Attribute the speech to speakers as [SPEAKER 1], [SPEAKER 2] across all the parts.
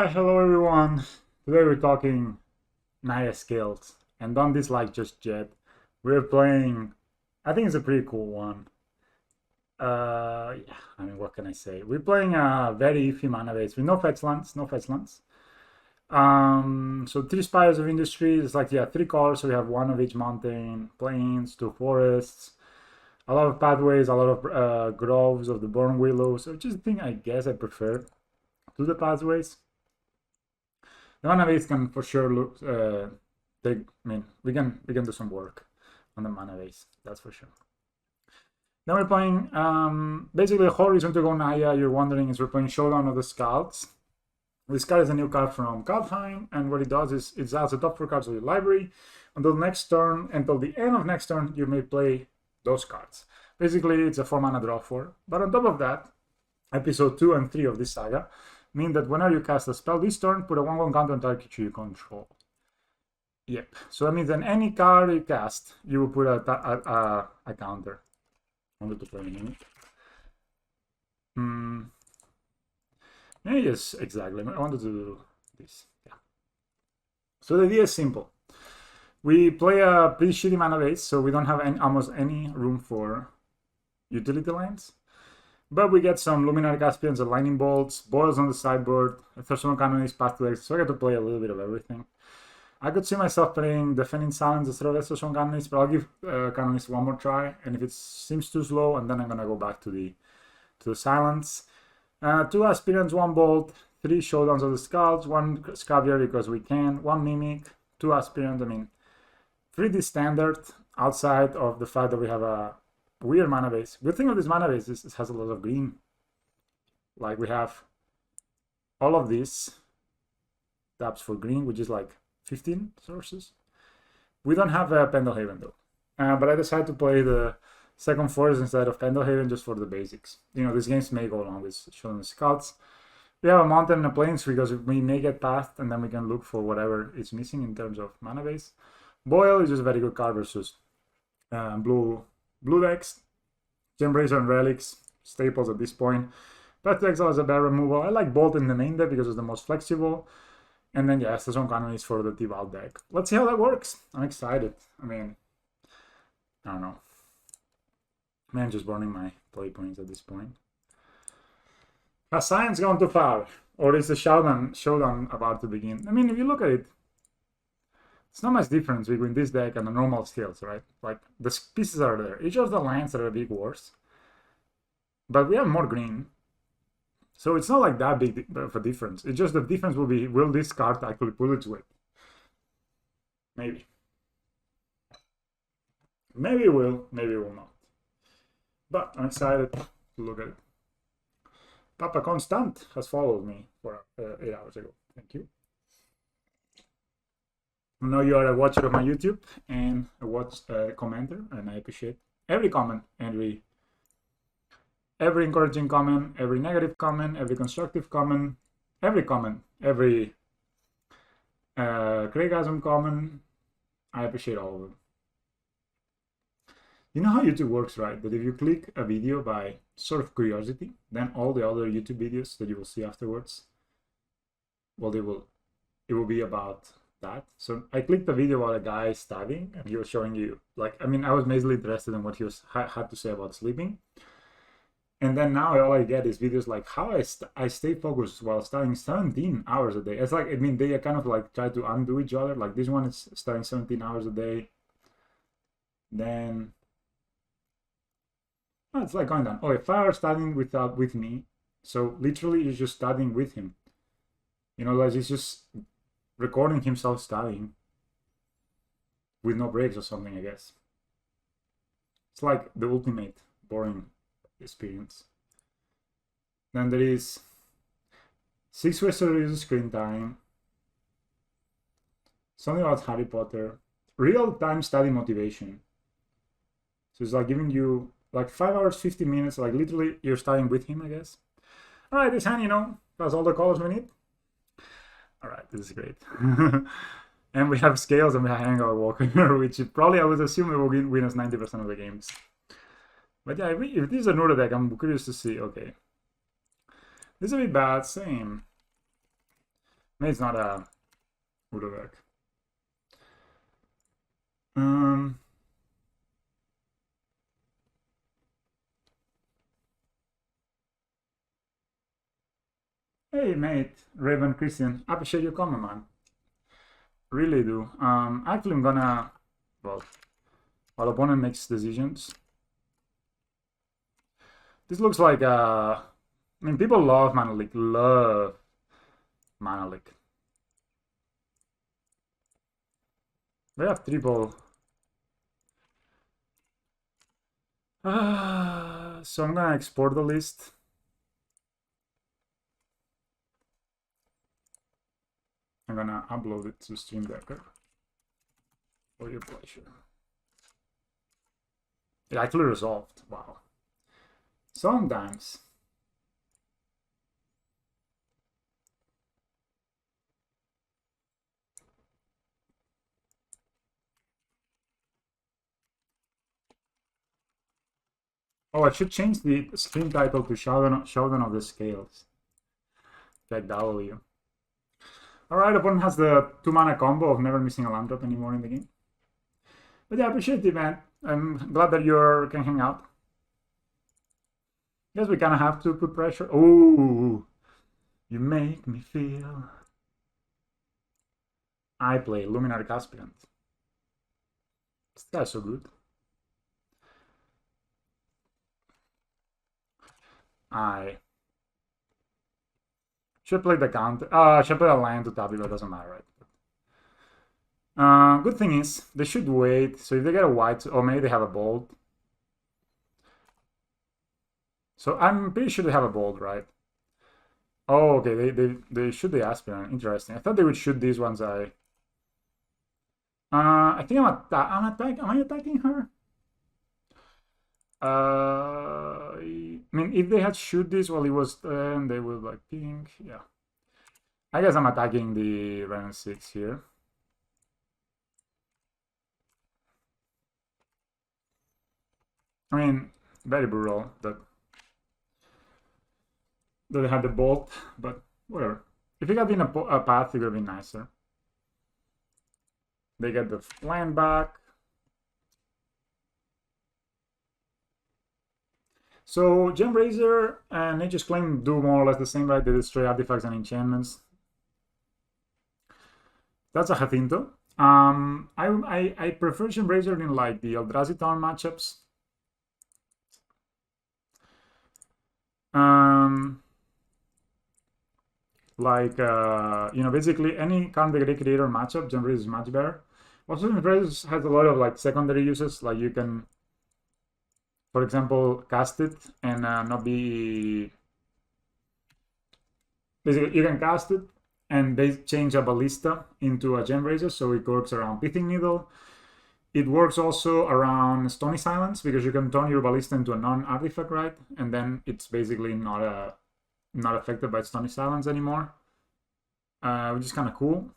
[SPEAKER 1] Hi, hello everyone. Today we're talking Naya Scales, and don't dislike just yet. We're playing. I think it's a pretty cool one. Yeah. I mean, what can I say? We're playing a very iffy mana base with no fetch lands, no fetch lands. So three spires of industry. It's like three colors. So we have one of each mountain, plains, two forests, a lot of pathways, a lot of groves of the born willows. So just thing I guess I prefer to the pathways. The mana base can for sure look take. I mean, we can do some work on the mana base. That's for sure. Then we're playing basically the whole reason to go Naya. You're wondering is we're playing Showdown of the Skalds. This card is a new card from Kaldheim, and what it does is it adds the top 4 cards of your library. Until next turn, until the end of next turn, you may play those cards. Basically, it's a 4 mana draw 4. But on top of that, episode 2 and 3 of this saga mean that whenever you cast a spell this turn, put a 1/1 counter on target creature you control. Yep. So that means that any card you cast, you will put a counter. I wanted to play in it. Yeah, yes, exactly. I wanted to do this. Yeah. So the idea is simple. We play a pretty shitty mana base, so we don't have almost any room for utility lands. But we get some Luminary Caspians and Lightning Bolts, Boils on the sideboard, a Thurson Canonist, Path to Exile, so I get to play a little bit of everything. I could see myself playing Defending Silence instead of Thurson Canonist, but I'll give Canonist one more try, and if it seems too slow, and then I'm gonna go back to the Silence. 2 Aspirants, 1 Bolt, 3 Showdowns of the Skalds, 1 Scaviar because we can, 1 Mimic, 2 Aspirants. I mean, pretty standard outside of the fact that we have a weird mana base. Good thing of this mana base is it has a lot of green. Like we have all of these taps for green, which is like 15 sources. We don't have a Pendelhaven though. But I decided to play the second forest instead of Pendelhaven just for the basics. You know, these games may go along with showing the Skalds. We have a mountain and a plains because we may get past and then we can look for whatever is missing in terms of mana base. Boil is just a very good card versus blue decks. Gembracer and Relics, staples at this point. Path to Exile is a bad removal. I like Bolt in the main deck because it's the most flexible. And then, yeah, Station Cannon is for the Tibalt deck. Let's see how that works. I'm excited. I mean, I don't know. Man, just burning my play points at this point. Has science gone too far? Or is the showdown about to begin? I mean, if you look at it, it's not much difference between this deck and the normal Scales, right? Like, the pieces are there. Each of the lands are a big worse. But we have more green. So it's not like that big of a difference. It's just the difference will be, will this card actually pull its weight? Maybe. Maybe it will, maybe it will not. But I'm excited to look at it. Papa Constant has followed me for 8 hours ago. Thank you. I know you are a watcher of my YouTube and a commenter, and I appreciate every comment, every encouraging comment, every negative comment, every constructive comment, every criticism comment. I appreciate all of them. You know how YouTube works, right? That if you click a video by sort of curiosity, then all the other YouTube videos that you will see afterwards, well, it will be about that. So I clicked a video about a guy studying, and he was showing you, like, I mean, I was mainly interested in what he had to say about sleeping. And then now all I get is videos like how I stay focused while studying 17 hours a day. It's like, I mean, they kind of like try to undo each other. Like this one is studying 17 hours a day. Then it's like going down. Oh, 5 hours studying with me. So literally he's just studying with him. You know, like he's just recording himself studying with no breaks or something, I guess. It's like the ultimate boring experience. Then there is 6 ways to reduce screen time. Something about Harry Potter. Real-time study motivation. So it's like giving you like 5 hours, 50 minutes, like literally you're studying with him, I guess. All right, this hand, you know, has all the colors we need. All right, this is great. And we have Scales and we have Hangout Walker, which probably I would assume it will win us 90% of the games. But yeah, if this is a Monored deck, I'm curious to see. Okay. This is a bit bad, same. Maybe it's not a Udoberg. Hey mate, Raven Christian, appreciate your comment, man. Really do. Actually, I'm gonna, well, while opponent makes decisions. This looks like I mean, people love Mana Leak, love Mana Leak. They have triple. So I'm gonna export the list. I'm gonna upload it to Stream Decker for your pleasure. It actually resolved. Wow. Sometimes. Oh, I should change the stream title to Showdown of the Scales. Like W. Alright, opponent has the 2-mana combo of never missing a land drop anymore in the game. But yeah, I appreciate the event. I'm glad that you can hang out. Guess we kind of have to put pressure. Oh, you make me feel. I play Luminary Caspian. This guy's so good. I should play the counter. Should play a land to W, but it doesn't matter, right? Good thing is, they should wait. So if they get a white, or maybe they have a bold. So I'm pretty sure they have a bold, right? Oh, okay, they shoot the aspirant. Interesting. I thought they would shoot these ones. I think I'm attacking. Am I attacking her? I mean, if they had shoot this while he was then, they would like pink. Yeah. I guess I'm attacking the Ren 6 here. I mean, very brutal that they had the bolt, but whatever. If it had been a path, it would have been nicer. They get the land back. So Gemraiser and Nature's Claim do more or less the same, right? They destroy artifacts and enchantments. That's a Jacinto. I prefer Gemraiser in like the Eldrazi Town matchups. You know, basically any Kaldheim creator matchup, Gemraiser is much better. Also, Gemraiser has a lot of like secondary uses, like you can, for example, cast it and not be. Basically, you can cast it and they change a ballista into a Gemraiser, so it works around Pithing Needle. It works also around Stony Silence because you can turn your ballista into a non-artifact, right? And then it's basically not affected by Stony Silence anymore, which is kind of cool.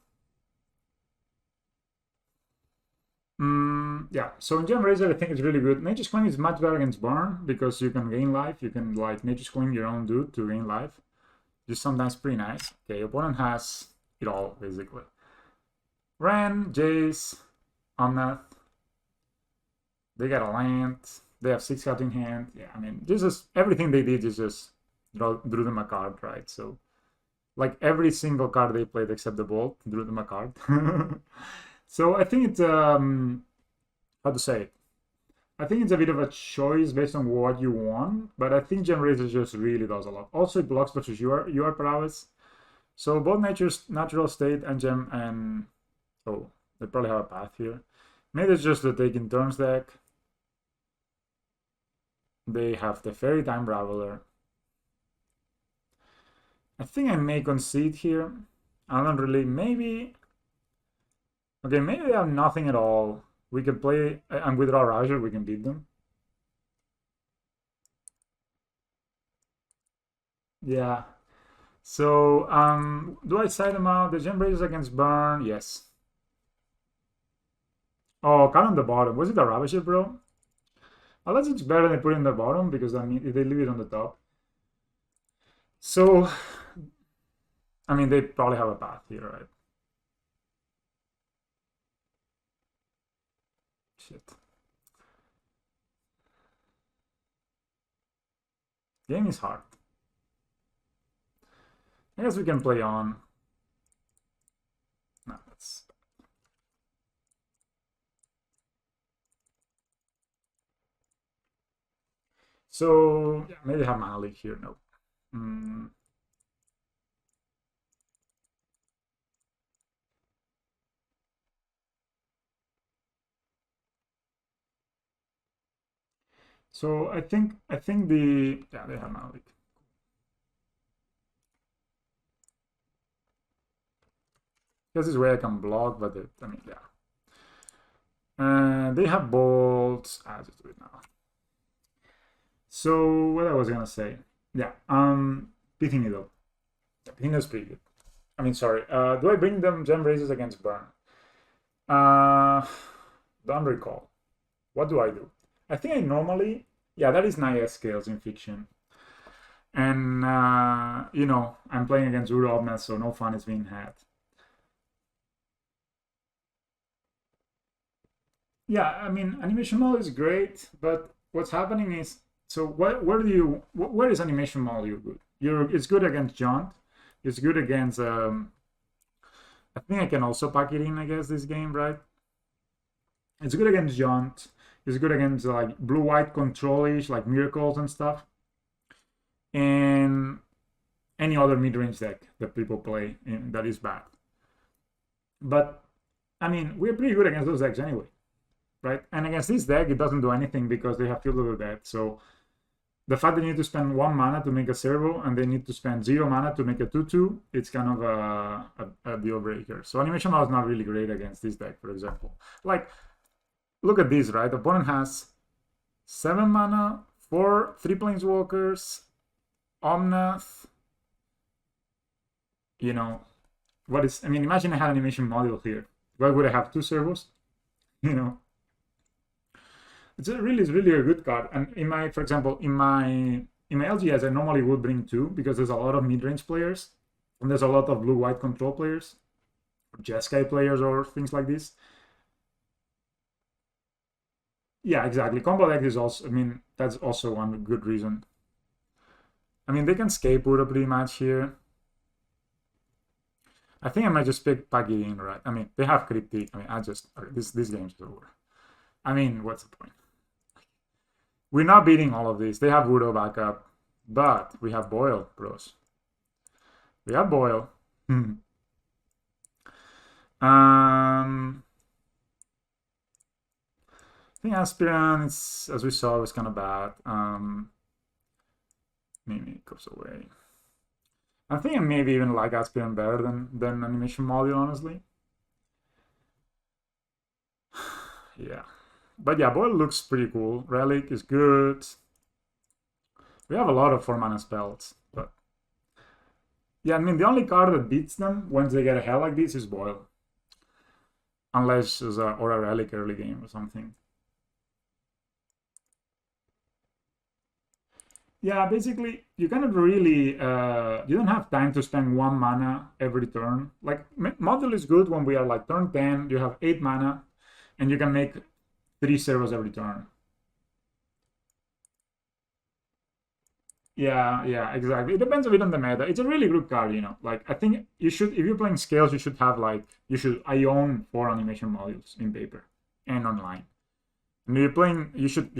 [SPEAKER 1] Yeah, so in Gemraiser, I think it's really good. Nature's Claim is much better against Burn because you can gain life. You can like Nature's Claim your own dude to gain life. Just sometimes pretty nice. Okay, opponent has it all basically. Ren, Jace, Omnath. They got a land. They have 6 cards in hand. Yeah, I mean, this is everything they did is just drew them a card, right? So, like every single card they played except the Bolt drew them a card. So I think it's how to say it. I think it's a bit of a choice based on what you want, but I think Gemraiser just really does a lot. Also, it blocks versus your prowess. So both Nature's Natural State and Gem and oh, they probably have a path here. Maybe it's just the Taking Turns deck. They have the Fairy Time Raveler. I think I may concede here. I don't really. Maybe. Okay, maybe they have nothing at all. We can play and withdraw Roger. We can beat them. Yeah. So, do I side them out? The Gembraces against Burn? Yes. Oh, cut on the bottom. Was it a Ravisher, bro? Unless it's better than putting the bottom, because I mean, if they leave it on the top. So, I mean, they probably have a path here, right? Shit. Game is hard. I guess we can play on. No, that's... So, yeah, maybe have mana leak here. No. So I think the they have mana leak. Because this way I can block, but I mean, yeah. They have bolts. I'll just do it now. So what I was gonna say, yeah, Pithing Needle. Pithing Needle's pretty good. I mean, sorry. Do I bring them gem raises against burn? Don't recall. What do I do? I think I normally, yeah, that is Naya Scales in fiction. And you know, I'm playing against Urobna, so no fun is being had. Yeah, I mean, animation model is great, but what's happening is, so where is animation model you good? It's good against Jaunt. It's good against, I think I can also pack it in, I guess, this game, right? It's good against Jaunt. It's good against like blue-white control-ish, like miracles and stuff. And any other mid-range deck that people play that is bad. But I mean, we're pretty good against those decks anyway, right? And against this deck, it doesn't do anything because they have Field of the Dead. So the fact they need to spend 1 mana to make a servo and they need to spend 0 mana to make a 2/2, it's kind of a deal breaker. So animation model is not really great against this deck, for example. Like, look at this, right? The opponent has 7 mana, 3 planeswalkers, Omnath. You know, what is, I mean, imagine I had animation module here. Why would I have 2 servos? You know, it's really a good card. And in my, for example, in my LGS, I normally would bring 2 because there's a lot of mid-range players and there's a lot of blue-white control players, or Jeskai players, or things like this. Yeah, exactly. Combo deck is also, I mean, that's also one good reason. I mean, they can scapegoat pretty much here. I think I might just pack it in, right? I mean, they have Cryptic. I mean, okay, this game's over. I mean, what's the point? We're not beating all of this. They have Voodoo backup, but we have Boil, bros. We have Boil. I think Aspirant, as we saw, was kind of bad. Maybe it goes away. I think I maybe even like Aspirant better than Animation Module, honestly. Yeah. But yeah, Boil looks pretty cool. Relic is good. We have a lot of 4 mana spells, but yeah, I mean, the only card that beats them once they get a hell like this is Boil. Unless there's a Relic early game or something. Yeah, basically, you cannot really, you don't have time to spend 1 mana every turn. Like, Model is good when we are like turn 10, you have 8 mana, and you can make 3 servos every turn. Yeah, exactly. It depends a bit on the meta. It's a really good card, you know. Like, I think you should, if you're playing Scales, you should have like, I own 4 animation modules in paper and online. And if you're playing, you should.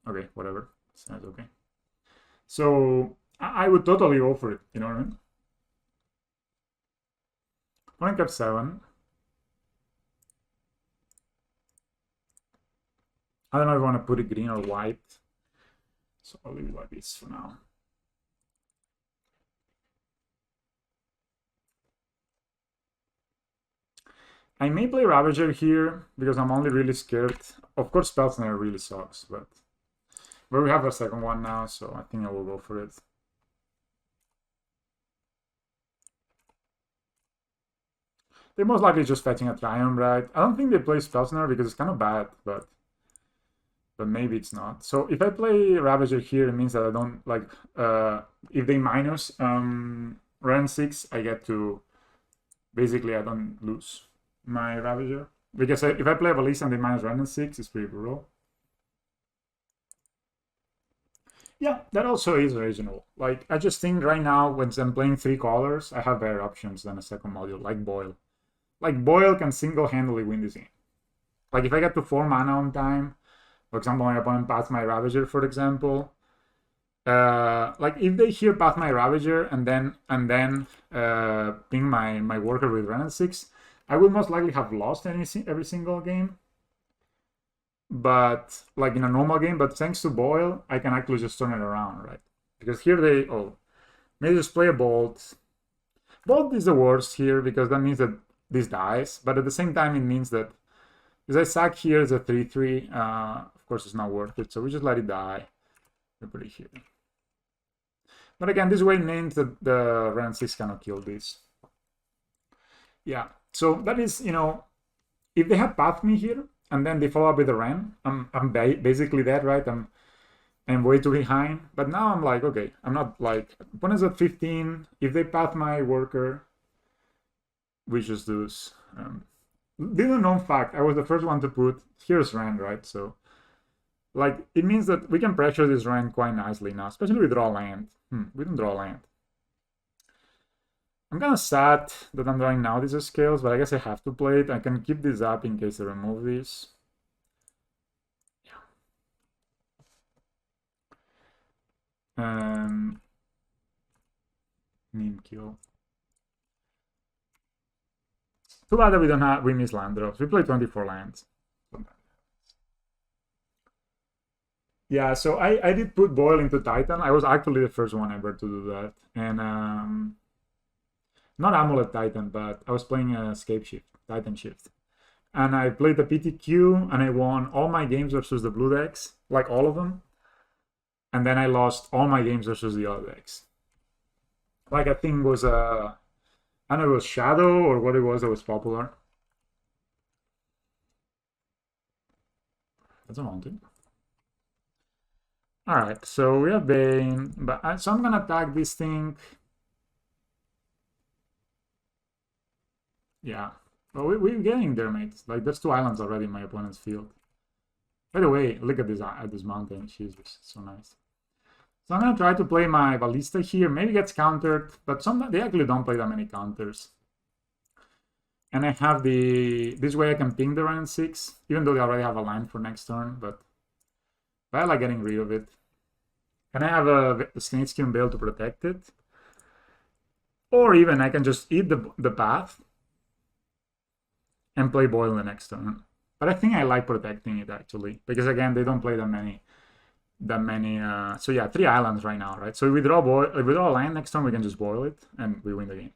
[SPEAKER 1] Okay, whatever. Sounds okay. So I would totally go for it. You know what I mean? Point up 7. I don't know if I want to put it green or white. So I'll leave it like this for now. I may play Ravager here because I'm only really scared. Of course, Spellsnare really sucks, but we have a second one now, so I think I will go for it. They're most likely just fetching a Triumph, right? I don't think they play Spellsnare because it's kind of bad, but but maybe it's not. So if I play Ravager here, it means that I don't like if they minus run 6, I get to basically I don't lose my Ravager. Because if I play a Ballista and they minus run 6, it's pretty brutal. Yeah, that also is reasonable. Like, I just think right now, when I'm playing 3 colors, I have better options than a second module, like Boil. Like, Boil can single-handedly win this game. Like, if I get to 4 mana on time, for example, my opponent paths my Ravager, for example, like, if they here path my Ravager and then ping my worker with Renan 6, I would most likely have lost every single game. But like in a normal game, but thanks to Boil, I can actually just turn it around, right? Because here they maybe just play a Bolt. Bolt is the worst here because that means that this dies, but at the same time it means that if I sack here is a 3/3, of course it's not worth it, so we just let it die. We put it here. But again, this way means that the Ren 6 cannot kill this. Yeah, so that is, you know, if they had pathed me here, and then they follow up with a Ren, I'm basically dead, right? I'm way too behind. But now I'm like, okay, I'm not like, opponents at 15, if they path my worker, we just do this. Little known fact, I was the first one to put, here's Ren, right? So, like, it means that we can pressure this Ren quite nicely now, especially with draw land. We don't draw land. I'm kind of sad that I'm drawing now these scales, but I guess I have to play it. I can keep this up in case I remove this. Yeah. Meme kill. Too bad that we miss land drops. We play 24 lands. Yeah, so I did put Boil into Titan. I was actually the first one ever to do that. And not Amulet Titan, but I was playing a Scape Shift, Titan Shift. And I played the PTQ, and I won all my games versus the blue decks, like all of them. And then I lost all my games versus the other decks. Like, I think it was, I don't know, it was Shadow or what it was that was popular. That's a mountain. Alright, so we have Bane, but so I'm gonna attack this thing. Yeah. Well, we're getting there, mate. Like, there's 2 islands already in my opponent's field. By the way, look at this mountain. Jesus, so nice. So I'm gonna try to play my Ballista here. Maybe gets countered, but they actually don't play that many counters. And I have this way I can ping the Renan 6, even though they already have a line for next turn, but I like getting rid of it. And I have a Snakeskin Veil to protect it. Or even I can just eat the path and play Boil the next turn. But I think I like protecting it actually, because again they don't play that many. So yeah, 3 islands right now, right? So if we draw a land next turn, we can just Boil it and we win the game.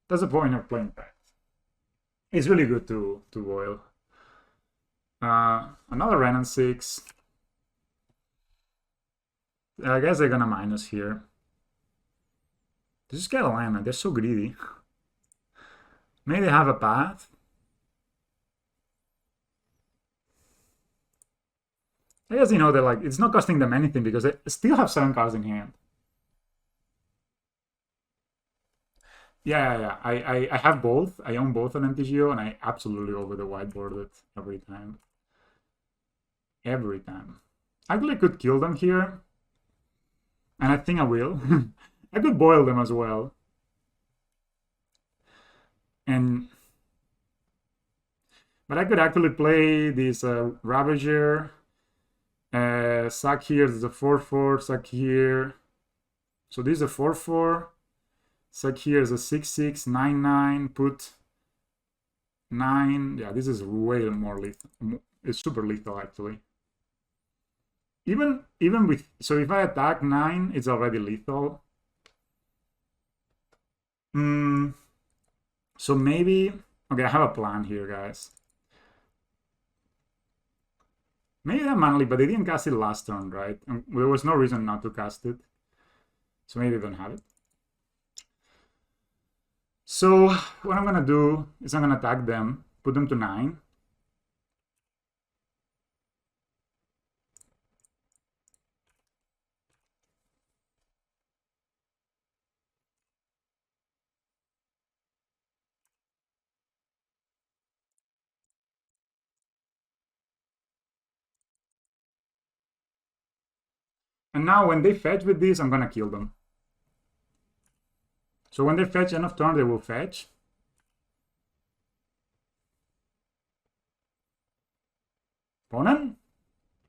[SPEAKER 1] That's the point of playing path. It's really good to Boil. Another Renan 6. I guess they're gonna minus here. They just get a land, man. They're so greedy. Maybe they have a path. I guess, you know, they're like, it's not costing them anything because they still have 7 cards in hand. Yeah. I have both. I own both an MTGO, and I absolutely over the whiteboard it every time. Every time. Actually, I could kill them here. And I think I will. I could Boil them as well. But I could actually play this Ravager. Sack here, there's a 4/4, sack here. So this is a 4/4. Sack here is a 6/6, 9/9, put 9. Yeah, this is way more lethal. It's super lethal actually. Even with, so if I attack 9, it's already lethal. So maybe, okay, I have a plan here, guys. Maybe they're manly, but they didn't cast it last turn, right? And there was no reason not to cast it. So maybe they don't have it. So what I'm gonna do is I'm gonna attack them, put them to 9. And now when they fetch with this, I'm gonna kill them. So when they fetch end of turn, they will fetch. Opponent,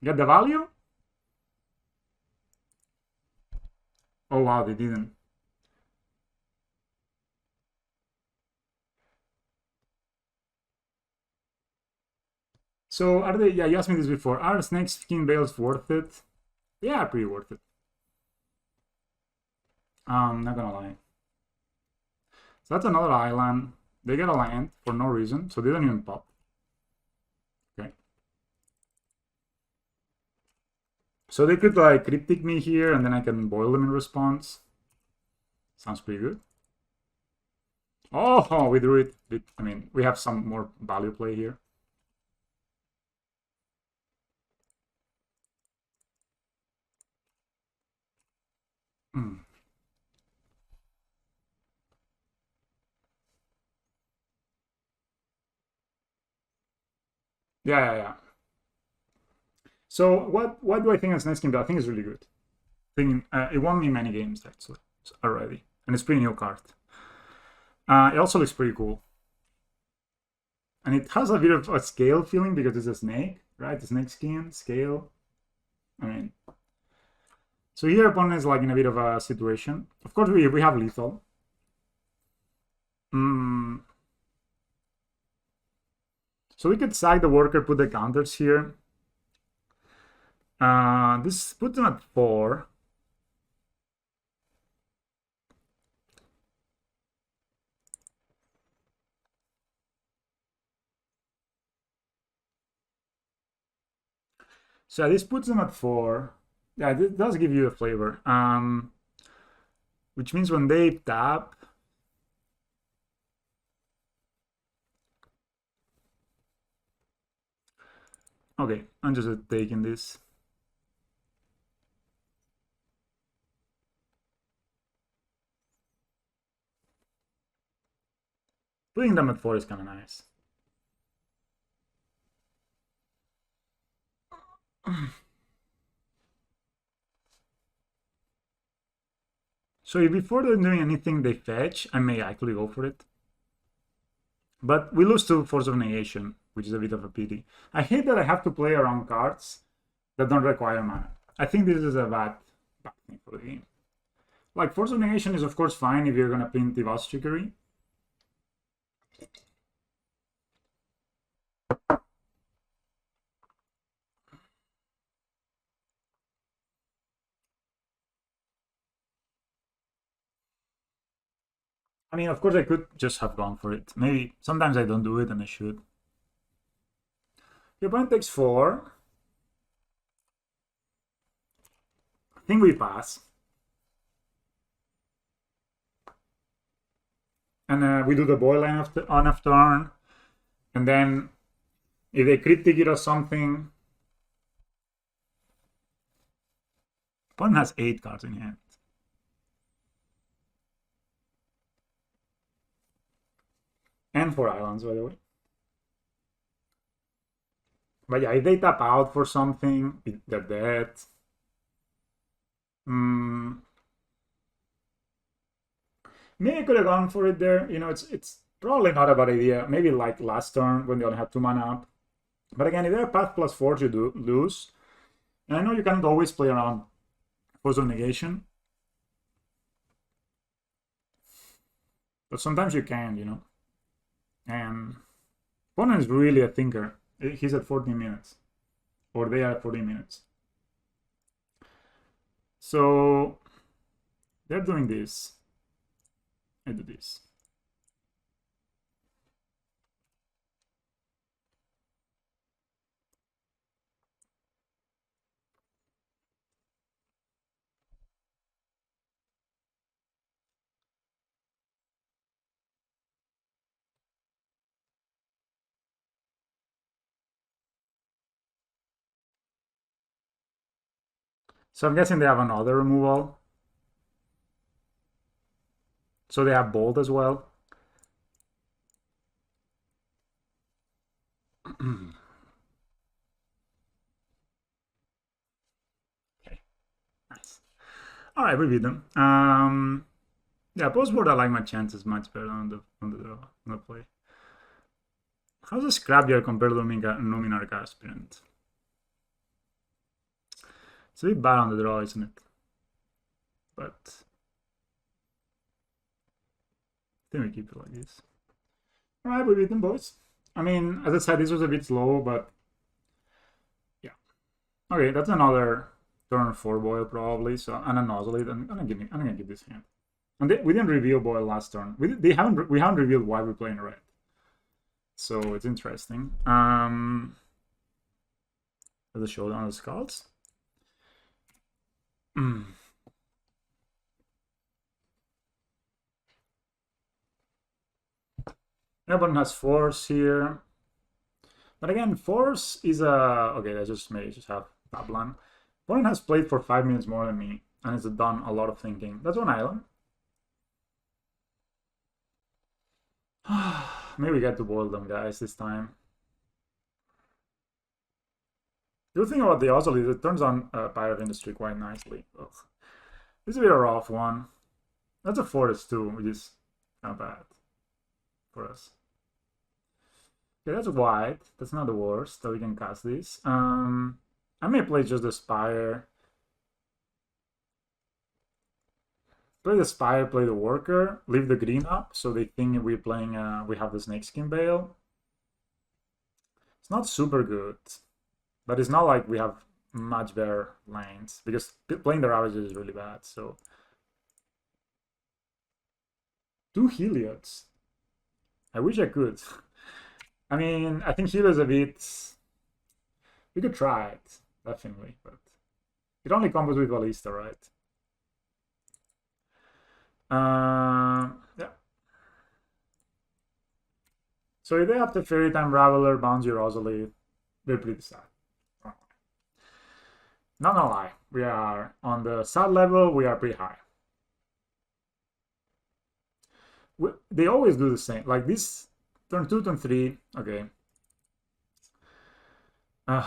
[SPEAKER 1] get the value. Oh wow, they didn't. So are they? Yeah, you asked me this before. Are snake skin bales worth it? Yeah, pretty worth it. Not gonna lie. So that's another island. They get a land for no reason, so they don't even pop. Okay. So they could like cryptic me here, and then I can boil them in response. Sounds pretty good. Oh, we drew it. I mean, we have some more value play here. Hmm. Yeah. So what do I think of Snake Skin? I think it's really good. It won me many games actually already, and it's pretty new card. It also looks pretty cool, and it has a bit of a scale feeling because it's a snake, right? The snake skin scale. I mean, so here opponent is like in a bit of a situation. Of course, we have lethal. So we could sack the worker, put the counters here. This puts them at 4. So this puts them at 4. Yeah, this does give you a flavor. Which means when they tap, okay, I'm just taking this. Putting them at 4 is kind of nice. So if before they're doing anything they fetch, I may actually go for it. But we lose to Force of Negation, which is a bit of a pity. I hate that I have to play around cards that don't require mana. I think this is a bad thing for the game. Like, Force of Negation is of course fine if you're gonna print the Boss Trickery. I mean, of course I could just have gone for it. Maybe sometimes I don't do it and I should. Your opponent takes 4. I think we pass. And we do the boil on of turn. And then if they cryptic it or something, opponent has 8 cards in hand. And 4 islands, by the way. But yeah, if they tap out for something, they're dead. Maybe I could have gone for it there. You know, it's probably not a bad idea. Maybe like last turn when they only had 2 mana up. But again, if they're path +4, you do lose. And I know you can't always play around Force of Negation. But sometimes you can, you know. And opponent is really a thinker. He's at 14 minutes. Or they are at 14 minutes. So they're doing this. I do this. So I'm guessing they have another removal. So they have bold as well. Okay, nice. All right, we beat them. Yeah, post-board I like my chances much better on the play. How's the Scrapyard compared to Luminarch Aspirant? It's a bit bad on the draw, isn't it? But I think we keep it like this. All right, we beat them, boys. I mean, as I said, this was a bit slow, but yeah. Okay, that's another turn 4 boil probably. So and a nozzle. I'm gonna give this hand. And we didn't reveal boil last turn. We haven't revealed why we're playing red. So it's interesting. The showdown of Skalds. Everyone has force here. But again, force is a... Okay, I just may just have Tablan. Opponent has played for 5 minutes more than me, and has done a lot of thinking. That's one island. Maybe we get to boil them, guys, this time. The good thing about the Ozol is it turns on Pirate Industry quite nicely. Ugh. This is a bit of a rough one. That's a forest too, which is not bad for us. Okay, that's white. That's not the worst, so we can cast this. I may play just the Spire. Play the Spire, play the Worker, leave the green up, so they think we're playing, we have the Snakeskin Bale. It's not super good, but it's not like we have much better lanes, because playing the Ravages is really bad, so... 2 Heliods. I wish I could. I mean, I think Heliods a bit... We could try it, definitely, but... It only combos with Ballista, right? Yeah. So if they have the Fairy Time Raveler, Bouncy Rosalie, they're pretty sad. Not gonna lie, we are on the sad level, we are pretty high. They always do the same, like this turn 2, turn 3, okay. Man.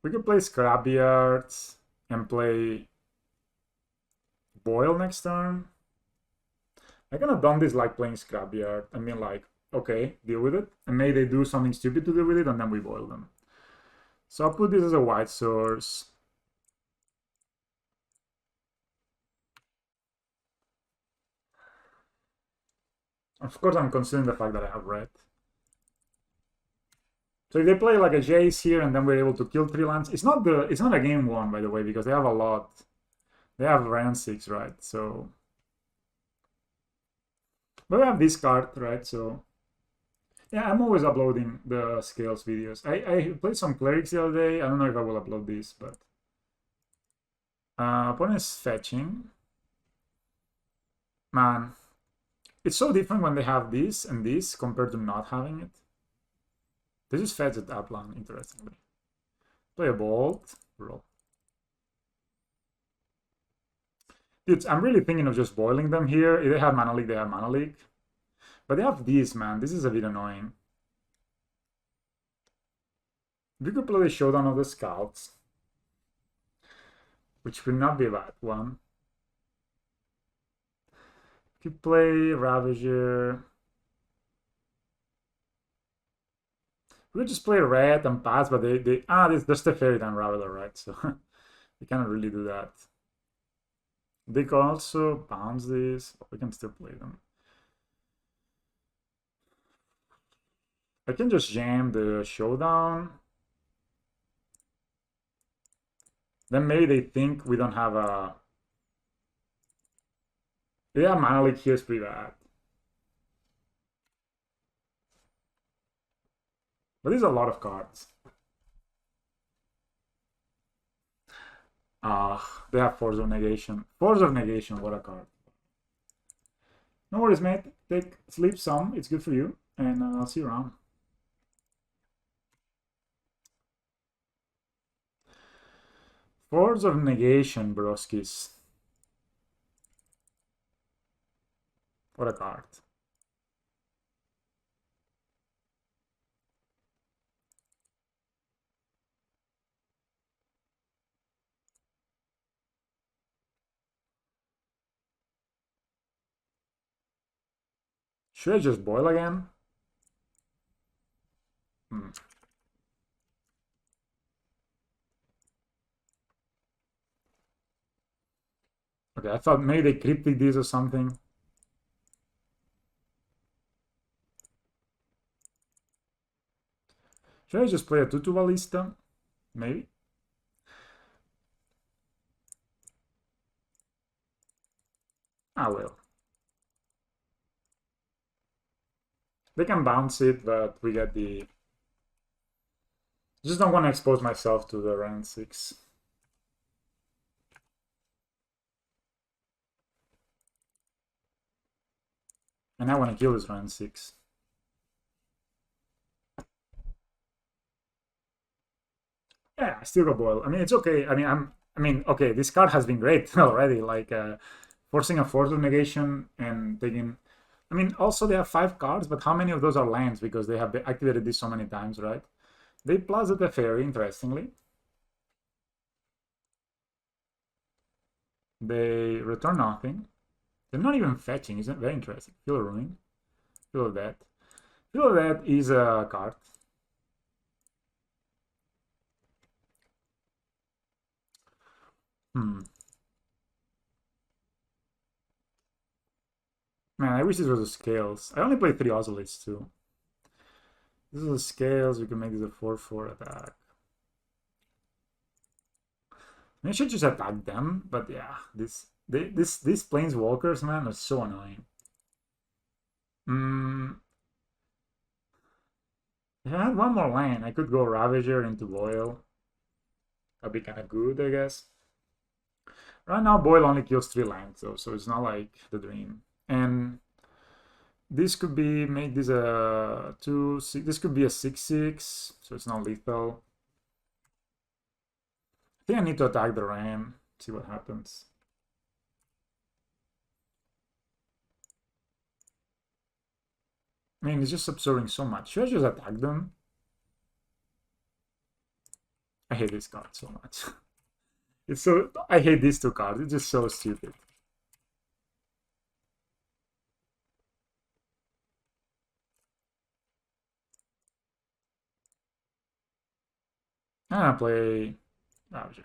[SPEAKER 1] We could play Scrapyard and play Boil next turn. I kind of don't dislike playing Scrapyard. I mean, like, okay, deal with it. And maybe they do something stupid to deal with it, and then we boil them. So I'll put this as a white source. Of course, I'm considering the fact that I have red. So if they play like a Jace here, and then we're able to kill 3 lands, it's not a game 1, by the way, because they have a lot. They have round 6, right? So, but we have this card, right? So, yeah, I'm always uploading the Scales videos. I played some Clerics the other day. I don't know if I will upload this, but opponent is fetching. Man, it's so different when they have this and this compared to not having it. They just fetch it upland, interestingly. Play a Bolt, roll. Dude, I'm really thinking of just boiling them here. If they have Mana Leak, they have Mana Leak. But they have these, man. This is a bit annoying. We could play the Showdown of the Skalds, which would not be a bad one. We could play Ravager. We could just play red and pass, but there's the Fairy Time Raveler, right? So we cannot really do that. They can also bounce this, but we can still play them. I can just jam the Showdown. Then maybe they think we don't have a... Yeah, Mana Leak here is pretty bad. But there's a lot of cards. They have Force of Negation. Force of Negation, what a card. No worries, mate. Sleep some. It's good for you. And I'll see you around. Force of Negation, broskis. What a card. Should I just boil again? Okay, I thought maybe they cryptic this or something. Should I just play a 2/2 Ballista? Maybe? I will. They can bounce it, but we get the... Just don't want to expose myself to the round 6. And I want to kill this round 6. Yeah, I still got boil. I mean, it's okay. I mean, okay, this card has been great already. Like forcing a force negation and taking. I mean, also they have 5 cards, but how many of those are lands? Because they have activated this so many times, right? They plus the Teferi, interestingly. They return nothing. They're not even fetching. Isn't it very interesting? Feel a ruin. Feel that. Feel that is a card. Man, I wish this was a Scales. I only played 3 Oscillates too. This is a Scales. We can make this a 4/4 attack. I should just attack them, but yeah, these planeswalkers, man, are so annoying. If I had one more land, I could go Ravager into Boil. That'd be kind of good, I guess. Right now, Boil only kills 3 lands, though, so it's not like the dream. And this could be, make this a 2/6. This could be a 6/6, so it's not lethal. I think I need to attack the Ram, see what happens. I mean, it's just absorbing so much. Should I just attack them? I hate this card so much. It's so... I hate these 2 cards. It's just so stupid. I'm gonna play Ravager.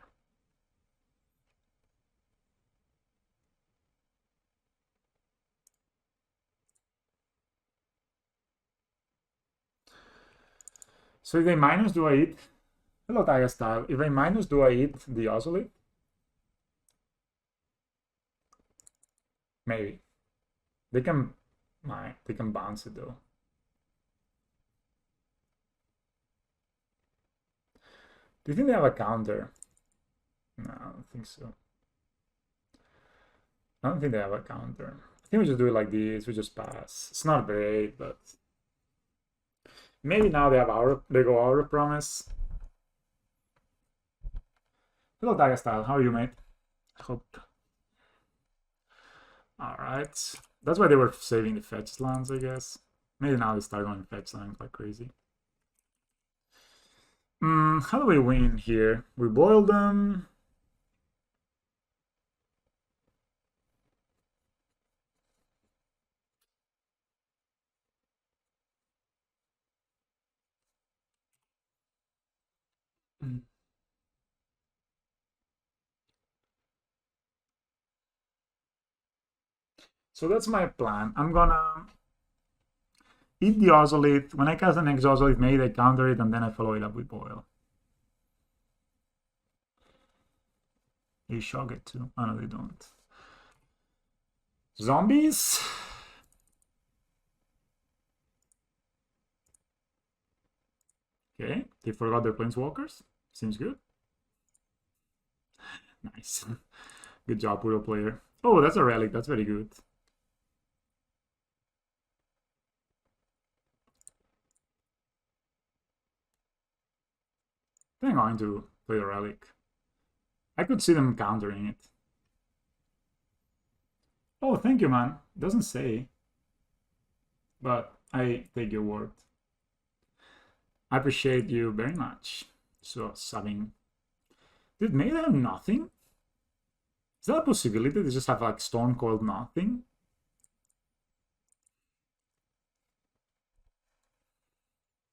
[SPEAKER 1] So if they minus, do I eat? Hello, Tiger Style. If they minus, do I eat the Oscillate? Maybe. They can bounce it though. Do you think they have a counter? No, I don't think so. I don't think they have a counter. I think we just do it like this. We just pass. It's not great, but maybe now they have they go Aura Promise. Hello, Tiger Style. How are you, mate? I hope. All right. That's why they were saving the fetch lands, I guess. Maybe now they start going fetch lands like crazy. How do we win here? We boil them. So that's my plan. I'm gonna eat the Oscillate. When I cast the next Oscillate, maybe I counter it, and then I follow it up with Boil. They shock it too. Oh no, they don't. Zombies? Okay, they forgot their Planeswalkers. Seems good. Nice. Good job, Puro player. Oh, that's a relic. That's very good. I think I'm going to play the relic. I could see them countering it. Oh, thank you, man. Doesn't say. But I take your word. I appreciate you very much. So, subbing. Did May have nothing? Is that a possibility? They just have like Stone Cold nothing?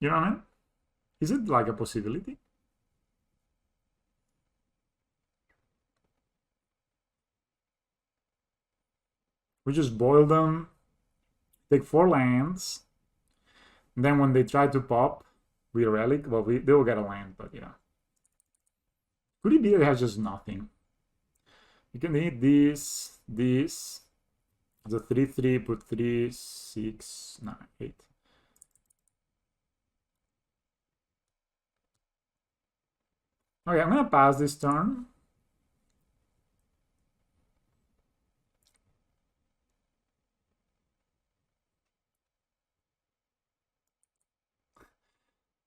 [SPEAKER 1] You know what I mean? Is it like a possibility? We just boil them, take 4 lands, and then when they try to pop, we relic. Well, they will get a land, but yeah. Could it be that it has just nothing? You can eat this. The 3/3, put 3, 6, 9, 8. Okay, I'm gonna pass this turn.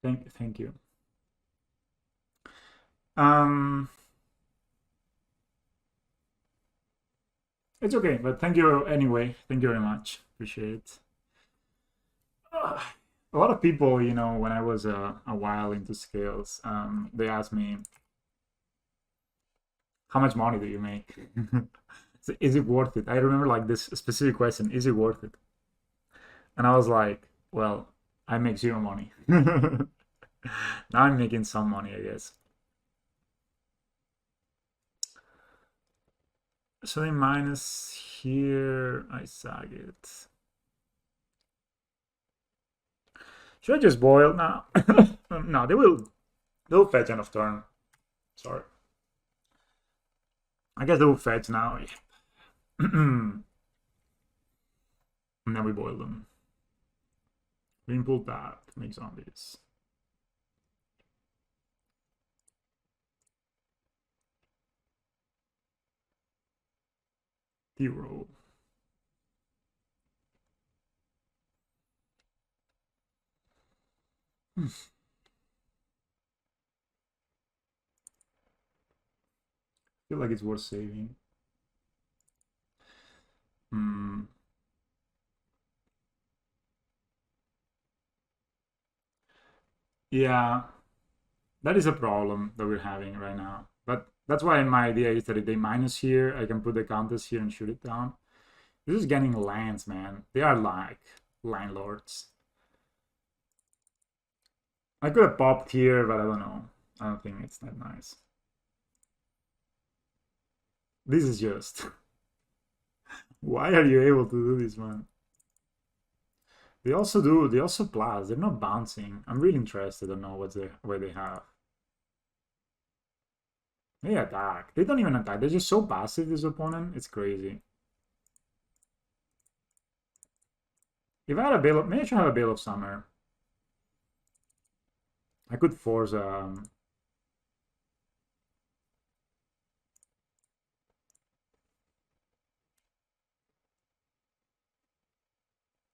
[SPEAKER 1] Thank you. It's okay, but thank you anyway. Thank you very much. Appreciate it. A lot of people, you know, when I was a while into Scales, they asked me, how much money do you make? So, is it worth it? I remember like this specific question, is it worth it? And I was like, well, I make 0 money. Now I'm making some money, I guess. So they minus here, I sag it. Should I just boil now? No, they'll fetch end of turn. Sorry. I guess they will fetch now. Yeah. And then we boil them. We input that, make zombies. Hero. Feel like it's worth saving. Yeah, that is a problem that we're having right now. But that's why my idea is that if they minus here, I can put the countess here and shoot it down. This is getting lands, man. They are like landlords. I could have popped here, but I don't know. I don't think it's that nice. This is just... Why are you able to do this, man? They also blast. They're not bouncing. I'm really interested to know what they have. They attack. They don't even attack. They're just so passive, this opponent. It's crazy. If I had a Bale of... Maybe I should have a Bale of Summer. I could force...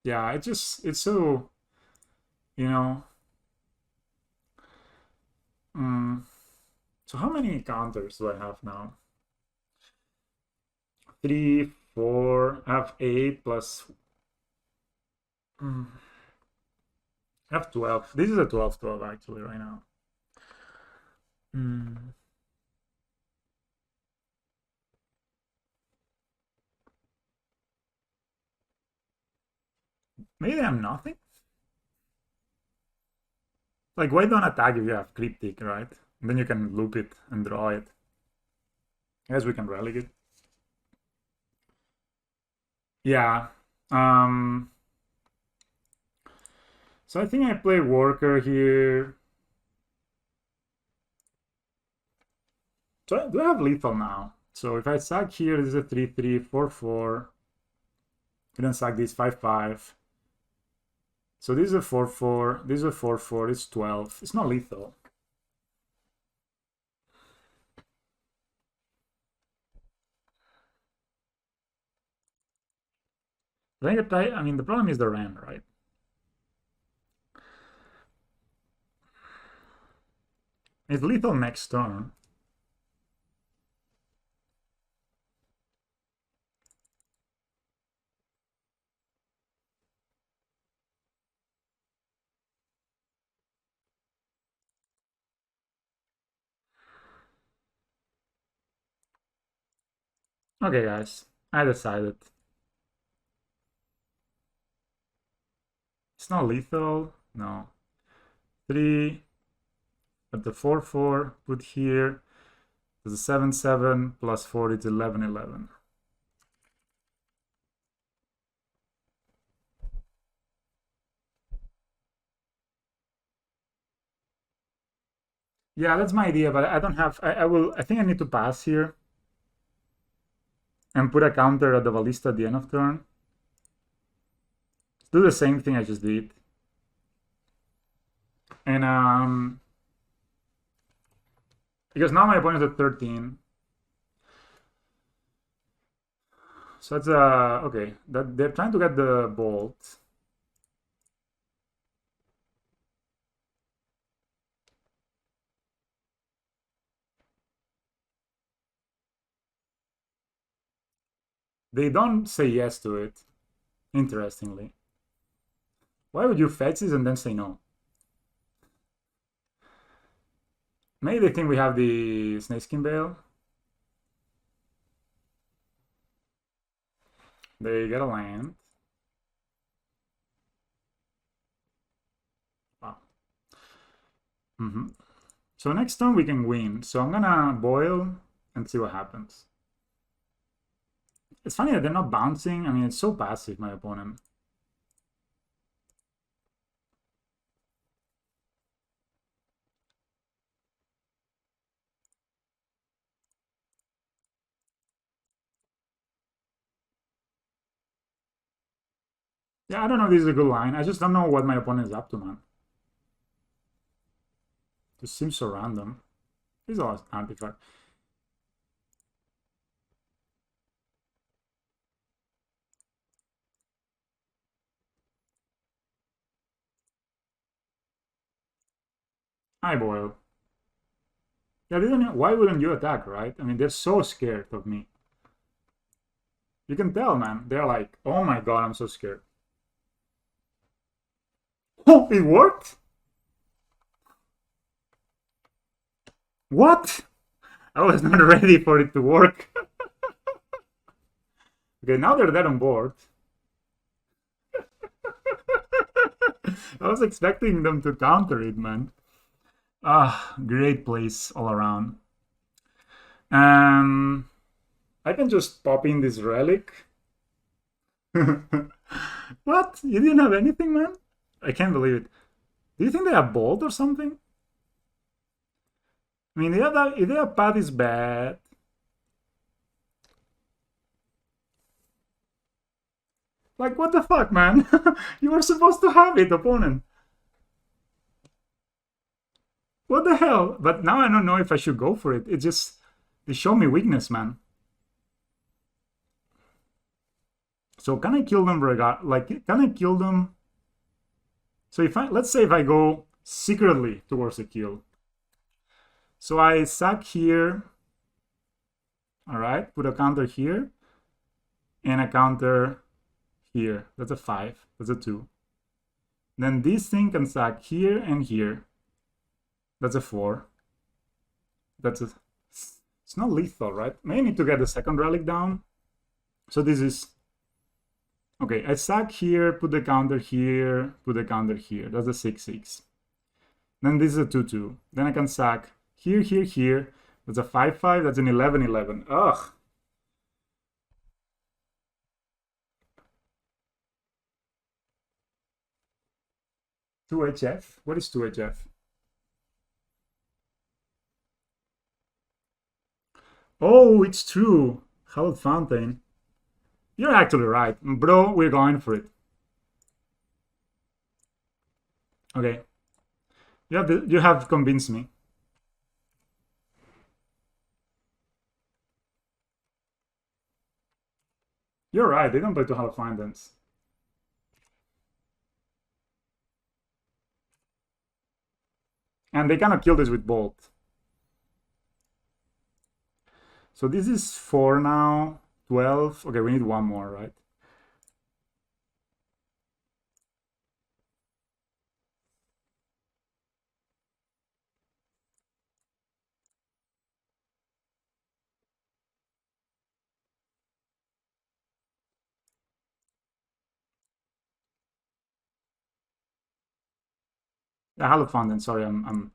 [SPEAKER 1] Yeah, it's so... You know... So how many counters do I have now? 3, 4, I have 8 plus... I have 12. This is a 12/12 actually right now. Maybe I'm nothing. Like, why don't attack if you have Cryptic, right? And then you can loop it and draw it. I guess we can relic it. Yeah. So I think I play Worker here. So I do have lethal now. So if I sack here, this is a 3/3, 4/4. I then sack this 5/5. So this is a 4/4. This is a 4/4. It's 12. It's not lethal. I mean, the problem is the Ren, right? It's lethal next turn. Okay, guys. I decided. It's not lethal. No. 3, at the 4-4, put here, there's a 7-7, plus 4, it's 11-11. Yeah, that's my idea, but I don't have, I think I need to pass here and put a counter at the ballista at the end of turn. Do the same thing I just did. And because now my opponent's at 13. So it's okay. That they're trying to get the bolt. They don't say yes to it. Interestingly. Why would you fetch this and then say no? Maybe they think we have the Snakeskin Bale. They get a land. Wow. So next turn we can win. So I'm gonna boil and see what happens. It's funny that they're not bouncing. I mean, it's so passive, my opponent. Yeah, I don't know if this is a good line. I just don't know what my opponent is up to, man. Just seems so random. This is all artifact. I boil. Yeah, why wouldn't you attack, right? I mean, they're so scared of me. You can tell, man. They're like, oh my god, I'm so scared. Oh, it worked? What? I was not ready for it to work. Okay, now they're dead on board. I was expecting them to counter it, man. Ah, great place all around. I can just pop in this relic. What? You didn't have anything, man? I can't believe it. Do you think they have bolt or something? I mean, if they have path is bad. Like, what the fuck, man? You were supposed to have it, opponent. What the hell? But now I don't know if I should go for it. It just, they show me weakness, man. So can I kill them can I kill them? So let's say if I go secretly towards a kill. So I sack here. All right, put a counter here. And a counter here. That's a 5. That's a 2. Then this thing can sack here and here. That's a 4. That's a... It's not lethal, right? May need to get the second relic down. So this is... Okay, I sack here, put the counter here, put the counter here. That's a 6-6. Then this is a 2-2. Then I can sack here, here, here. That's a 5-5. That's an 11-11. Ugh. Two HF? What is 2HF? Oh, it's true. Hallowed Fountain. You're actually right. Bro, we're going for it. Okay. You have convinced me. You're right. They don't play to Hallowed Fountains. And they cannot kill this with Bolt. So this is 4 now. 12. Okay, we need one more, right? Hello, Fountain. Sorry, I'm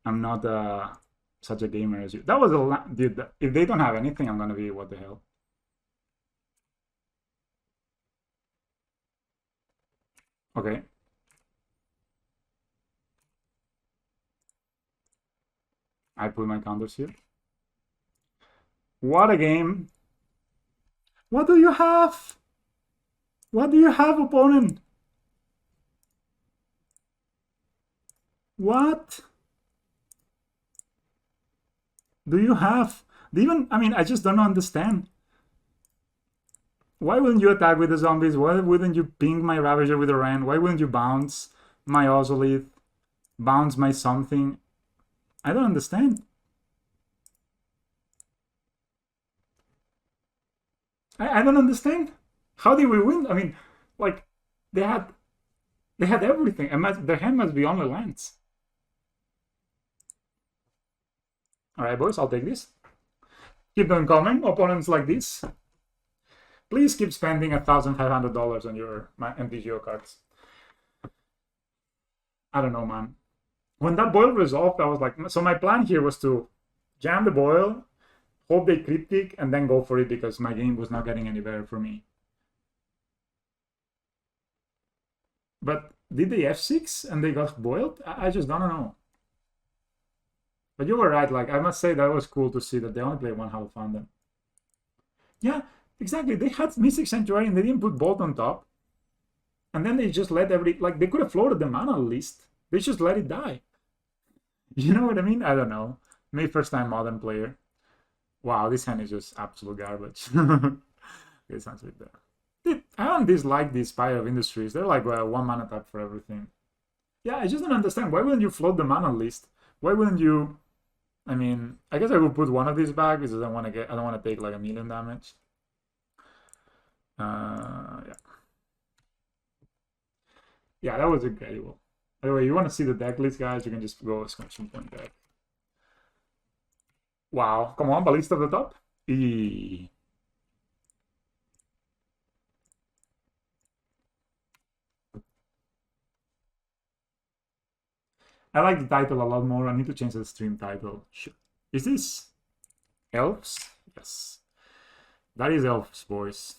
[SPEAKER 1] not such a gamer as you. That was a dude. If they don't have anything, I'm gonna be what the hell. Okay. I put my counters here. What a game! What do you have? What do you have, opponent? What do you have? Even I mean, I just don't understand. Why wouldn't you attack with the zombies? Why wouldn't you ping my Ravager with a Ren? Why wouldn't you bounce my Ozolith? Bounce my something? I don't understand. I don't understand. How did we win? I mean, like they had everything. Their hand must be only lands. All right, boys, I'll take this. Keep them coming. Opponents like this. Please keep spending $1,500 on your MTGO cards. I don't know, man. When that boil resolved, I was like, so my plan here was to jam the boil, hope they cryptic, and then go for it because my game was not getting any better for me. But did they F6 and they got boiled? I just don't know. But you were right. Like, I must say that was cool to see that they only played one Hollow Fountain. Yeah, exactly. They had Mystic Sanctuary and they didn't put Bolt on top. And then they just let like, they could have floated the mana at least. They just let it die. You know what I mean? I don't know. Maybe first time Modern player. Wow, this hand is just absolute garbage. Okay, sounds a bit better. I don't dislike the Spire of Industries. They're like one mana tap for everything. Yeah, I just don't understand. Why wouldn't you float the mana list? Why wouldn't you? I mean, I guess I would put one of these back because I don't want to take like 1,000,000 damage. Yeah. Yeah, that was incredible. By the way, you want to see the deck list, guys? You can just go exclamation point deck. Wow, come on, Ballista at the top. I like the title a lot more. I need to change the stream title. Is this elves? Yes. That is elves, boys.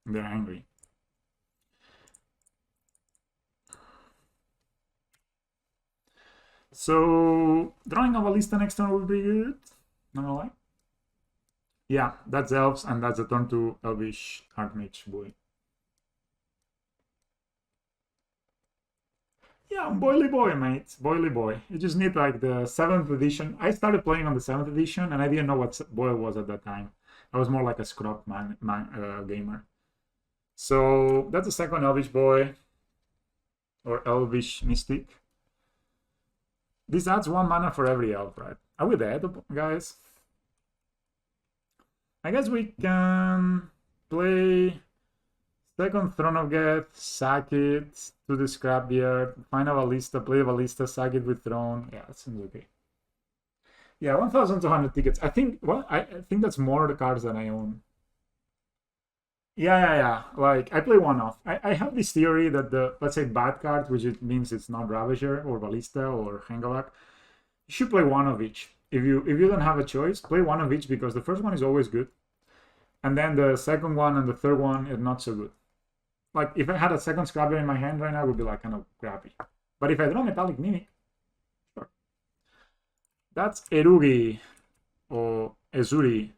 [SPEAKER 1] They're angry. So, drawing a Ballista next turn would be good. Not gonna lie. Yeah, that's elves, and that's a turn to Elvish Archmage boy. Yeah, boily boy, mate. Boily boy. You just need like the 7th edition. I started playing on the 7th edition, and I didn't know what boil was at that time. I was more like a scrub gamer. So that's the second Elvish boy, or Elvish Mystic. This adds 1 mana for every elf, right? Are we dead, guys? I guess we can play second Throne of Geth, sack it to the scrapyard, find a Ballista, play a Ballista, sack it with Throne. Yeah, that seems okay. Yeah, 1,200 tickets. I think, well, I think that's more the cards than I own. Yeah. Like, I play one off. I have this theory that the, let's say, bad card, which it means it's not Ravager or Ballista or Hengalak, you should play one of each. If you don't have a choice, play one of each because the first one is always good. And then the second one and the third one is not so good. Like, if I had a second Scrabble in my hand right now, it would be like kind of crappy. But if I draw Metallic Mimic, sure. That's Erugi or Ezuri.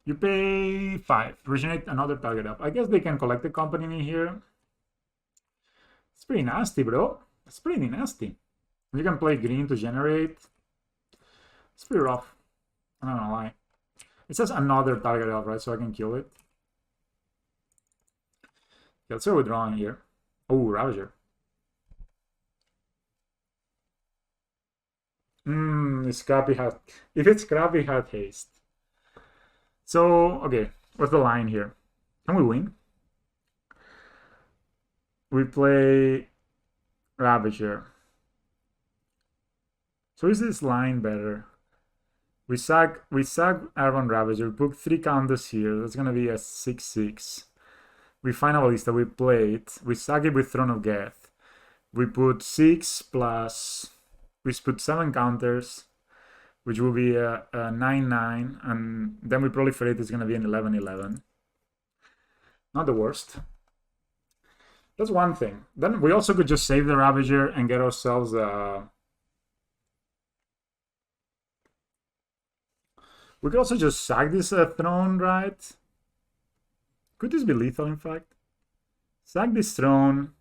[SPEAKER 1] You pay 5. Regenerate another target up. I guess they can collect the company in here. It's pretty nasty, bro. It's pretty nasty. You can play green to generate. It's pretty rough. I'm not gonna lie. It says another target up, right? So I can kill it. Yeah, let's see what we're drawing here. Oh, Ravager. Scrappy had. If it's Scrappy, had haste. So, okay, what's the line here? Can we win? We play Ravager. So is this line better? We sack Aaron Ravager. We put 3 counters here. That's gonna be a 6/6. We find a Ballista. We play it. We sack it with Throne of Geth. we put 6 plus, we put 7 counters, which will be a 9-9, and then we proliferate is going to be an 11-11. Not the worst. That's one thing. Then we also could just save the Ravager and get ourselves a... We could also just sack this throne, right? Could this be lethal, in fact? Sack this throne,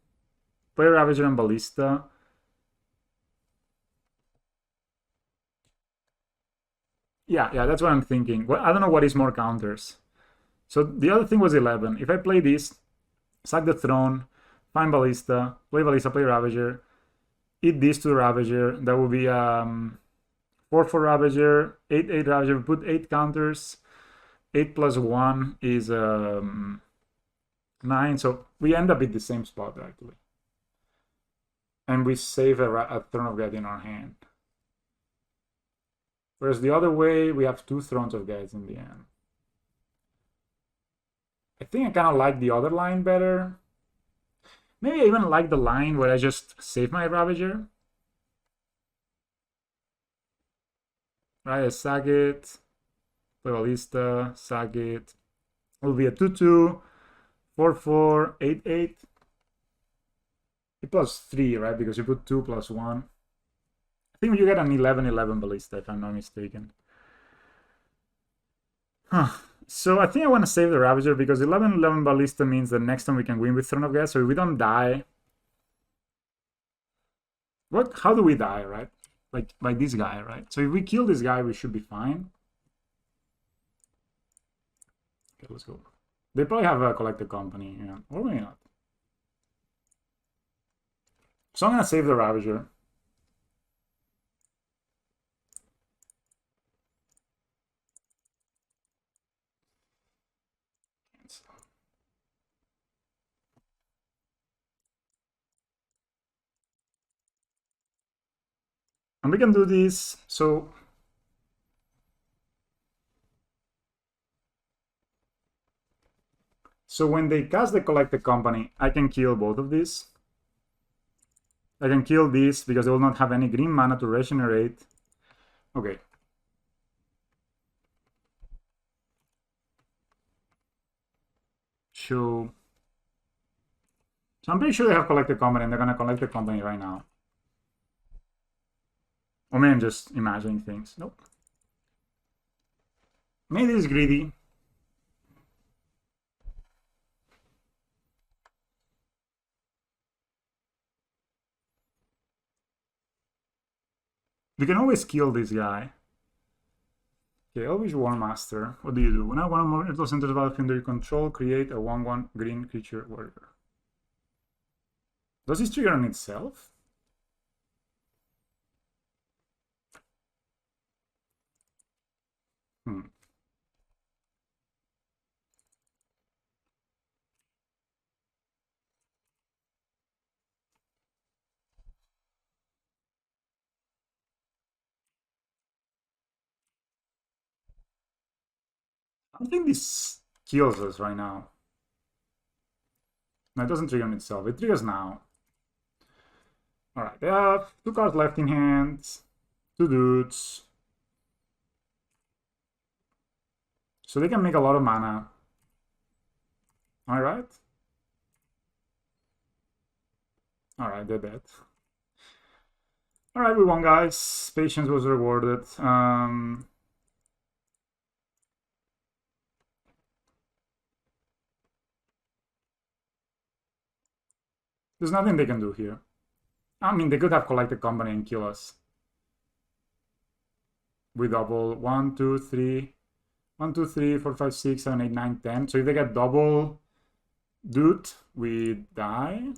[SPEAKER 1] play Ravager and Ballista. Yeah, that's what I'm thinking. Well, I don't know what is more counters. So the other thing was 11. If I play this, sack the throne, find Ballista, play Ravager, eat this to the Ravager, that will be 4-4 Ravager, 8-8 Ravager, we put 8 counters, 8 plus 1 is 9, so we end up at the same spot actually. And we save a Throne of God in our hand. Whereas the other way, we have 2 Thrones of Gods in the end. I think I kind of like the other line better. Maybe I even like the line where I just save my Ravager. Right, I sack it, play Ballista, sack it. It will be a 2-2, 4-4, 8-8. It plus 3, right? Because you put 2 plus 1. I think you get an 11-11 Ballista, if I'm not mistaken. Huh. So I think I want to save the Ravager because 11-11 Ballista means that next time we can win with Throne of God. So if we don't die... How do we die, right? Like, by this guy, right? So if we kill this guy, we should be fine. Okay, let's go. They probably have a collected company, yeah. Or maybe not. So I'm going to save the Ravager. And we can do this, so when they cast the collected company, I can kill both of these. I can kill this because they will not have any green mana to regenerate. Okay. So I'm pretty sure they have collected company and they're gonna collect the company right now. Or maybe I'm just imagining things. Nope. Maybe this is greedy. We can always kill this guy. Okay, Elvish War Master. What do you do? When I want more Elves enters the battlefield under your control, create a 1/1 green creature warrior. Does this trigger on itself? I think this kills us right now. No, it doesn't trigger on itself. It triggers now. Alright, they have 2 cards left in hand. 2 dudes. So they can make a lot of mana. Am I right? Alright, they're dead. Alright, we won, guys. Patience was rewarded. There's nothing they can do here. I mean, they could have collected company and kill us. We double 1, 2, 3. 1, 2, 3, 4, 5, 6, 7, 8, 9, 10. So if they get double dude, we die.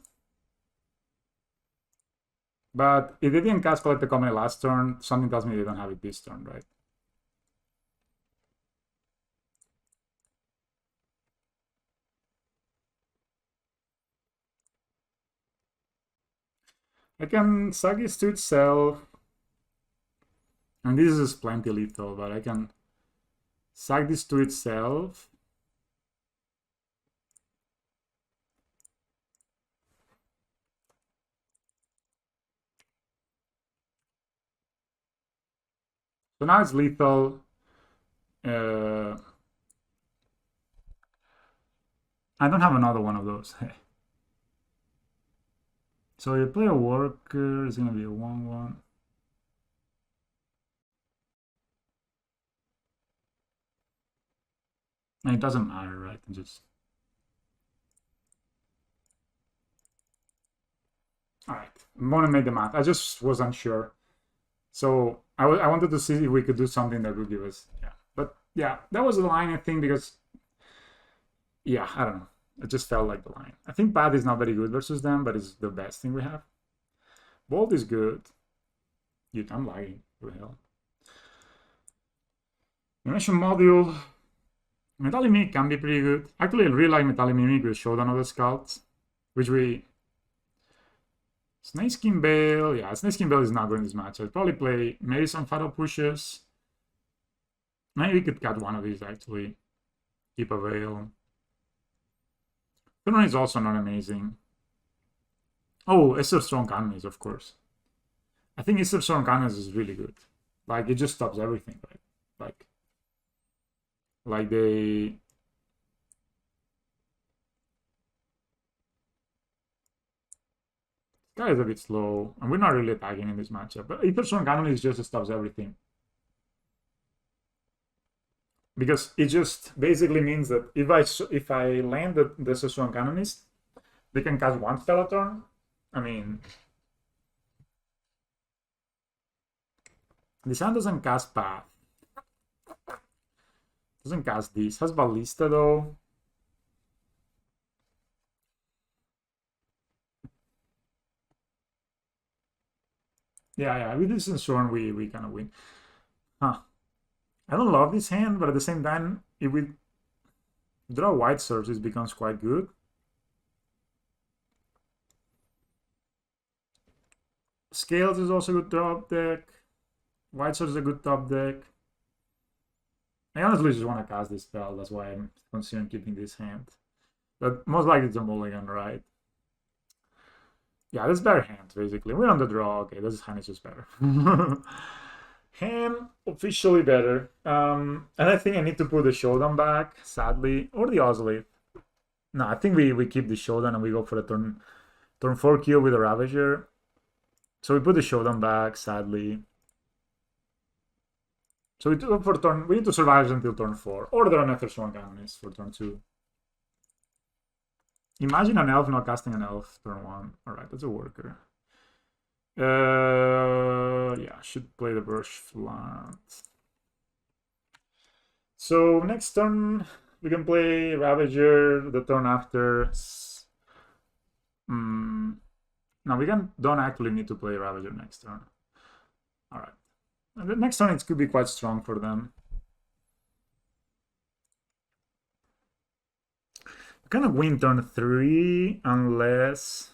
[SPEAKER 1] But if they didn't cast collected company last turn, something tells me they don't have it this turn, right? I can sack this to itself. And this is plenty lethal, but I can sack this to itself. So now it's lethal. I don't have another one of those. So you play a worker, it's gonna be a 1/1. And it doesn't matter, right? Just alright. I'm gonna make the math. I just was unsure. So I wanted to see if we could do something that would give us, yeah. But yeah, that was the line, I think, because yeah, I don't know. It just felt like the line. I think Path is not very good versus them, but it's the best thing we have. Bolt is good. Dude, I'm lagging. What the hell? Domination module. Metallic Mimic can be pretty good. Actually, I really like Metallic Mimic with Showdown of the Skalds, which we... Snakeskin Bale. Yeah, Snakeskin Bale is not good in this match. I'd probably play maybe some Fatal Pushes. Maybe we could cut one of these, actually. Keep a Veil. Turn is also not amazing. Oh, Esther Strong Cannons, of course. I think Esther Strong Cannons is really good. Like, it just stops everything, right? Like they... This guy is a bit slow, and we're not really attacking in this matchup. But Esther Strong Cannons just stops everything. Because it just basically means that if I land the Sessuan Canonist, they can cast one spell a turn. I mean, this hand doesn't cast Path. Doesn't cast this. Has Ballista though. Yeah. With this Ensure, we kind of win. Huh. I don't love this hand, but at the same time, if we draw White Surge, it becomes quite good. Scales is also a good top deck. White Surge is a good top deck. I honestly just want to cast this spell, that's why I'm considering keeping this hand. But most likely it's a mulligan, right? Yeah, that's better hand, basically. We're on the draw. Okay, this hand is just better. Hand officially better. And I think I need to put the Showdown back, sadly. Or the Ozolith. No, I think we keep the Showdown and we go for the turn 4 kill with a Ravager. So we put the Showdown back, sadly. So we do for turn. We need to survive until turn 4. Or there are another Strong Canonist for turn 2. Imagine an elf not casting an elf turn 1. Alright, that's a worker. Yeah, should play the Brush flat. So next turn we can play Ravager. The turn after. No, we don't actually need to play Ravager next turn. Alright. And the next turn it could be quite strong for them. We kind of win turn 3 unless...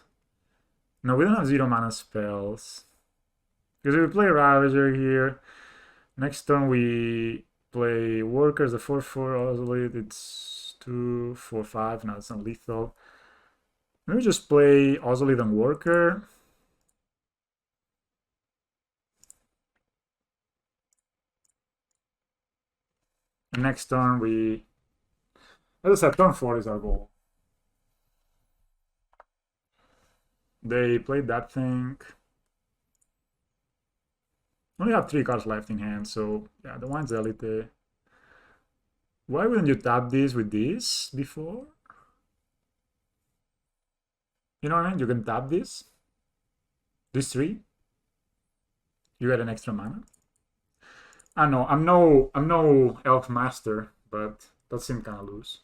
[SPEAKER 1] No, we don't have 0 mana spells. Because if we play Ravager here, next turn we play Workers, the 4/4 Ozolith, it's 2, 4, 5. No, it's not lethal. Maybe just play Ozolith and Worker. And next turn we... As I said, turn 4 is our goal. They played that thing. Only have 3 cards left in hand, so yeah, the Wine's Elite. Why wouldn't you tap this with this before? You know what I mean? You can tap this. This 3. You get an extra mana. I know, I'm no elf master, but that seemed kind of loose.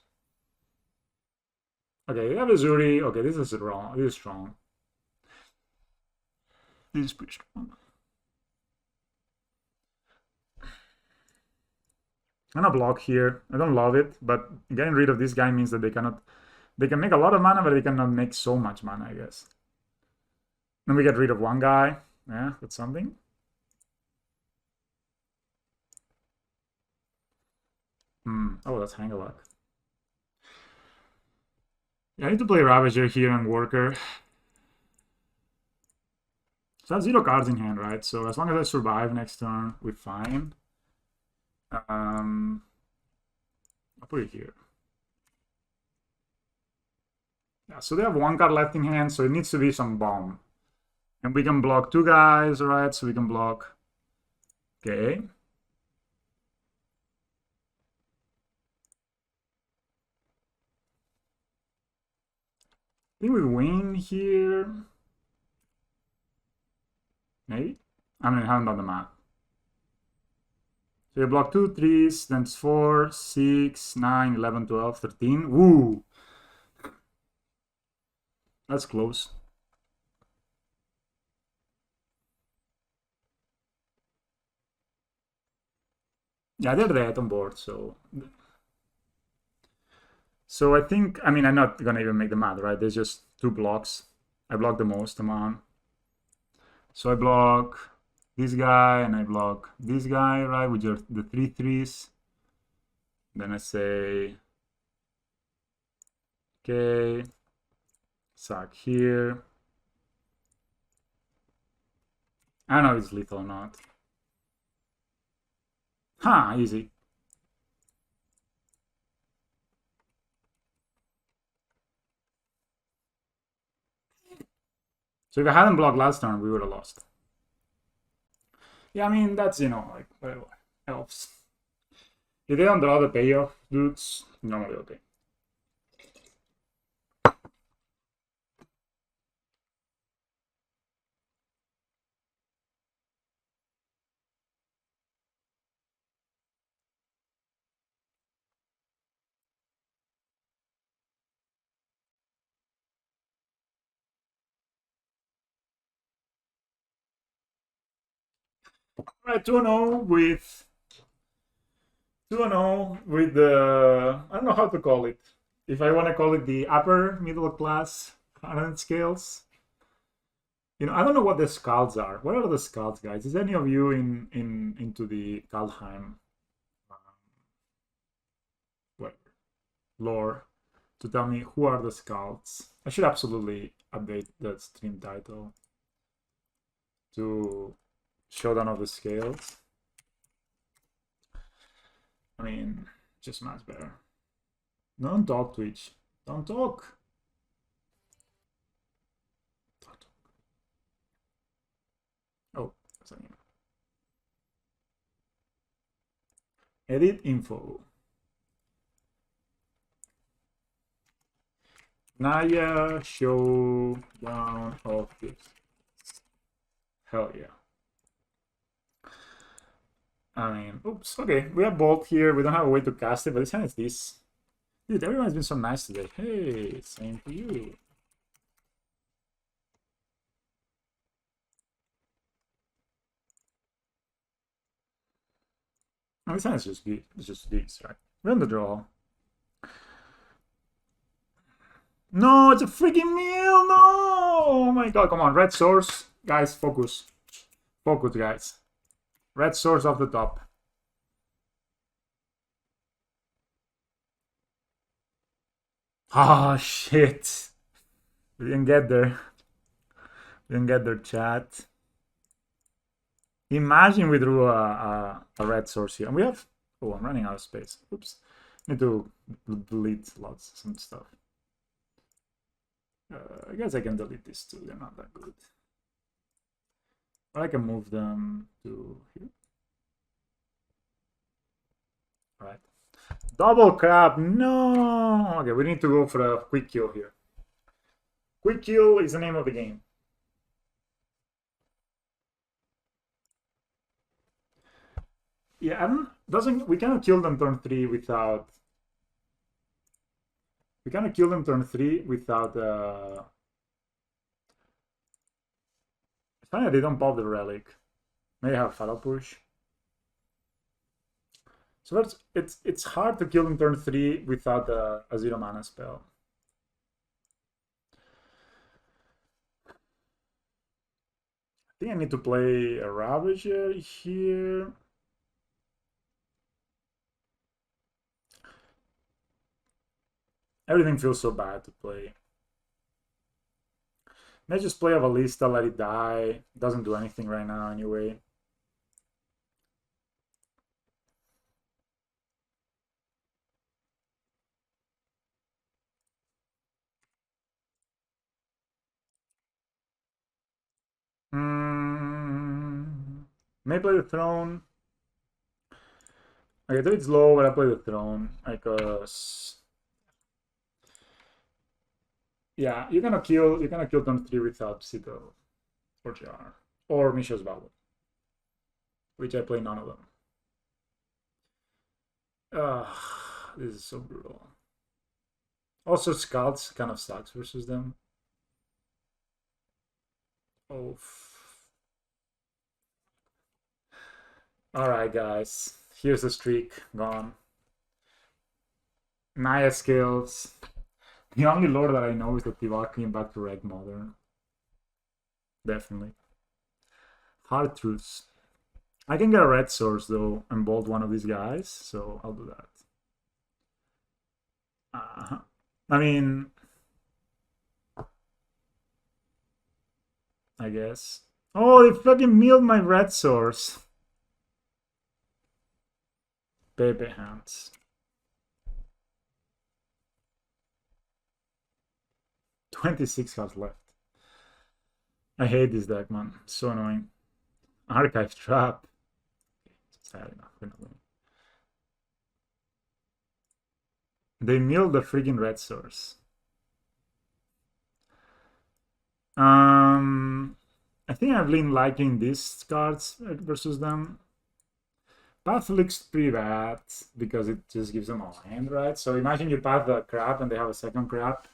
[SPEAKER 1] Okay, we have a Zuri. Okay, this is wrong. This is strong. This is pretty strong. I'm gonna block here. I don't love it, but getting rid of this guy means that they can make a lot of mana, but they cannot make so much mana, I guess. Then we get rid of one guy. Yeah, that's something. Oh, that's Hang-a-Luck. Yeah, I need to play Ravager here and Worker. So I have 0 cards in hand, right? So as long as I survive next turn, we're fine. I'll put it here. Yeah, so they have one card left in hand, so it needs to be some bomb. And we can block two guys, right? So we can block. Okay. I think we win here. Maybe? I mean, I haven't done the math. So you block 2 3s, then it's 4, 6, 9, 11, 12, 13. Woo! That's close. Yeah, they're dead on board, so... So I think, I mean, I'm not gonna even make the math, right? There's just 2 blocks. I block the most amount. So I block this guy and I block this guy, right? With the 3 3s. Then I say, okay, sack here. I don't know if it's lethal or not. Ha, easy. So if I hadn't blocked last turn, we would have lost. Yeah, I mean, that's, you know, like, whatever. Elves. If they don't draw the payoff, dudes, normally okay. Alright, 2-0 with 2-0 with the, I don't know how to call it. If I want to call it the upper middle class Hardened Scales. You know, I don't know what the Skalds are. What are the Skalds, guys? Is any of you into the Kaldheim what, lore to tell me who are the Skalds? I should absolutely update the stream title to Showdown of the Scales. I mean, just much better. Don't talk, Twitch. Don't talk. Oh, sorry. Edit info. Naya Showdown of this. Hell yeah. I mean, oops, okay. We have Bolt here. We don't have a way to cast it, but this hand is this. Dude, everyone's been so nice today. Hey, same to you. Oh, this hand is just good. It's just this, right? We're on the draw. No, it's a freaking meal! No! Oh my god, come on. Red source. Guys, focus. Focus, guys. Red source off the top. Ah, oh, shit. We didn't get there. We didn't get their chat. Imagine we drew a red source here. And we have... Oh, I'm running out of space. Oops. Need to delete some stuff. I guess I can delete these two. They're not that good. But I can move them to here. All right. Double crab. No. Okay, we need to go for a quick kill here. Quick kill is the name of the game. Yeah, we cannot kill them turn 3 without. We cannot kill them turn 3 without. It's funny they don't pop the relic. May have Fatal Push. So it's hard to kill them turn 3 without a 0 mana spell. I think I need to play a Ravager here. Everything feels so bad to play. Let's just play a Valista, let it die. Doesn't do anything right now anyway. May play the throne. Okay, though it's low, but I play the throne because yeah, you're gonna kill turn 3 without Citadel or Jar or Misha's Valor, which I play none of them. This is so brutal. Also, Skalds kind of sucks versus them. Oh. Alright, guys. Here's the streak gone. Naya Scales. The only lore that I know is that Tivak came back to Red Modern. Definitely. Hard truths. I can get a red source though and bolt one of these guys, so I'll do that. I mean, I guess. Oh, they fucking milled my red source. Baby hands. 26 cards left. I hate this deck, man. It's so annoying. Archive Trap. Sad enough. We're not winning. They milled the freaking red source. I think I've been liking these cards versus them. Path looks pretty bad because it just gives them a land, right? So imagine you path the crap and they have a second crap.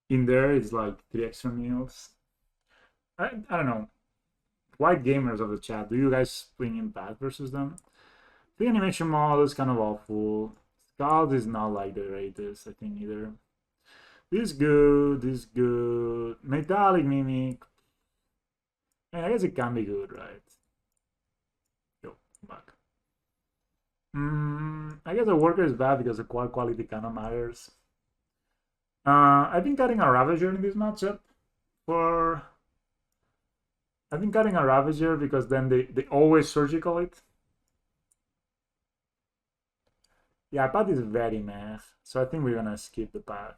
[SPEAKER 1] In there, it's like 3 extra meals. I don't know. White gamers of the chat, do you guys bring in path versus them? The animation model is kind of awful. Skalds is not like the greatest, I think, either. This is good, this is good. Metallic Mimic. I guess it can be good, right? Yo, back. I guess the worker is bad because the quality kind of matters. I've been cutting a Ravager in this matchup I've been cutting a Ravager because then they always surgical it. Yeah, path is very meh, so I think we're gonna skip the path.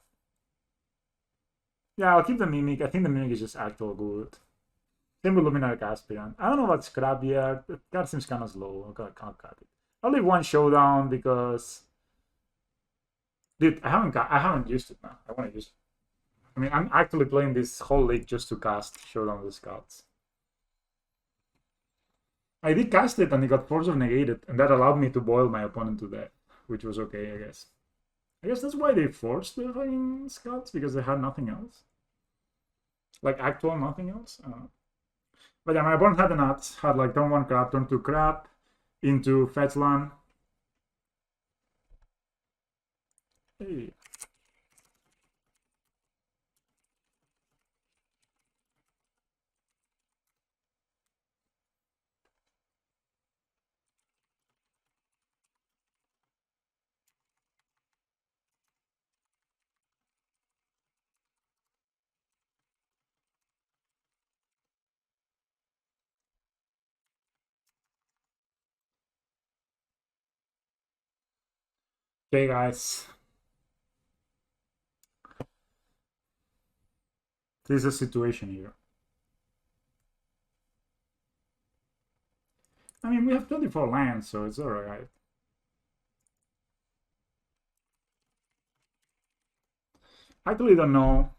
[SPEAKER 1] Yeah, I'll keep the Mimic. I think the Mimic is just actual good. Same with Luminary Aspirant. I don't know about Scrap yet. The card seems kind of slow. I can't cut it. I'll leave one Showdown because... Dude, I haven't used it now. I want to use it. I mean, I'm actually playing this whole league just to cast Showdown with Skalds. I did cast it and it got Force of Negated, and that allowed me to boil my opponent to death, which was okay, I guess. I guess that's why they forced the fucking Skalds, because they had nothing else. Like, actual nothing else. But yeah, my opponent had the nuts, had like turn 1 crap, turn 2 crap, into fetch land. Hey. Okay, guys. This is a situation here. I mean, we have 24 lands, so it's alright. I actually don't know.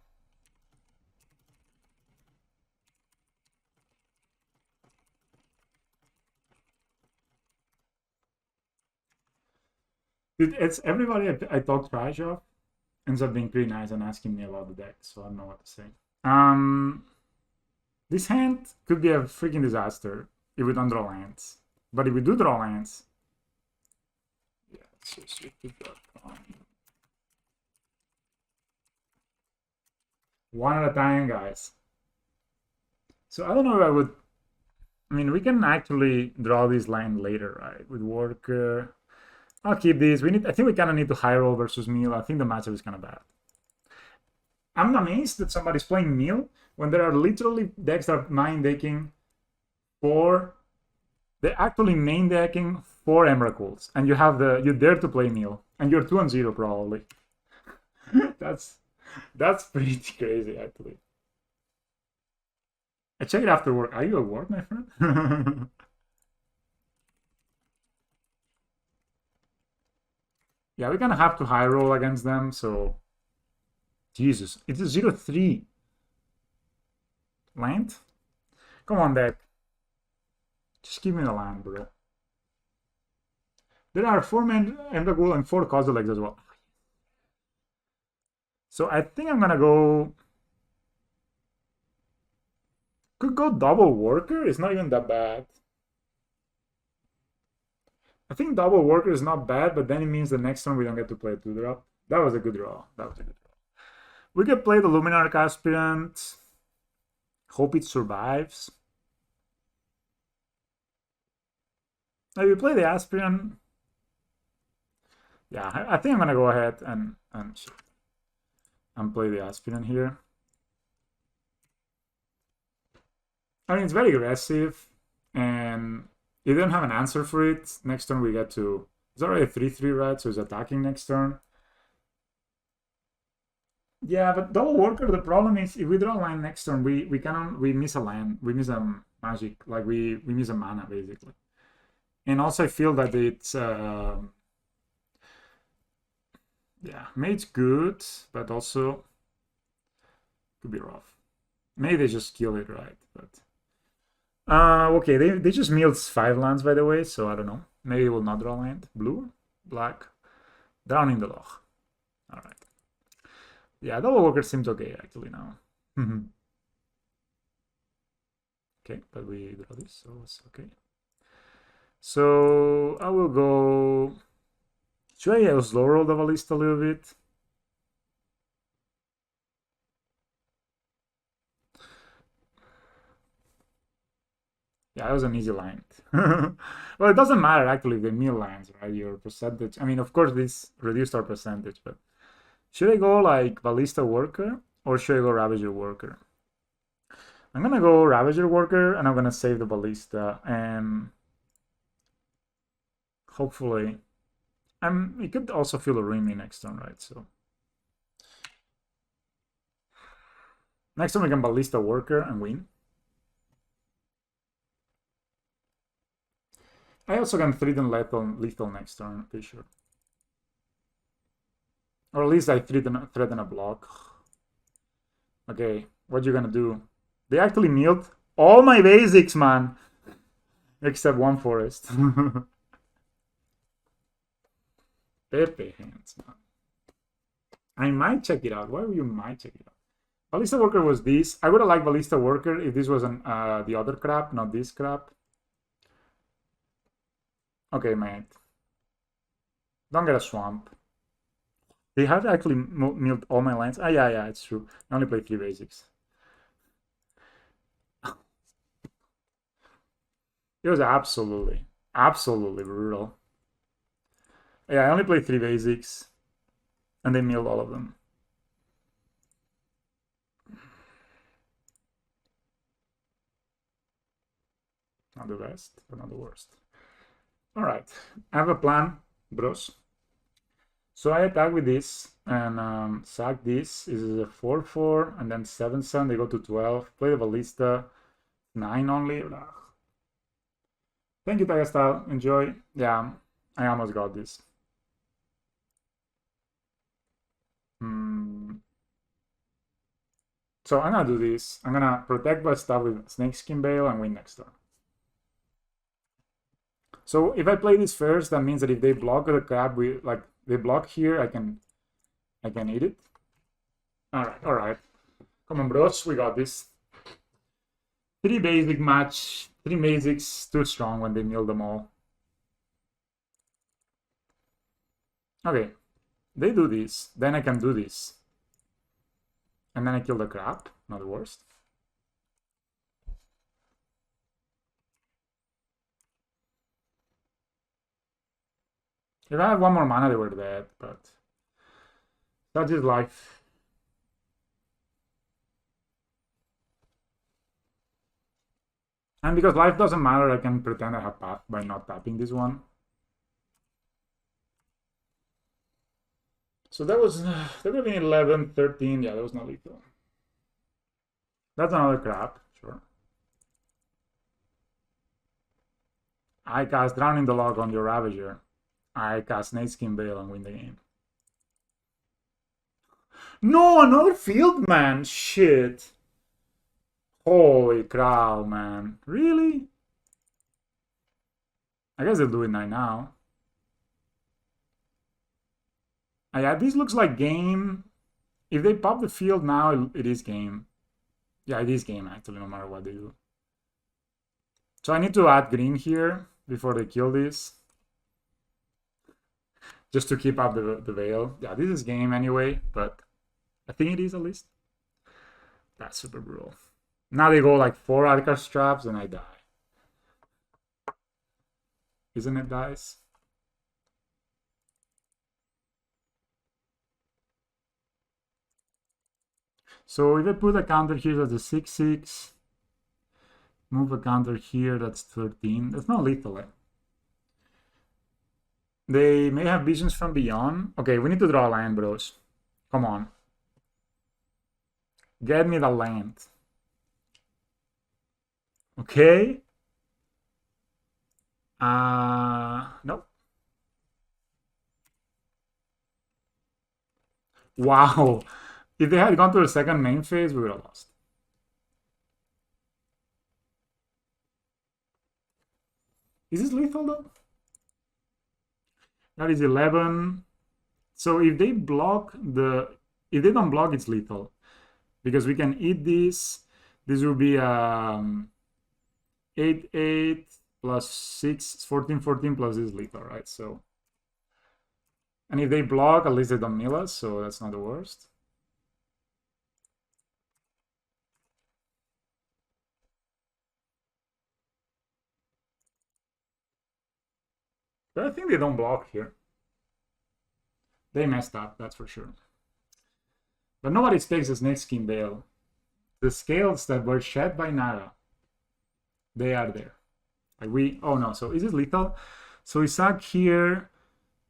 [SPEAKER 1] It's everybody I talk trash of ends up being pretty nice and asking me about the deck, so I don't know what to say. This hand could be a freaking disaster if we don't draw lands. But if we do draw lands... Yeah, it's restricted.com. One at a time, guys. So I don't know if I would... I mean, we can actually draw this line later, right? With Worker. I'll keep these. I think we kind of need to high roll versus Meal. I think the matchup is kind of bad. I'm amazed that somebody's playing Meal when there are literally decks that are main decking for... They're actually main decking 4 Emrakuls, and you dare to play Meal, and you're 2-0 probably. That's pretty crazy, actually. I check it after work. Are you at work, my friend? Yeah, we're gonna have to high roll against them, so... Jesus, it's a 0-3. Land? Come on, deck. Just give me the land, bro. There are 4 men Emrakul and 4 Kozileks as well. So I think I'm gonna go... Could go double worker? It's not even that bad. I think double worker is not bad, but then it means the next turn we don't get to play a 2-drop. That was a good draw. That was a good draw. We could play the Luminarch Aspirant. Hope it survives. If we play the Aspirant... Yeah, I think I'm gonna go ahead and play the Aspirant here. I mean, it's very aggressive, and you don't have an answer for it. Next turn we get to... It's already a 3-3, right? So it's attacking next turn. Yeah, but double worker, the problem is if we draw a line next turn, we miss a land. We miss a magic. Like we miss a mana, basically. And also I feel that it's... yeah, Mage's good, but also could be rough. Maybe they just kill it, right? But okay, they just milled 5 lands, by the way, so I don't know. Maybe we'll not draw land. Blue, black, down in the loch. All right. Yeah, double worker seems okay actually now. Okay, but we draw this, so it's okay. So I will go... Should I slow roll the ballista a little bit? Yeah, that was an easy line. Well, it doesn't matter actually if they mill lines, right? Your percentage. I mean, of course, this reduced our percentage, but should I go like Ballista Worker or should I go Ravager Worker? I'm gonna go Ravager Worker and I'm gonna save the Ballista and hopefully... it could also feel a Remy next turn, right? So next turn we can Ballista Worker and win. I also can threaten lethal next turn, pretty sure. Or at least I threaten a block. Okay, what you gonna do? They actually milled all my basics, man! Except one forest. Pepe hands, man. I might check it out. Why you might check it out? Ballista Worker was this. I would have liked Ballista Worker if this was the other crap, not this crap. Okay, mate. Don't get a swamp. They have actually milled all my lands. Ah, yeah, it's true. I only played 3 basics. It was absolutely brutal. Yeah, I only played 3 basics, and they milled all of them. Not the best, but not the worst. All right, I have a plan, bros. So I attack with this and sack this. This is a 4-4 and then 7-7. They go to 12. Play the Ballista. 9 only. Thank you, Tiger Style. Enjoy. Yeah, I almost got this. So I'm gonna do this. I'm gonna protect my stuff with Snakeskin Bale and win next turn. So if I play this first, that means that if they block the crab, they block here, I can eat it. All right. Come on, bros, we got this. 3 basic match. 3 basics, too strong when they mill them all. Okay, they do this, then I can do this. And then I kill the crab, not the worst. If I had 1 more mana, they were dead, but that is life. And because life doesn't matter, I can pretend I have path by not tapping this one. So that would have been 11, 13. Yeah, that was not lethal. That's another crap, sure. I cast Drowning the Log on your Ravager. I cast Snakeskin Veil and win the game. No, another field man. Shit. Holy cow, man. Really? I guess they'll do it now. Yeah, this looks like game. If they pop the field now, it is game. Yeah, it is game, actually, no matter what they do. So I need to add green here before they kill this. Just to keep up the veil. Yeah, this is game anyway, but I think it is at least. That's super brutal. Now they go like 4 Adcast traps and I die. Isn't it, guys? So if I put a counter here that's a 6/6, move a counter here that's 13. That's not lethal, eh? They may have visions from beyond. Okay, we need to draw a land, bros. Come on. Get me the land. Okay. Nope. Wow. If they had gone to the second main phase, we would have lost. Is this lethal though? That is 11. So if they block if they don't block, it's lethal. Because we can eat this. This will be 8/8 plus 6, 14/14 plus this lethal, right? So, and if they block, at least they don't mill us, so that's not the worst. But I think they don't block here. They messed up, that's for sure. But nobody takes the Snakeskin Veil. The scales that were shed by Naya, they are there. Like oh no, so is this lethal? So Isaac here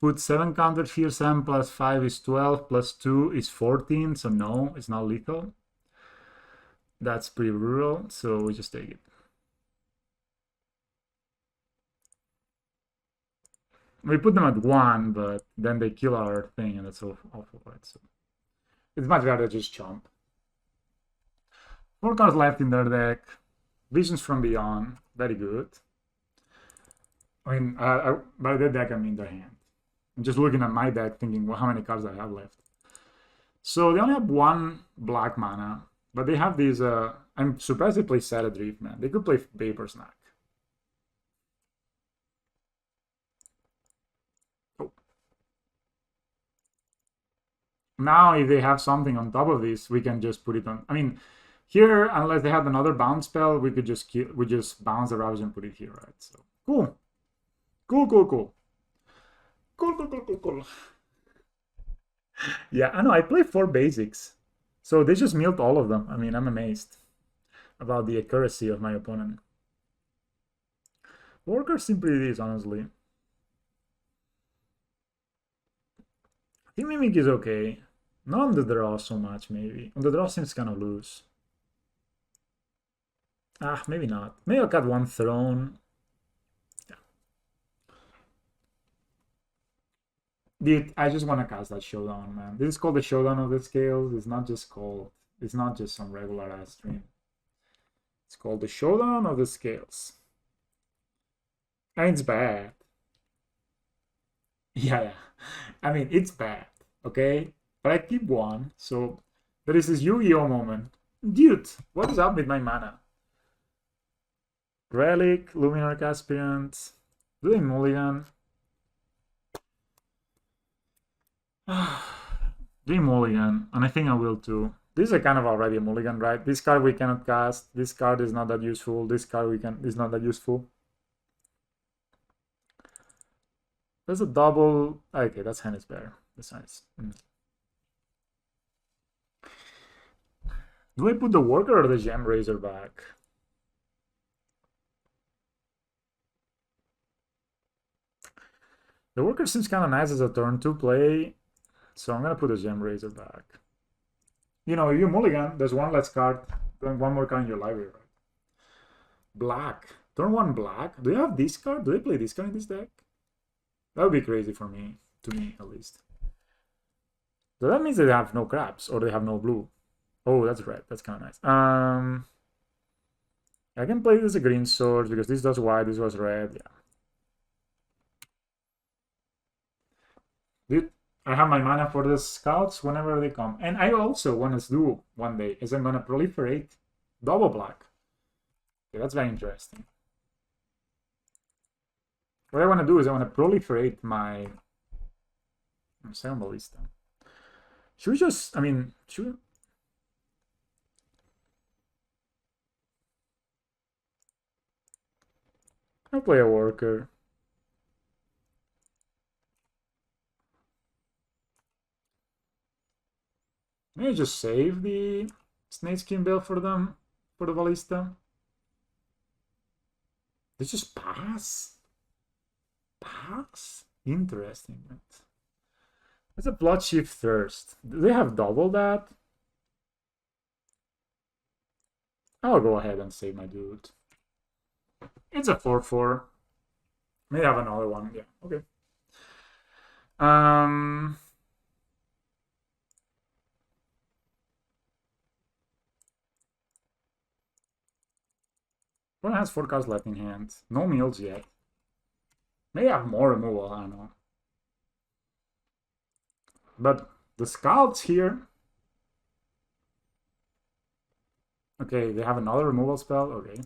[SPEAKER 1] put 7 counters here, 7 plus 5 is 12, plus 2 is 14, so no, it's not lethal. That's pretty rural, so we just take it. We put them at 1, but then they kill our thing, and that's awful, right? So it's much better to just chomp. 4 cards left in their deck. Visions from Beyond, very good. I mean, by their deck, I mean their hand. I'm just looking at my deck, thinking, well, how many cards I have left. So they only have 1 black mana, but they have these. I'm surprised they play Sad Adrift, man. They could play Vapor Snack. Now, if they have something on top of this, we can just put it on. I mean, here, unless they have another bounce spell, we could just bounce the Ravage and put it here, right? So cool, cool. Yeah, I know. I play 4 basics, so they just milled all of them. I mean, I'm amazed about the accuracy of my opponent. Workers simply this, honestly. I think Mimic is okay. Not on the draw so much, maybe. On the draw seems kind of loose. Maybe not. Maybe I'll cut 1 Throne. Yeah. Dude, I just want to cast that Showdown, man. This is called the Showdown of the Scales. It's not just some regular ass stream. It's called the Showdown of the Scales. And it's bad. Yeah. I mean, it's bad, okay? But I keep 1, so there is this Yu-Gi-Oh moment. Dude, what is up with my mana? Relic, Luminarch Aspirant. Do they mulligan? They mulligan, and I think I will too. This is a kind of already a mulligan, right? This card we cannot cast. This card is not that useful. This card is not that useful. There's a double. Okay, that's hand is better. That's nice. Do I put the Worker or the Gem Razor back? The Worker seems kind of nice as a turn 2 play, so I'm gonna put the Gem Razor back. You mulligan, there's 1 less card, 1 more card in your library, right? Black. Turn 1 black. Do you have this card? Do they play this card in this deck? That would be crazy for me, to me at least. So that means they have no crabs, or they have no blue. Oh, that's red. That's kind of nice. I can play this as a green sword because this does white, this was red. Yeah. Dude, I have my mana for the Skalds whenever they come. And I also want to do one day is I'm going to proliferate double black. Okay, that's very interesting. What I want to do is I want to proliferate my second ballista. Should we just, I mean, should I'll play a worker. Maybe just save the Snakeskin Bell for them, for the ballista. They just pass? Pass? Interesting. It's a Blood Shift Thirst. Do they have double that? I'll go ahead and save my dude. It's a 4/4. May have another one. Yeah, okay. One has 4 cards left in hand. No meals yet. May have more removal, I don't know. But the Skalds here. Okay, they have another removal spell. Okay.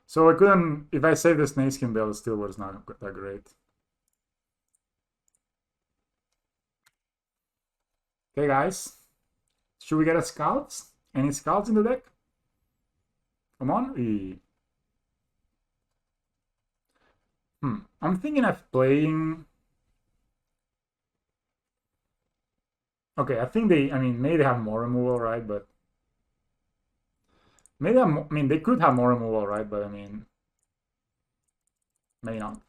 [SPEAKER 1] So I couldn't. If I save the Snakeskin Bell, it still was not that great. Okay, guys. Should we get a Skalds? Any Skalds in the deck? Come on. I'm thinking of playing. Okay, I think they. I mean, maybe they have more removal, right? But maybe I mean they could have more removal, right? But I mean, maybe not.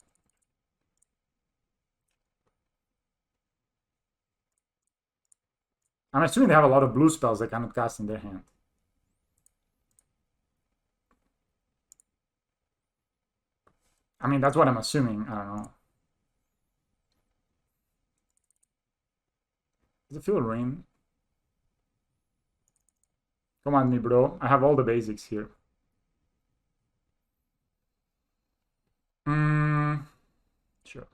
[SPEAKER 1] I'm assuming they have a lot of blue spells they cannot cast in their hand. I mean, that's what I'm assuming. I don't know. Does it feel rain? Come on, me, bro. I have all the basics here. Sure.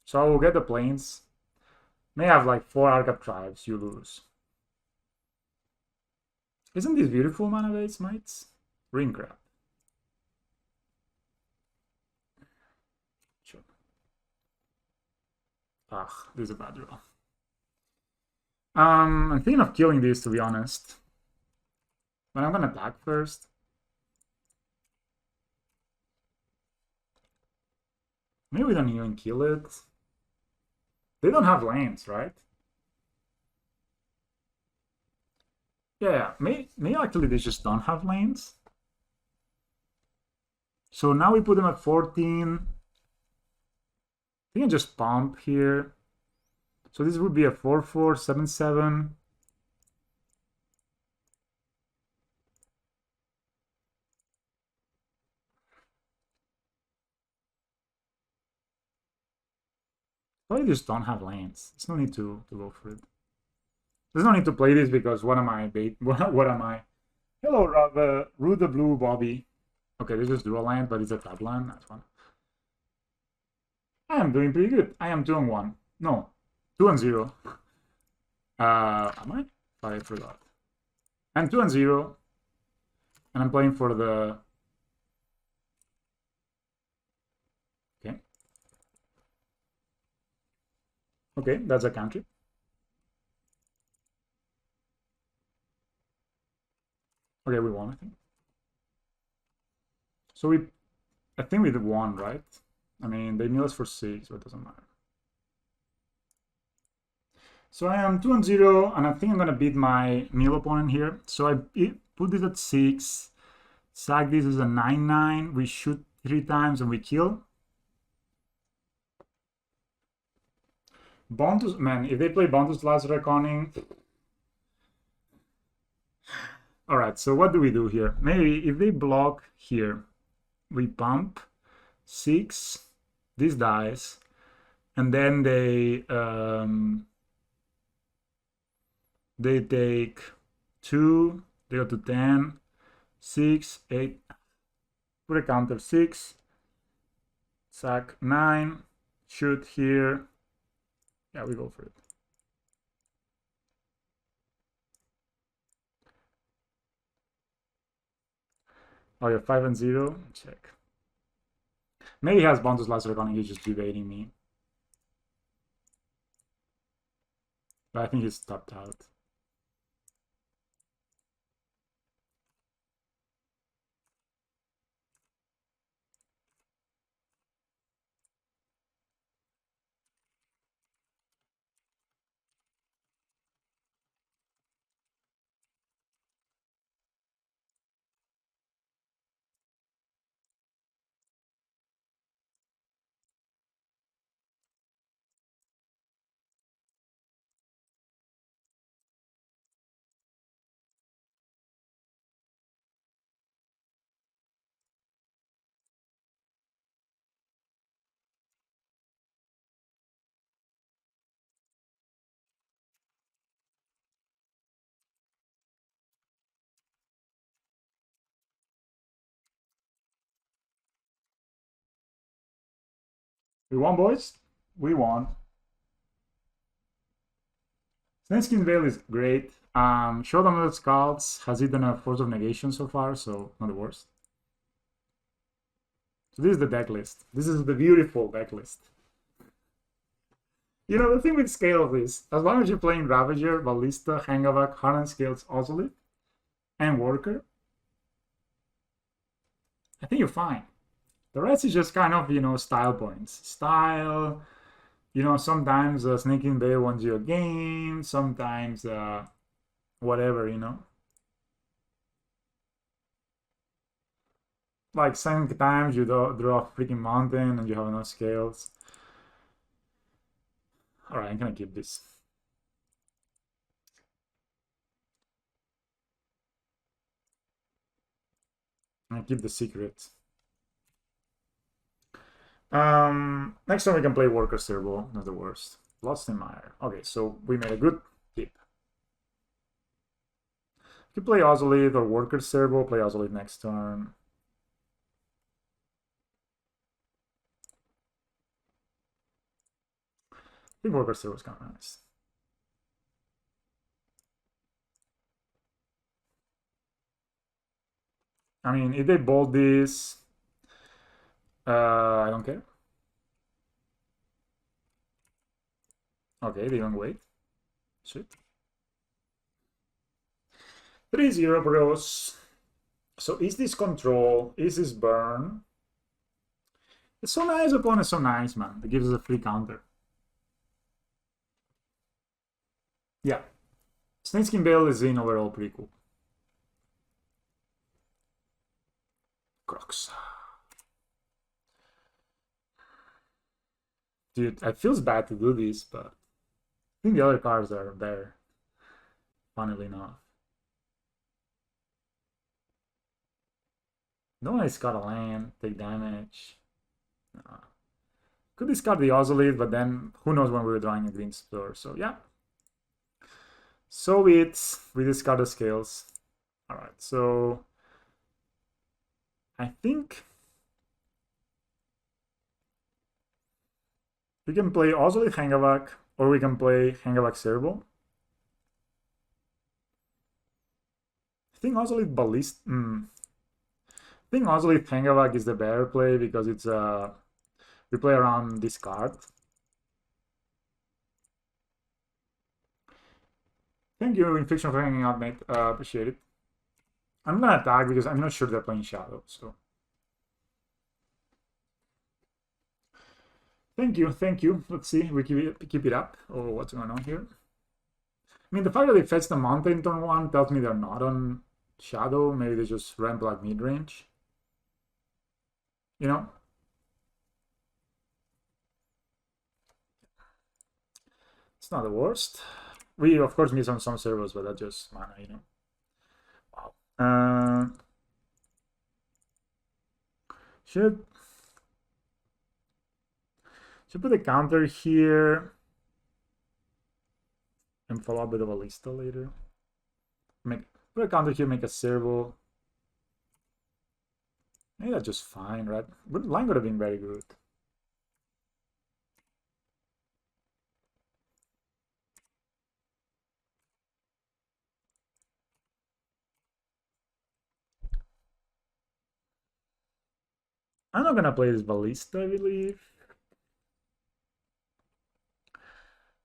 [SPEAKER 1] So I will get the planes. May have like 4 Arcap tribes. You lose. Isn't this beautiful, mana base mites? Ring crab. Sure. Ah, this is a bad draw. I'm thinking of killing these, to be honest. But I'm gonna attack first. Maybe we don't even kill it. They don't have lands, right? Yeah, maybe actually they just don't have lanes. So now we put them at 14. We can just pump here. So this would be a 4/4, 7/7. Probably just don't have lanes. There's no need to go for it. There's no need to play this because what am I? What am I? Hello, Rude the Blue Bobby. Okay, this is dual land, but it's a tap land. That's one. I am doing pretty good. I am 2-1. No, 2-0. Am I? I forgot. I'm 2-0, and I'm playing for the. Okay. Okay, that's a country. Okay, we won, I think. So I think we won, right? I mean, they mill us for 6, but it doesn't matter. So I am 2-0, and I think I'm gonna beat my mill opponent here. So I put this at 6, sack this as a 9/9. We shoot 3 times and we kill. Bondus, man, if they play Bondus Last Reckoning, All right, so what do we do here? Maybe if they block here, we pump 6, this dies, and then they take 2, they go to 10, 6, 8, put a counter 6, sack 9, shoot here. Yeah, we go for it. Oh, yeah, 5 and 0. Check. Maybe he has Bontus Laser Gun and he's just debating me. But I think he's tapped out. We won, boys. We won. Snakeskin Veil is great. Showdown of the Skalds has eaten a Force of Negation so far, so not the worst. So this is the deck list. This is the beautiful deck list. You know, the thing with Scales is, as long as you're playing Ravager, Ballista, Hangavak, Hardened Scales, Ozolith, and Worker, I think you're fine. The rest is just kind of, you know, style points. Style, you know, sometimes Snakeskin Veil wins you a game, sometimes whatever, you know. Like sometimes you draw a freaking mountain and you have enough scales. All right, I'm gonna keep this. I'm gonna keep the secret. Next time we can play Worker Servo, not the worst. Lost in Mire. Okay, so we made a good tip. You can play Ozolith or Worker Servo, play Ozolith next turn. I think Worker Servo is kind of nice. I mean, if they bolt this, I don't care. Okay, they don't wait. Shit. 3-0 bros. So is this control? Is this burn? It's so nice, opponent is so nice, man. It gives us a free counter. Yeah. Snakeskin Veil is in overall pretty cool. Crocs. Dude, it feels bad to do this, but I think the other cards are better. Funnily enough. No one has got a land, take damage. Could discard the Ozolith, but then who knows when we were drawing a green store. So yeah. So we discard the scales. Alright, so I think we can play Ozolith Hangavak, or we can play Hangavak Servo. I think Ozolith Ballista. I think Ozolith Hangavak is the better play because it's we play around this card. Thank you, Infection, for hanging out, mate. Appreciate it. I'm gonna attack because I'm not sure they're playing Shadow, so. Thank you, thank you. Let's see, we keep it up. Oh, what's going on here? I mean, the fact that they fetch the mountain turn 1 tells me they're not on Shadow. Maybe they just ramp like midrange. You know? It's not the worst. We, of course, miss on some servers, but that's just mana, you know? Wow. Should put a counter here and follow up with a ballista later. Put a counter here, make a servo. Maybe that's just fine, right? But line would have been very good. I'm not gonna play this ballista, I believe.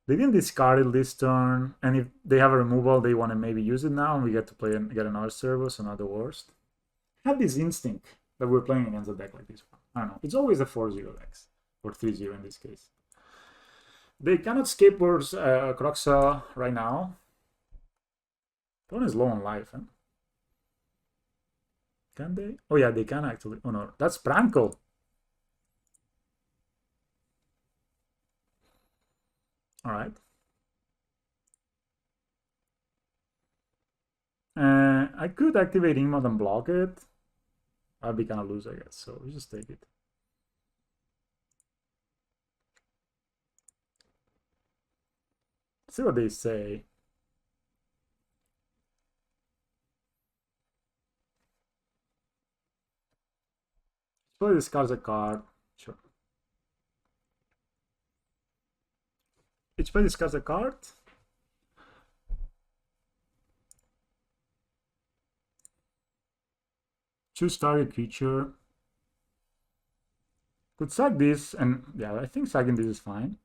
[SPEAKER 1] They didn't discard it this turn, and if they have a removal, they want to maybe use it now, and we get to play and get another servo, so not the worst. I had this instinct that we're playing against a deck like this one. I don't know. It's always a 4-0 decks, or 3-0 in this case. They cannot skateboard Croxa right now. One is low on life, huh? Can they? Oh yeah, they can actually. Oh no, that's Prankle. All right. I could activate Emote and block it. I'd be kind of loose, I guess. So we just take it. See what they say. So discards a card. Sure. Each player discards a card. Choose target creature. Could sack this, and yeah, I think sacking this is fine.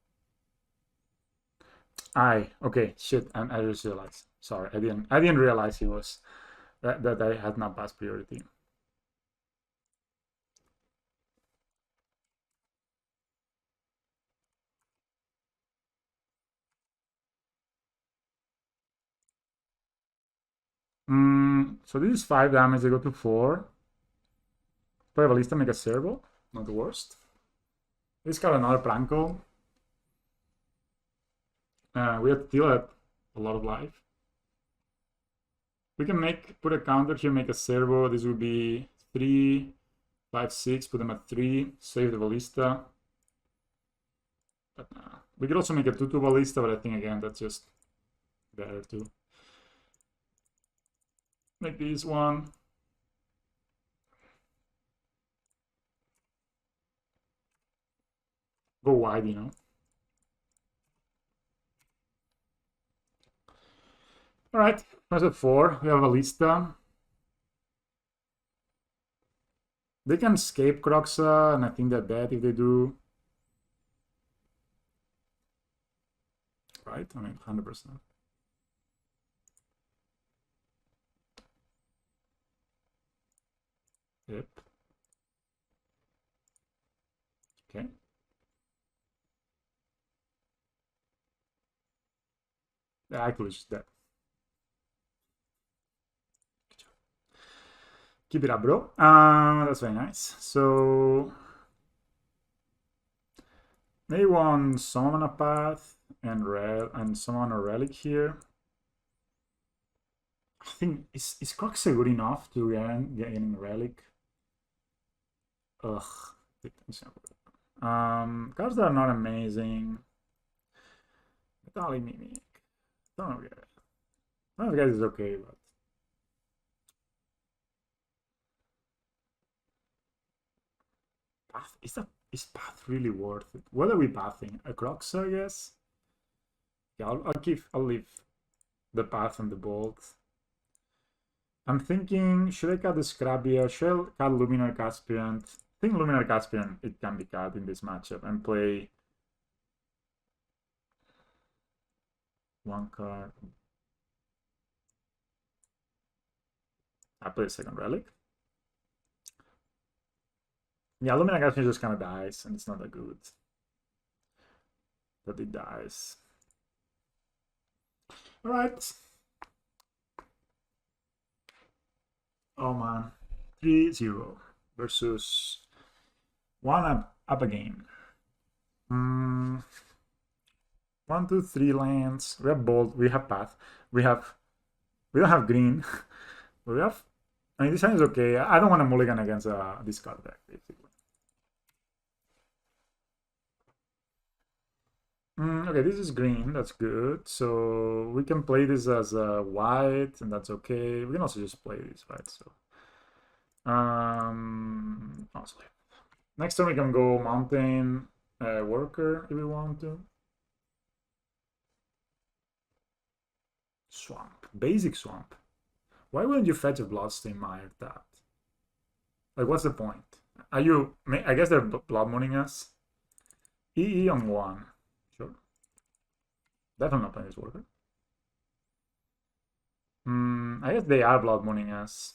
[SPEAKER 1] Okay, shit, I just realized. Sorry, I didn't realize he was that I had not passed priority. So this is 5 damage. I go to 4. Play a ballista, make a servo. Not the worst. This got another Pranko. We have still at a lot of life. We can put a counter here, make a servo. This would be 3, 5, 6. Put them at 3. Save the ballista. But we could also make a 2-2 ballista, but I think again that's just better to make this one. Go wide, you know. All right, press at 4. We have a lista. They can escape Croxa, and I think they're dead if they do. Right? I mean, 100%. Yep. Okay. Yeah, actually, just dead. Keep it up, bro. That's very nice. So maybe one summon a path and summon a relic here. I think is Croxa good enough to get in a relic? Ugh. Cards that are not amazing. Metali Mimic. Don't know, guys. Some of guys is okay, but path is path really worth it? What are we pathing? A Croxa, I guess. Yeah, I'll leave the path and the bolt. I'm thinking, should I cut the Scrabia? Should I cut Luminar Caspian? I think Luminar Caspian, it can be cut in this matchup and play one card. I play a second relic. Yeah, Luminar Caspian just kind of dies, and it's not that good. But it dies. Alright. Oh man. 3-0 versus 1 up again. 1, 2, 3 lands. We have bolt. We have path. We don't have green. We have I mean, this hand is okay. I don't want to mulligan against this card deck, basically. Okay, this is green. That's good. So we can play this as white, and that's okay. We can also just play this, right? So, honestly, next turn we can go mountain worker if we want to. Swamp, basic swamp. Why wouldn't you fetch a Bloodstained Mire that? Like, what's the point? Are you? I guess they're blood mooning us. EE on 1. Sure. Definitely not playing this worker. I guess they are blood mooning us.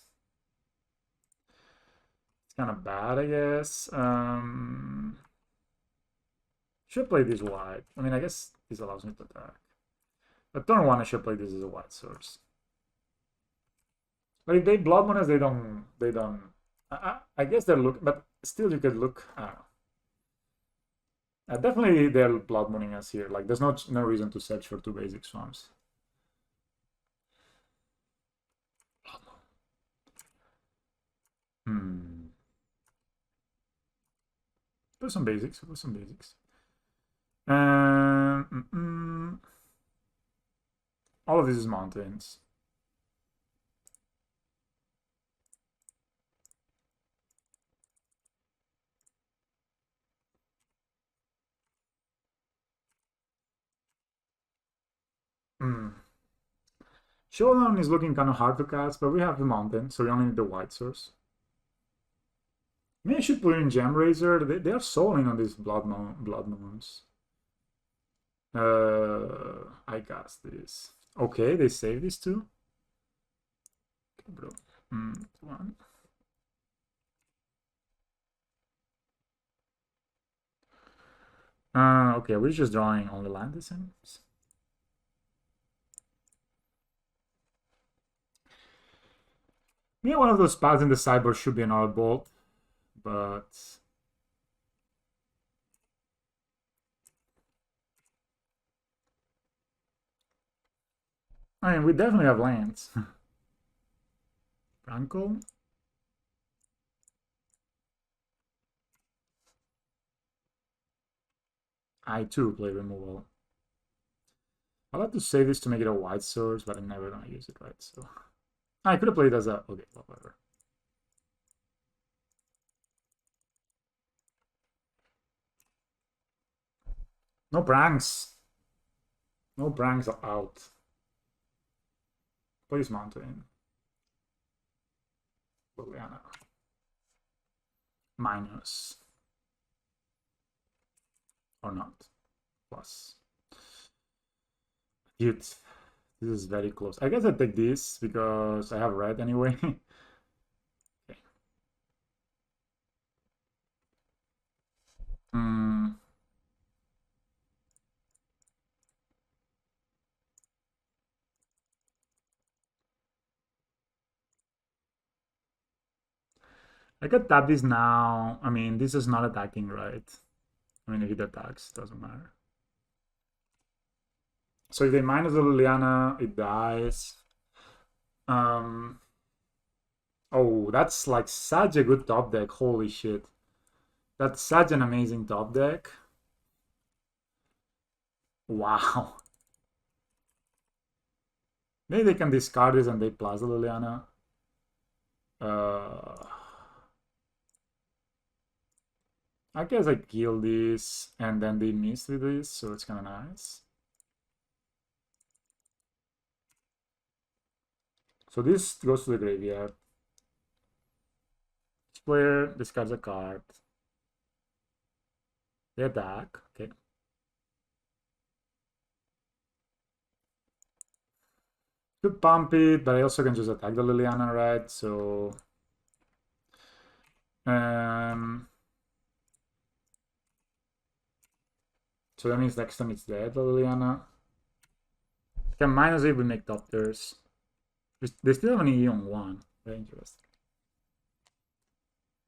[SPEAKER 1] It's kind of bad, I guess. Should play this white. I mean, I guess this allows me to attack. But turn 1, I should play this as a white source. But if they blood moon us, they don't. I guess they're looking, but still, you could look. I don't know. Definitely, they're blood mooning us here. Like, there's no reason to search for 2 basic swamps. Put some basics. Put some basics. All of this is mountains. Showdown is looking kind of hard to cast, but we have the mountain, so we only need the white source. Maybe I should put in Gem Razor. They are soloing on these blood moons. I cast this. Okay, they save this too. Okay, bro. 1. Okay, we're just drawing only land descents. Maybe one of those paths in the sideboard should be an odd bolt, but I mean, we definitely have lands. Franco. I too play removal. I'd like to save this to make it a white source, but I'm never gonna use it, right? So I could have played as a okay, whatever. No pranks. No pranks are out. Please mountain. Liliana. Minus. Or not. Plus. Dude, this is very close. I guess I take this because I have red anyway. Okay. I could tap this now. I mean, this is not attacking, right? I mean, if it attacks, it doesn't matter. So if they minus the Liliana, it dies. Oh, that's like such a good top deck. Holy shit. That's such an amazing top deck. Wow. Maybe they can discard this and they plus the Liliana. I guess I kill this and then they miss with this, so it's kind of nice. So this goes to the graveyard. This player discards a card. They attack. Okay. Could pump it, but I also can just attack the Liliana, right? So so that means next time it's dead, the Liliana. Can minus it, we make top tiers. They still have an EE on 1. Very interesting.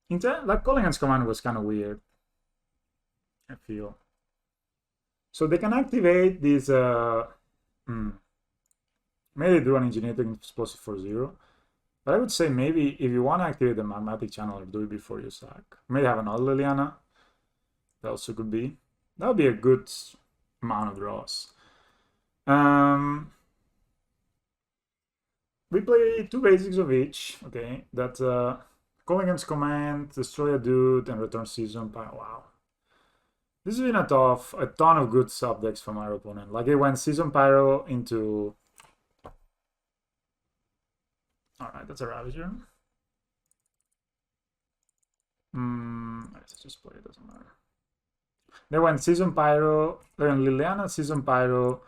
[SPEAKER 1] That Kaldheim's command was kind of weird, I feel. So they can activate this. Maybe they do an engineering explosive for 0. But I would say maybe if you want to activate the magmatic channel, or do it before you sack. Maybe have another Liliana. That also could be. That would be a good amount of draws. We play 2 basics of each. Okay, that's call against command, destroy a dude, and return season. Wow. This has been a ton of good sub decks from our opponent. Like it went Season Pyro into... Alright, that's a Ravager. Let's just play it, doesn't matter. They went Season Pyro, they went Liliana, Season Pyro,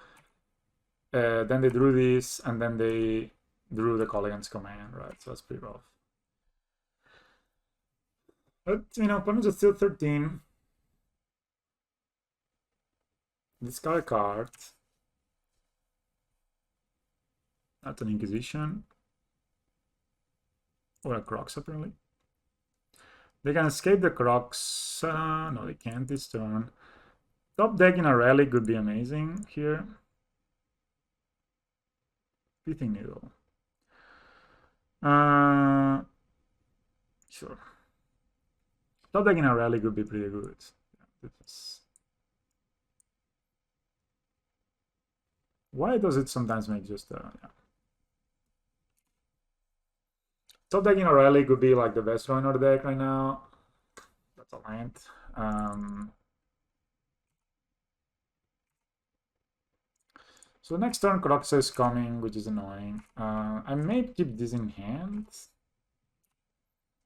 [SPEAKER 1] then they drew this, and then they drew the Call Against Command, right? So that's pretty rough. But, you know, opponents are still 13. Discard a card. That's an Inquisition. Or a Crocs, apparently. They can escape the Crocs. No, they can't this turn. Top deck in a Relic would be amazing here. Pithing Needle. Sure. Top deck in a Relic would be pretty good. Why does it sometimes make just yeah. Top deck in a Relic would be like the best runner deck right now. That's a land. So next turn Croxa is coming, which is annoying. I may keep this in hand.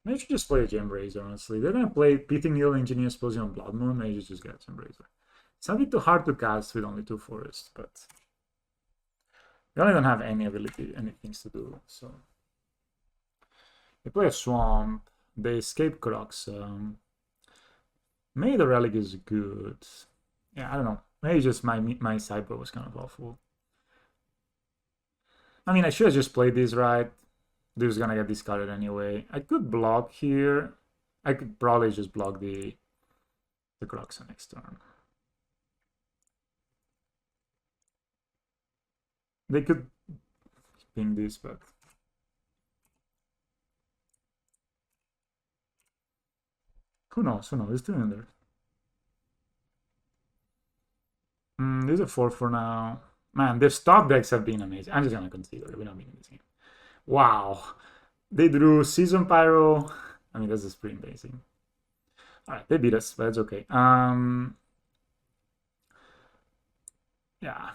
[SPEAKER 1] Maybe I should just play a Gembrazer, honestly. They're gonna play Pithing Needle, Engineer Explosion on Blood Moon. Maybe just get Gembrazer. It's a bit too hard to cast with only 2 forests, but we only don't have any ability, any things to do, so. They play a Swamp. They escape Crocs. Maybe the Relic is good. Yeah, I don't know. Maybe just my sideboard was kind of awful. I mean, I should have just played this right. This was gonna get discarded anyway. I could block here. I could probably just block the Crocs next turn. They could ping this, but who knows? Who knows? It's still in there. This is a 4 for now. Man, their stock decks have been amazing. I'm just gonna consider it. We're not beating this game. Wow. They drew Season Pyro. I mean, this is pretty amazing. Alright, they beat us, but it's okay. Yeah.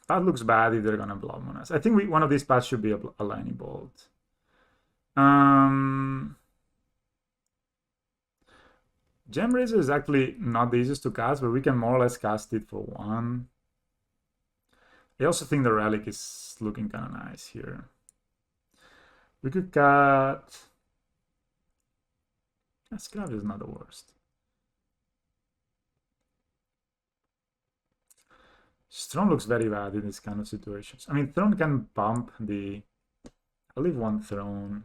[SPEAKER 1] That looks bad if they're gonna block on us. I think one of these paths should be a Lightning Bolt. Gembrazer is actually not the easiest to cast, but we can more or less cast it for 1. I also think the Relic is looking kind of nice here. We could cut... Scab is not the worst. Throne looks very bad in this kind of situations. I mean, Throne can bump the... I'll leave 1 Throne.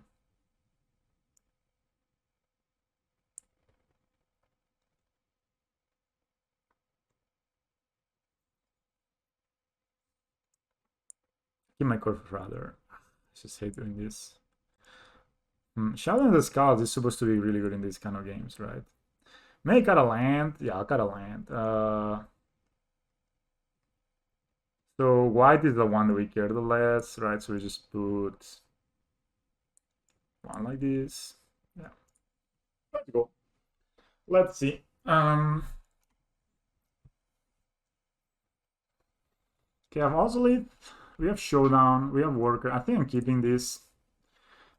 [SPEAKER 1] Keep my Corpse rather. I just hate doing this. Showdown the Skalds is supposed to be really good in these kind of games, right? May I cut a land? Yeah, I'll cut a land. So white is the one that we care the less, right? So we just put 1 like this. Yeah. Let's go. Let's see. Okay, I have Ozolith. We have Showdown. We have Worker. I think I'm keeping this.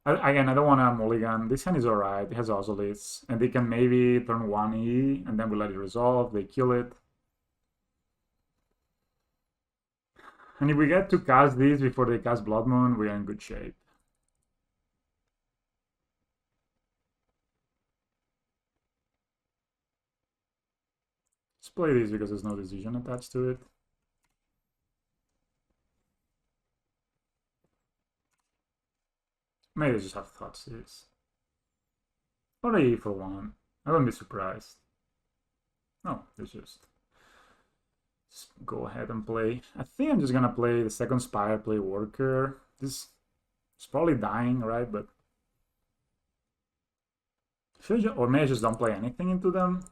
[SPEAKER 1] Again, I don't want to mulligan. This hand is alright. It has Ozoliths. And they can maybe turn 1E, and then we let it resolve. They kill it. And if we get to cast these before they cast Blood Moon, we are in good shape. Let's play this because there's no decision attached to it. Maybe I just have to touch this. Or a E for 1. I wouldn't be surprised. No, it's just go ahead and play. I think I'm just gonna play the second Spire, play Worker. This It's probably dying, right? But or maybe I just don't play anything into them.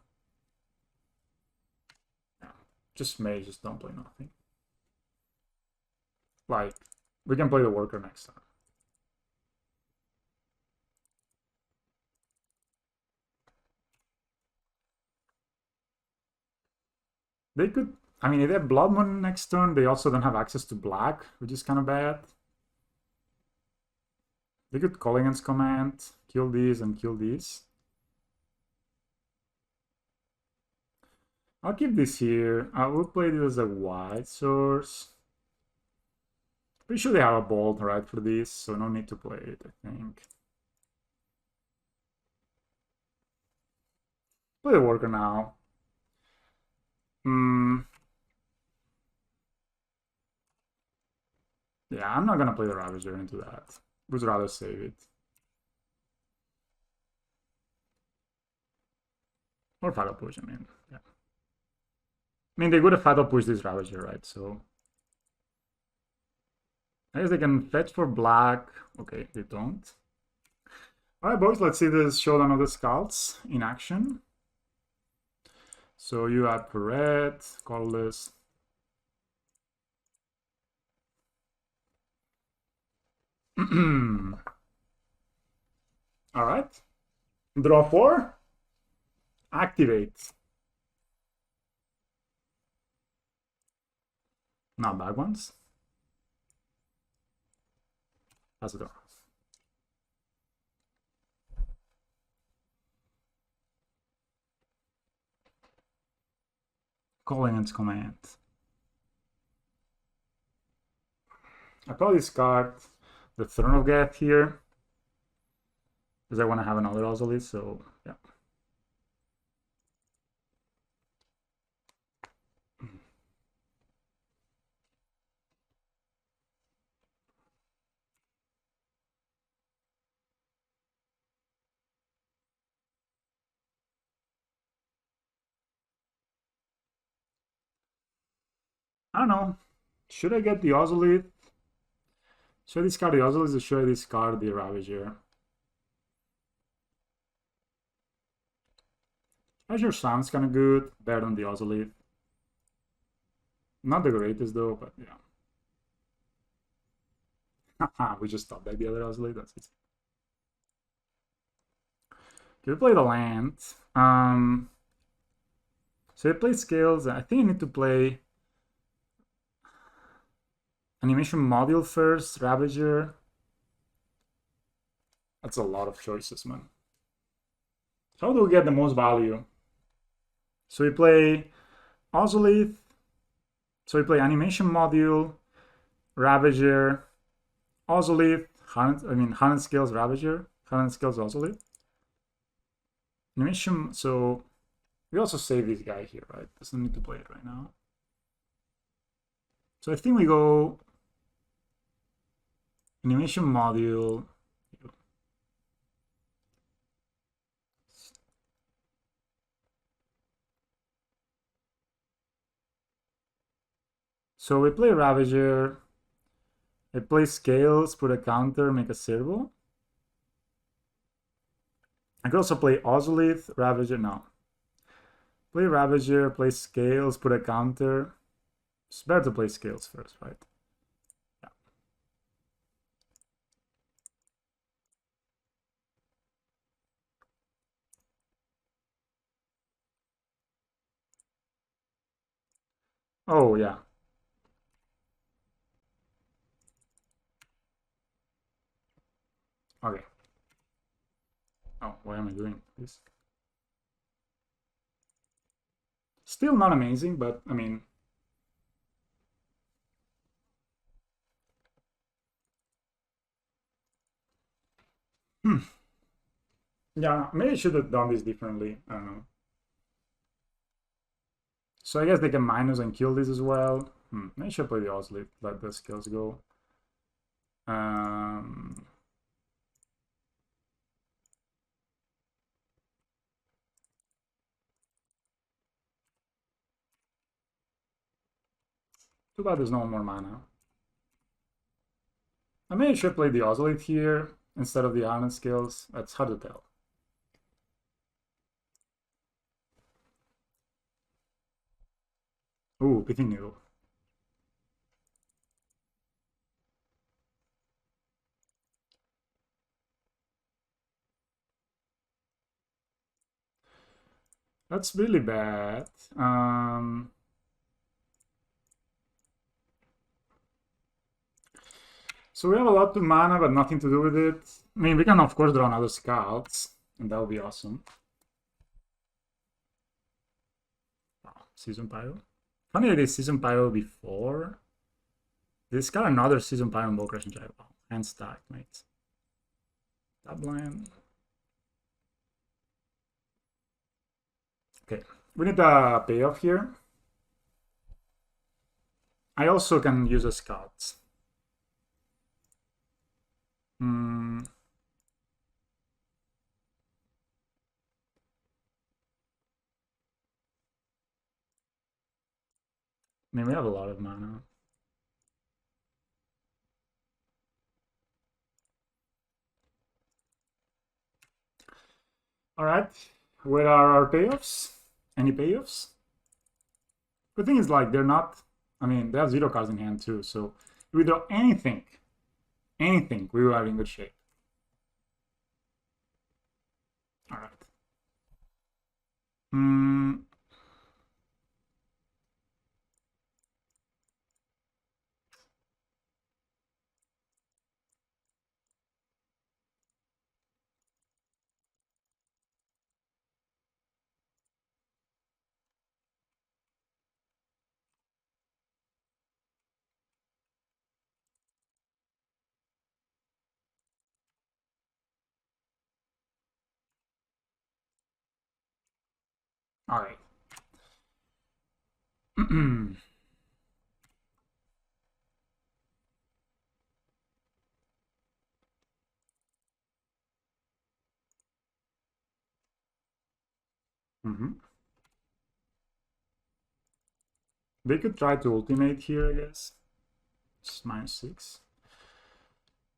[SPEAKER 1] Yeah, just maybe just don't play nothing. Like, we can play the worker next time. They could, I mean, if they have Blood Moon next turn, they also don't have access to black, which is kind of bad. They could Kaldheim's command, kill these and kill these. I'll keep this here. I will play this as a white source. Pretty sure they have a bolt, right, for this, so no need to play it, I think. Play the worker now. Yeah, I'm not gonna play the Ravager into that. Would rather save it. Or Fatal Push, I mean, yeah. I mean, they would have Fatal Push this Ravager, right, so... I guess they can fetch for black. Okay, they don't. Alright, boys, let's see this Showdown of the Skalds in action. So you have red, colorless. Alright. Draw 4. Activate. Not bad ones. Pass it on. Kaldheim's command. I probably discard the Throne of Geth here. Because I want to have another Ozolith, so yeah. I don't know. Should I get the Ozolith? Should I discard the Ozolith or should I discard the Ravager? Ravager sounds kind of good, better than the Ozolith. Not the greatest though, but yeah. We just stopped like the other Ozolith, that's it. Okay, we play the land. So I play Scales. I think I need to play Animation Module first, Ravager. That's a lot of choices, man. How do we get the most value? So we play Ozolith. So we play Animation Module, Ravager, Ozolith, Hardened Scales, Ravager, Hardened Scales, Ozolith. Animation, so we also save this guy here, right? Doesn't need to play it right now. So I think we go Animation Module. So we play Ravager. I play Scales, put a counter, make a servo. I could also play Ozolith, Ravager, no. Play Ravager, play Scales, put a counter. It's better to play Scales first, right? Yeah. Oh, yeah. Okay. Oh, why am I doing this? Still not amazing, but I mean... Yeah, maybe I should have done this differently. I don't know. So I guess they can minus and kill this as well. Maybe I should play the Ozolith, let the skills go. Too bad there's no more mana. I may should play the Oscillate here instead of the Hardened Scales. That's hard to tell. Ooh, Pithing Needle. That's really bad. So we have a lot to mana, but nothing to do with it. I mean, we can of course draw another Skalds, and that would be awesome. Wow, Season Pyro. Funny that it's Season Pyro before. This got another Season Pyro and Bow Crushing Giant. Wow, and stacked, mate. Top line. Okay, we need a payoff here. I also can use a Scout. Hmm. I mean, we have a lot of mana. Alright, where are our payoffs? Any payoffs? The thing is, like, they're not... I mean, they have 0 cards in hand too, so if we draw anything, we are in good shape. Alright. Alright. They could try to ultimate here, I guess. It's -6.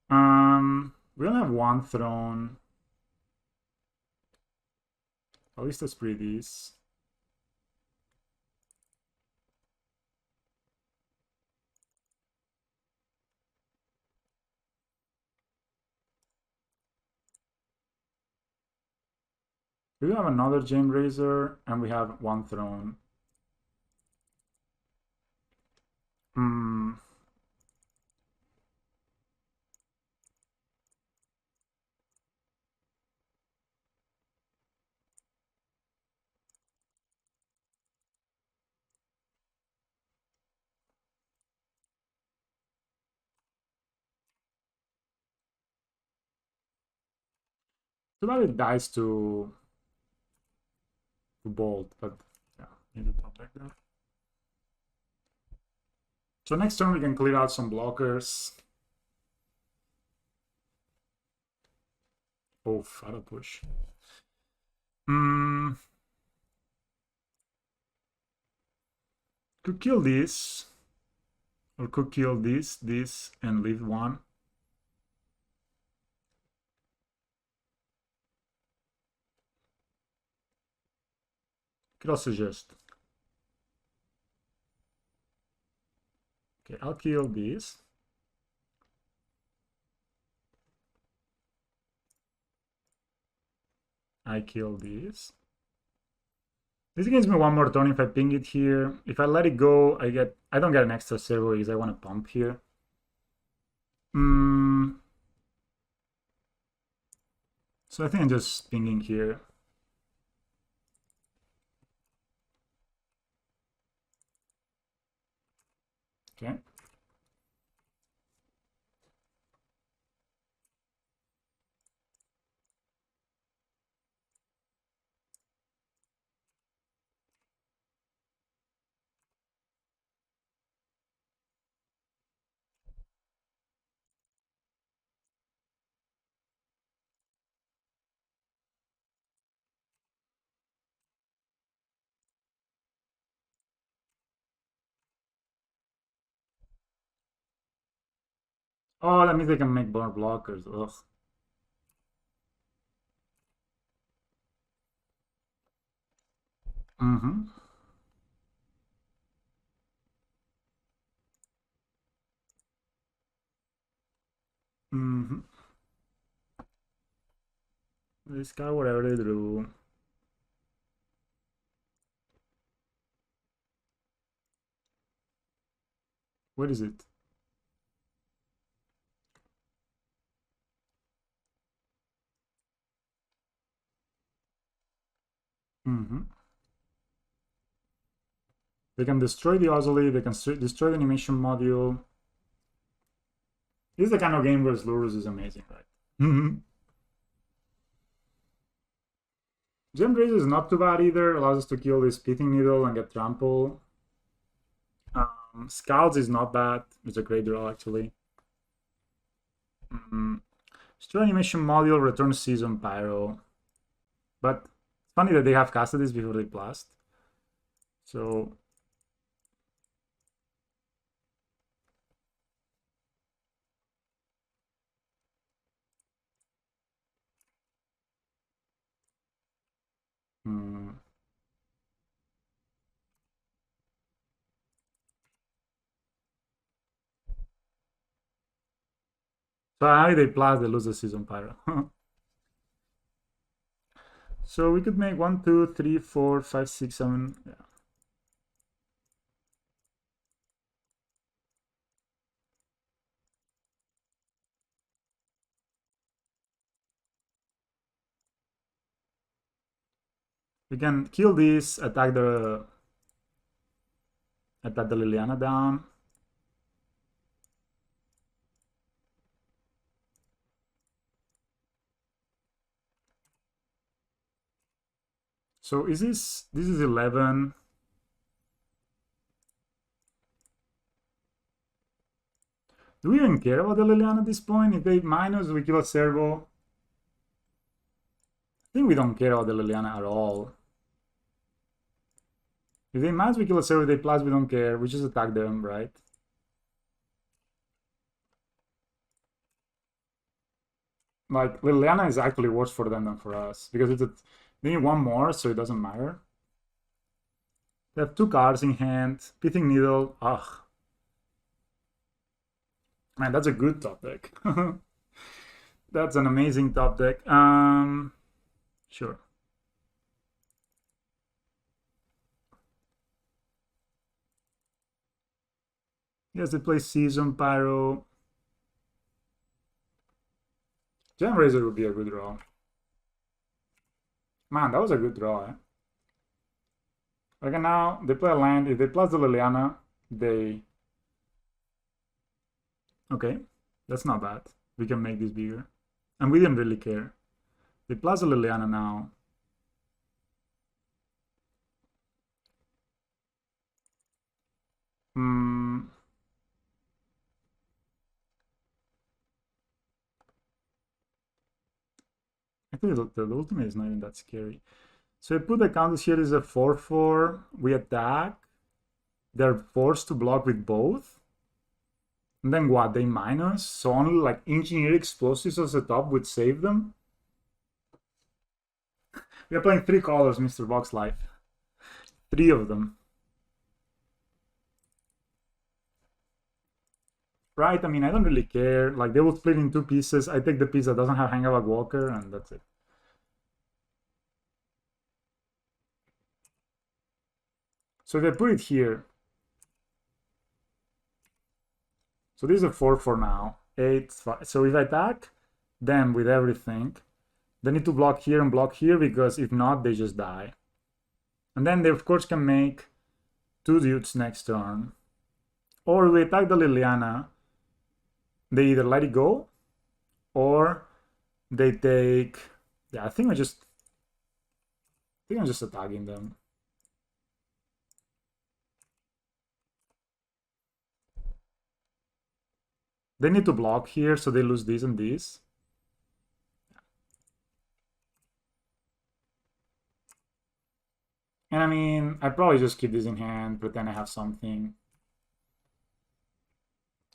[SPEAKER 1] We only have one throne. At least let's play these. We have another Gem Razor, and we have one throne. Too bad it dies to Bolt, but yeah, need to top deck that. So next turn we can clear out some blockers. Oh, auto push. Could kill this. Or could kill this, and leave one. Could also just... Okay, I'll kill this. I kill this. This gives me one more turn if I ping it here. If I let it go, I don't get an extra servo because I want to pump here. So I think I'm just pinging here. Okay. Oh, that means they can make more blockers. Ugh. Mm-hmm. Mm-hmm. This guy, whatever they drew. What is it? Mm-hmm. They can destroy the Ozoli, they can destroy the animation module. This is the kind of game where Lurus is amazing, right? Mm-hmm. Gem Raise is not too bad either. Allows us to kill this Pithing Needle and get trample. Skalds is not bad. It's a great draw, actually. Destroy animation module, return season pyro. But it's funny that they have casted this before they blast. So so how they blast, they lose the season pyro. So we could make 1, 2, 3, 4, 5, 6, 7. Yeah. We can kill this, attack the Liliana down. So is this is 11. Do we even care about the Liliana at this point? If they minus, we kill a servo. I think we don't care about the Liliana at all. If they minus, we kill a servo. If they plus, we don't care. We just attack them, right? Like, Liliana is actually worse for them than for us. Because they need one more, so it doesn't matter. They have 2 cards in hand. Pithing Needle. Ugh. Man, that's a good top deck. That's an amazing top deck. Sure. Yes, they play Season Pyro. Gem Razor would be a good draw. Man, that was a good draw, eh? Okay, now they play a land. If they plus the Liliana, they... Okay, that's not bad. We can make this bigger. And we didn't really care. They plus the Liliana now. I think the ultimate is not even that scary. So I put the counters here is a 4/4. We attack. They're forced to block with both. And then what? They minus? So only like engineer explosives as the top would save them? We are playing 3 colors, Mr. Box Life. 3 of them. Right? I mean, I don't really care. Like, they will split in 2 pieces. I take the piece that doesn't have Hangabag Walker, and that's it. So if I put it here, so this is a 4 for now. 8, 5. So if I attack them with everything, they need to block here and block here, because if not, they just die. And then they, of course, can make 2 dudes next turn. Or if we attack the Liliana, they either let it go, or they take... Yeah, I think I'm just attacking them. They need to block here, so they lose this and this. And I mean, I probably just keep this in hand, pretend I have something.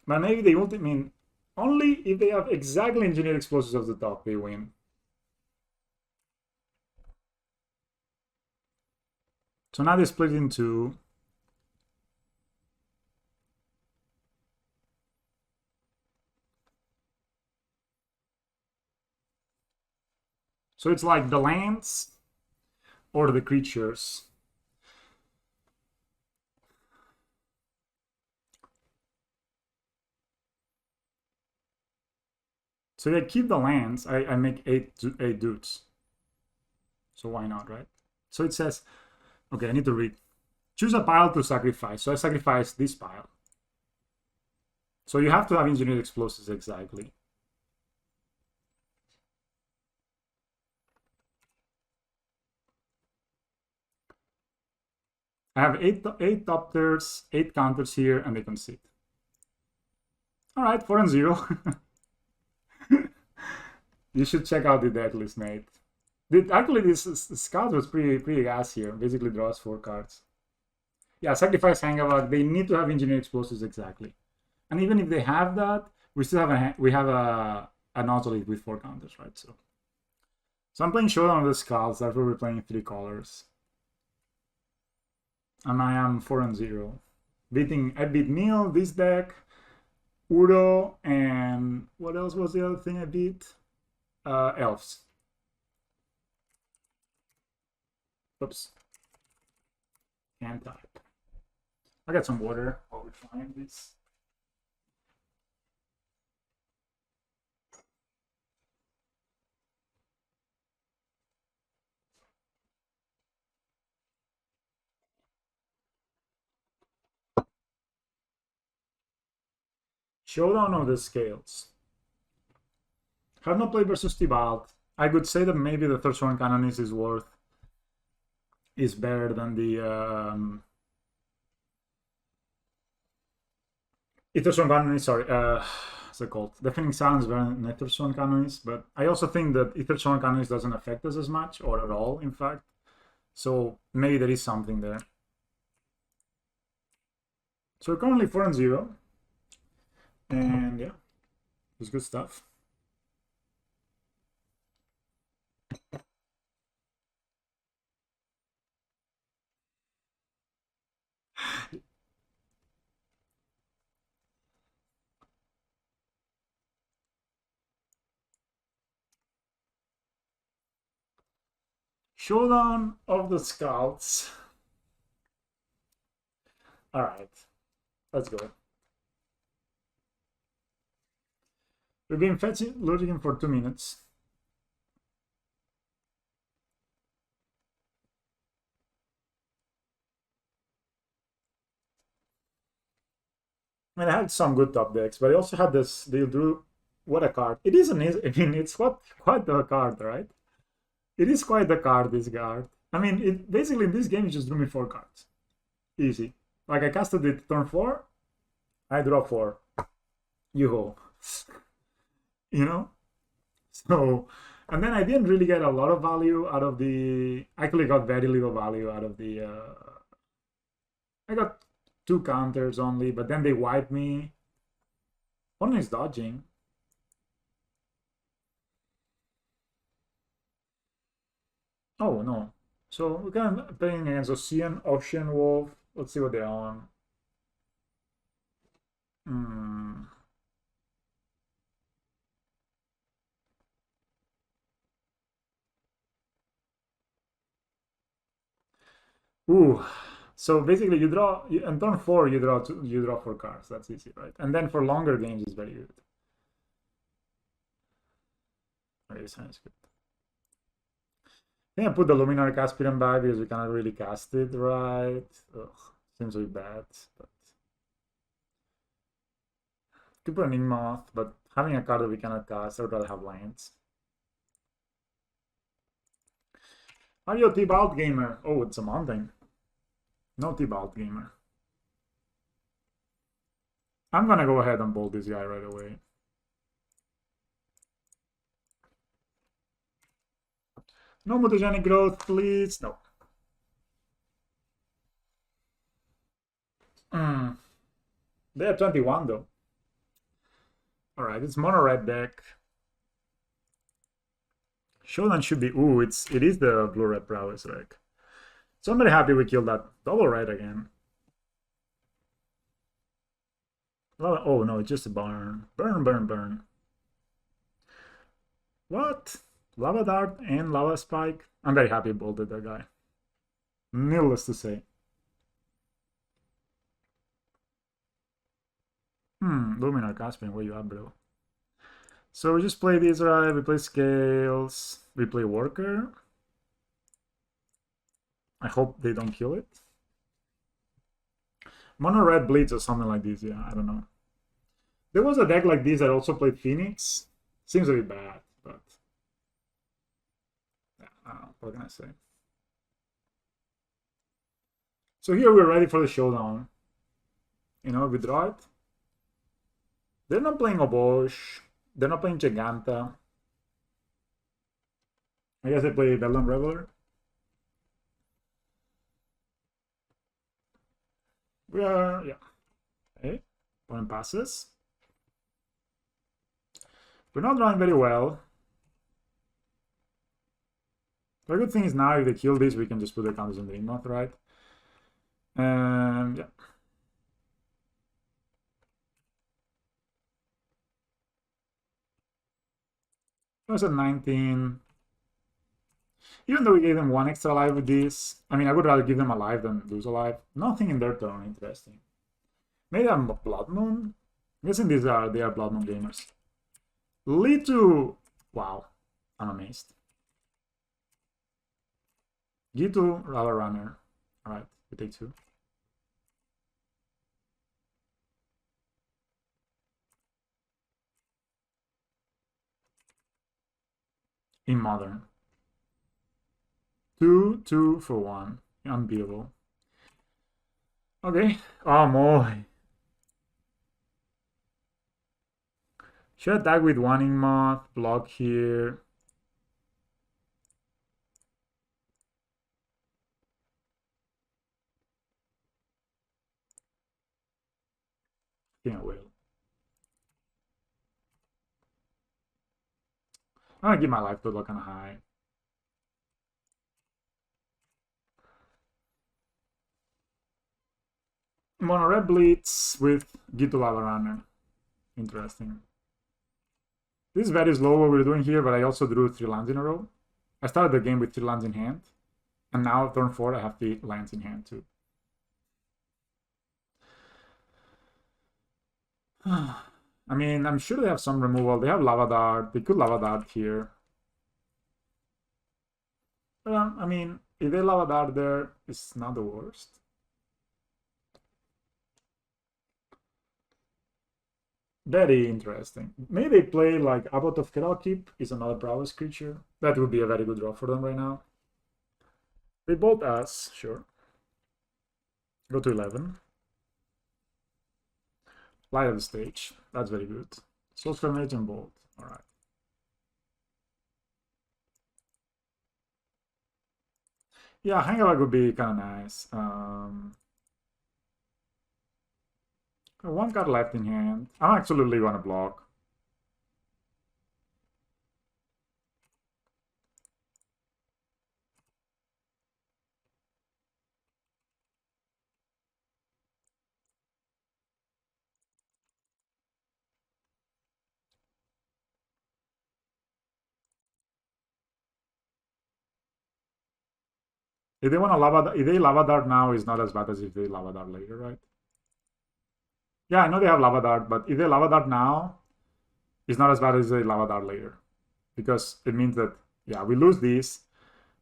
[SPEAKER 1] But maybe the ultimate, I mean, Only if they have exactly engineered explosives at the top, they win. So now they split into so it's like the lands or the creatures. So they keep the lands. I make eight dudes. So why not, right? So it says, okay, I need to read. Choose a pile to sacrifice. So I sacrifice this pile. So you have to have engineered explosives exactly. I have eight doctors, 8 counters here, and they concede. All right, 4-0. You should check out the deck list, mate. Actually, this Skalds was pretty ass here. Basically draws 4 cards. Yeah, sacrifice Hangavak. They need to have engineered explosives exactly. And even if they have that, we still have an Autolith with 4 counters, right? So I'm playing Showdown of the Skalds. Therefore, we're playing 3 colors. And I am 4-0. I beat Neil, this deck, Uro, and what else was the other thing I beat? Elves. Oops. Can't type. I got some water while we're trying this. Showdown of the Scales. Have not played versus Tibalt. I could say that maybe the third Sworn Canonist is better than the Ethersworn Canonist, sorry, what's it called? Deafening Silence is better than Ethersworn Canonist, but I also think that Ethersworn Canonist doesn't affect us as much, or at all, in fact. So maybe there is something there. So we're currently 4-0. And yeah, it's good stuff. Showdown of the Skalds. All right, let's go. We've been looting him for 2 minutes. I mean, I had some good top decks, but I also had this. They drew what a card. It is an easy. I mean, it's quite a card, right? It is quite a card. This card. I mean, it basically in this game it just drew me 4 cards. Easy. Like I casted it turn 4, I draw 4. You ho. You know. So, and then I didn't really get a lot of value out of the. I actually got very little value out of the. I got 2 counters only, but then they wiped me. One is dodging. Oh no. So we're kind of playing against Ocean Wolf. Let's see what they're on. Ooh. So basically, you draw on turn 4. You draw 4 cards. That's easy, right? And then for longer games, it's very good. Okay, sounds good. I think I put the Luminary Caspian back because we cannot really cast it, right? Ugh, seems really bad. But could put an Ingmoth, but having a card that we cannot cast, I would rather have lands. Are you a T-Balt gamer? Oh, it's a mountain. No T-Balt gamer. I'm gonna go ahead and bolt this guy right away. No mutagenic growth, please. No. They have 21 though. All right, it's mono red deck. Showdown should be. Ooh, it is the blue red prowess deck. So I'm very happy we killed that double red again. Oh no, it's just a burn. Burn, burn, burn. What? Lava Dart and Lava Spike? I'm very happy I bolted that guy. Needless to say. Luminar Caspian, where you at, bro? So we just play these, right? We play Scales. We play Worker. I hope they don't kill it. Mono Red Bleeds or something like this, yeah, I don't know. There was a deck like this that also played Phoenix. Seems a bit bad, but... yeah, what can I say? So here we're ready for the showdown. You know, we draw it. They're not playing Obosh. They're not playing Giganta. I guess they play Beldam Reveler. We are, yeah. Okay, point passes. We're not drawing very well. The good thing is now if they kill this, we can just put the counters on the Ringmoth, right? Yeah. It was at 19. Even though we gave them one extra life with this, I mean, I would rather give them a life than lose a life. Nothing in their turn interesting. Maybe I'm Blood Moon. I'm guessing they are Blood Moon gamers. Lead to... wow. I'm amazed. G2, Lava Runner. Alright, we take 2. In Modern. 2 for 1. Unbeatable. Okay. Oh, boy. Should attack with one Ingmoth, block here. I think I will. I'm gonna keep my life total kind of high. Mono red bleeds with Gitu Lava Runner. Interesting. This is very slow what we're doing here, but I also drew 3 lands in a row. I started the game with 3 lands in hand. And now, turn 4, I have 3 lands in hand too. I mean, I'm sure they have some removal. They have Lava Dart. They could Lava Dart here. But, I mean, if they Lava Dart there, it's not the worst. Very interesting. Maybe they play like Abbot of Keep is another prowess creature. That would be a very good draw for them right now. They bolt us, sure. Go to 11. Light of the stage. That's very good. Soul Mage and bolt. Alright. Yeah, Hangaback would be kind of nice. One card left in hand. I'm absolutely gonna block. If they want to if they Lava Dart now, it's not as bad as if they Lava Dart later, right? Yeah, I know they have Lava Dart, but if they Lava Dart now, it's not as bad as they Lava Dart later. Because it means that, yeah, we lose these,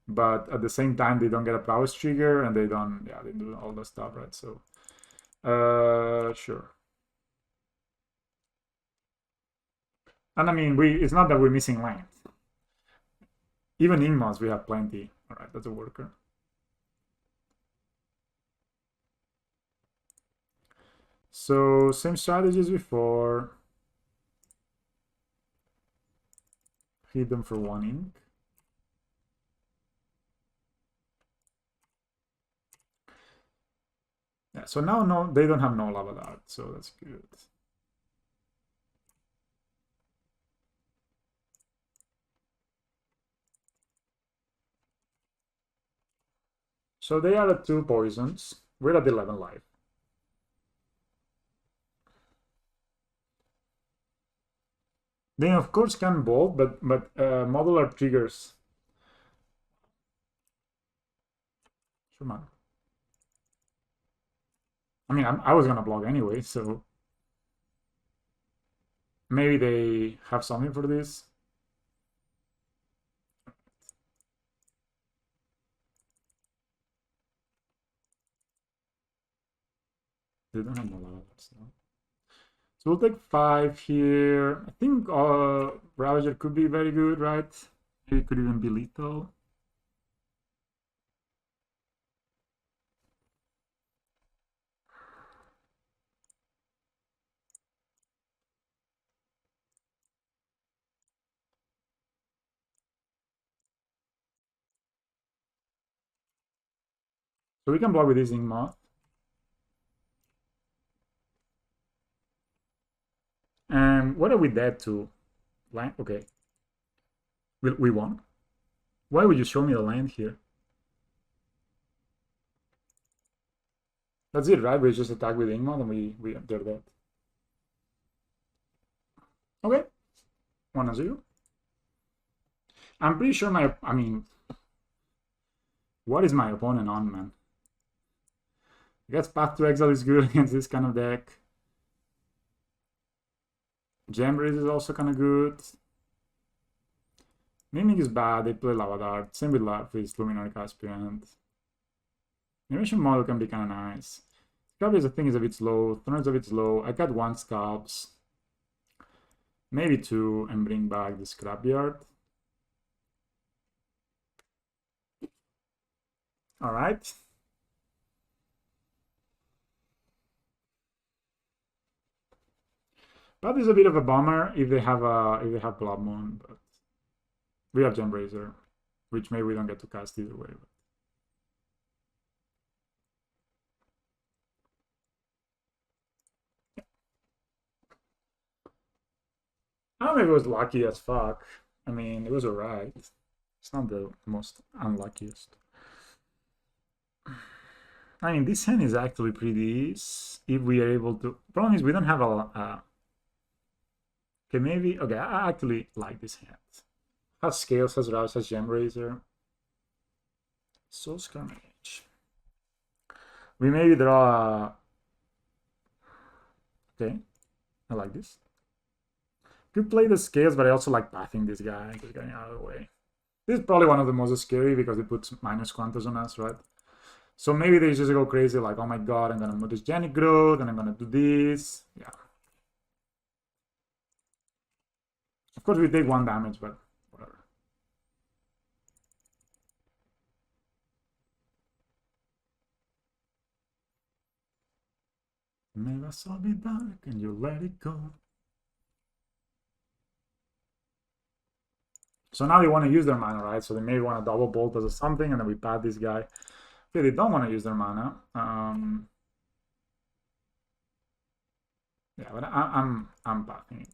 [SPEAKER 1] but at the same time, they don't get a prowess trigger, and they don't, yeah, they do all the stuff, right? So, sure. And I mean, it's not that we're missing land. Even Ingmons, we have plenty. All right, that's a worker. So, same strategy as before. Hit them for 1 ink. Yeah, so now no, they don't have no Lava Dart, so that's good. So they are at 2 poisons. We're at 11 life. They of course can bolt, but modular triggers. Sure, man. I mean, I was gonna block anyway, so maybe they have something for this. They don't have a lot of stuff. So we'll take 5 here. I think Ravager could be very good, right? It could even be lethal. So we can block with this Ingmoth. And what are we dead to? Land? Okay. We won. Why would you show me the land here? That's it, right? We just attack with Ingmoth and they're dead. Okay. 1-0. I'm pretty sure I mean, what is my opponent on, man? I guess Path to Exile is good against this kind of deck. Jamboree is also kind of good. Mimic is bad, they play Lava Dart. Same with Larvis, Luminary Aspirant. Animation model can be kind of nice. Scalds, I think, is a bit slow. Thorn is a bit slow. I got 1 Skalds. Maybe 2 and bring back the Scrapyard. Alright. That is a bit of a bummer if they have Blood Moon, but we have Gembrazer, which maybe we don't get to cast either way. But... I don't know if it was lucky as fuck. I mean, it was alright. It's not the most unluckiest. I mean, this hand is actually pretty if we are able to... Problem is we don't have a... Okay, maybe... Okay, I actually like this hand. Has Scales, has Rouse, has Gembrazer. Soul Skirmish. We maybe draw a... Okay, I like this. Could play the Scales, but I also like pathing this guy, just getting out of the way. This is probably one of the most scary because it puts minus quantas on us, right? So maybe they just go crazy, like, oh my god, I'm gonna move this Genic Growth, and I'm gonna do this. Yeah. Of course, we take 1 damage, but whatever. Never saw me dark, and you let it go. So now they want to use their mana, right? So they maybe want to double bolt us or something, and then we pad this guy. Okay, they don't want to use their mana. Yeah, but I'm pathing it.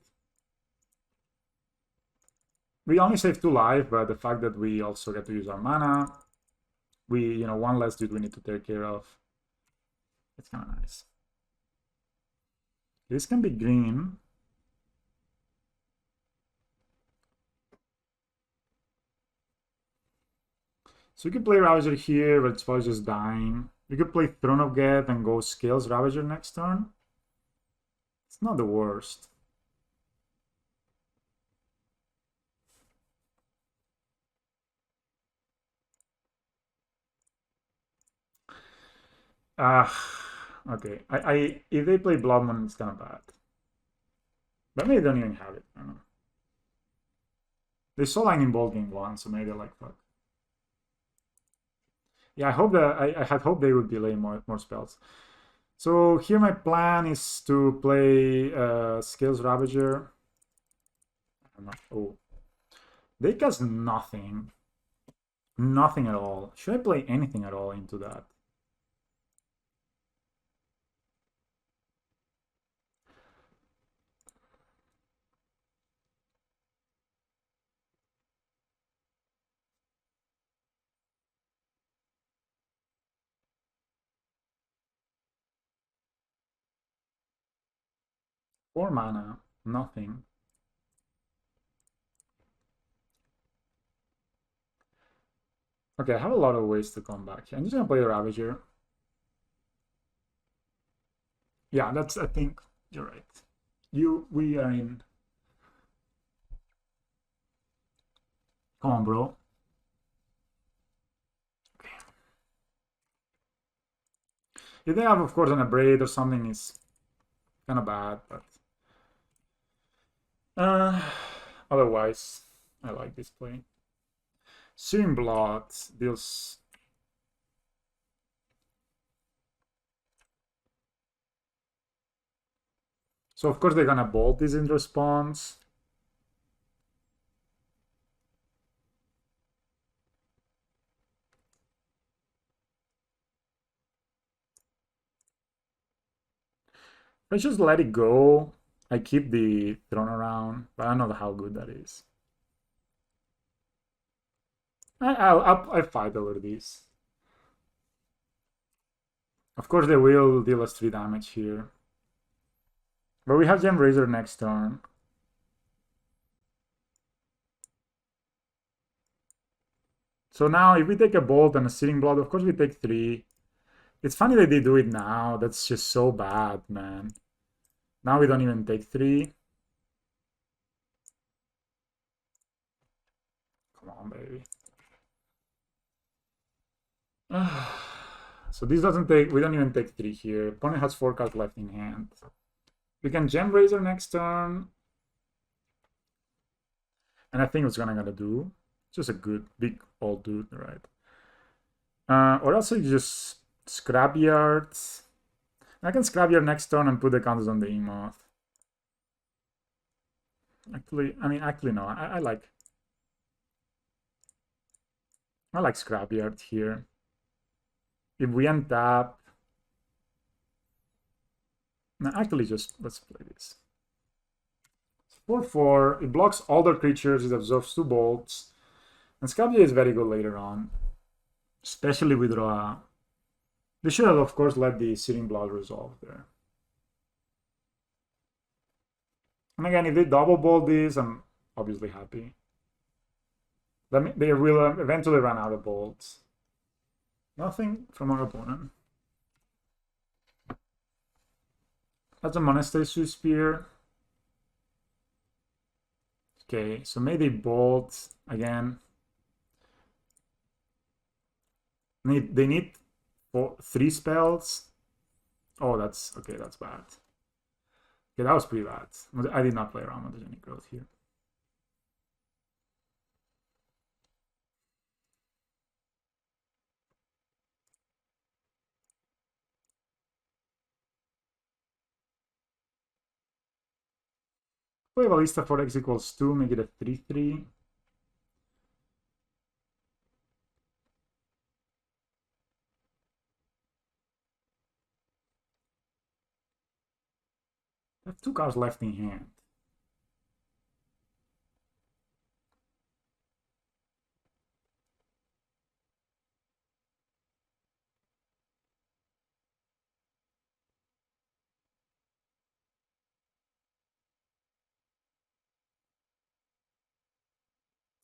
[SPEAKER 1] We only save 2 life, but the fact that we also get to use our mana, we 1 less dude we need to take care of. It's kind of nice. This can be green. So we could play Ravager here, but it's probably just dying. We could play Throne of Geth and go Scales Ravager next turn. It's not the worst. Okay. If they play Blood Moon, it's kind of bad. But maybe they don't even have it. I don't know. They saw Lightning Bolt game 1, so maybe they're like, fuck. Yeah, I hope that I had hoped they would delay more spells. So here my plan is to play Scales Ravager. Oh. They cast nothing. Nothing at all. Should I play anything at all into that? 4 mana, nothing. Okay, I have a lot of ways to come back here. I'm just gonna play the Ravager. Yeah, that's, I think you're right. We are in. Come on, bro. Okay. If they have, of course, an Abrade or something, it's kind of bad, but uh, otherwise, I like this play. Searing Blood deals. So of course they're gonna bolt this in response. I just let it go. I keep the throne around, but I don't know how good that is. I fight over this. Of course, they will deal us 3 damage here. But we have Gem Razor next turn. So now, if we take a Bolt and a Searing Blood, of course we take 3. It's funny that they do it now. That's just so bad, man. Now we don't even take 3. Come on, baby. So this doesn't take, we don't even take 3 here. Opponent has 4 cards left in hand. We can Gem Razor next turn. And I think what's gonna do. Just a good, big old dude, right? Or else you just Scrapyard. I can Scrapyard next turn and put the counters on the Emoth. Actually, no. I like Scrapyard here. If we untap, no, actually, just let's play this. 4/4. It blocks all their creatures. It absorbs 2 bolts, and Scrapyard is very good later on, especially with Roa. They should have, of course, let the Searing Blood resolve there. And again, if they double bolt this, I'm obviously happy. They will eventually run out of bolts. Nothing from our opponent. That's a Monastery Spear. Okay, so maybe bolt again. They need 3 spells. Oh, that's okay. That's bad. Okay, that was pretty bad. I did not play around with any growth here. Play Ballista for X equals 2, make it a 3/3. I have 2 cards left in hand.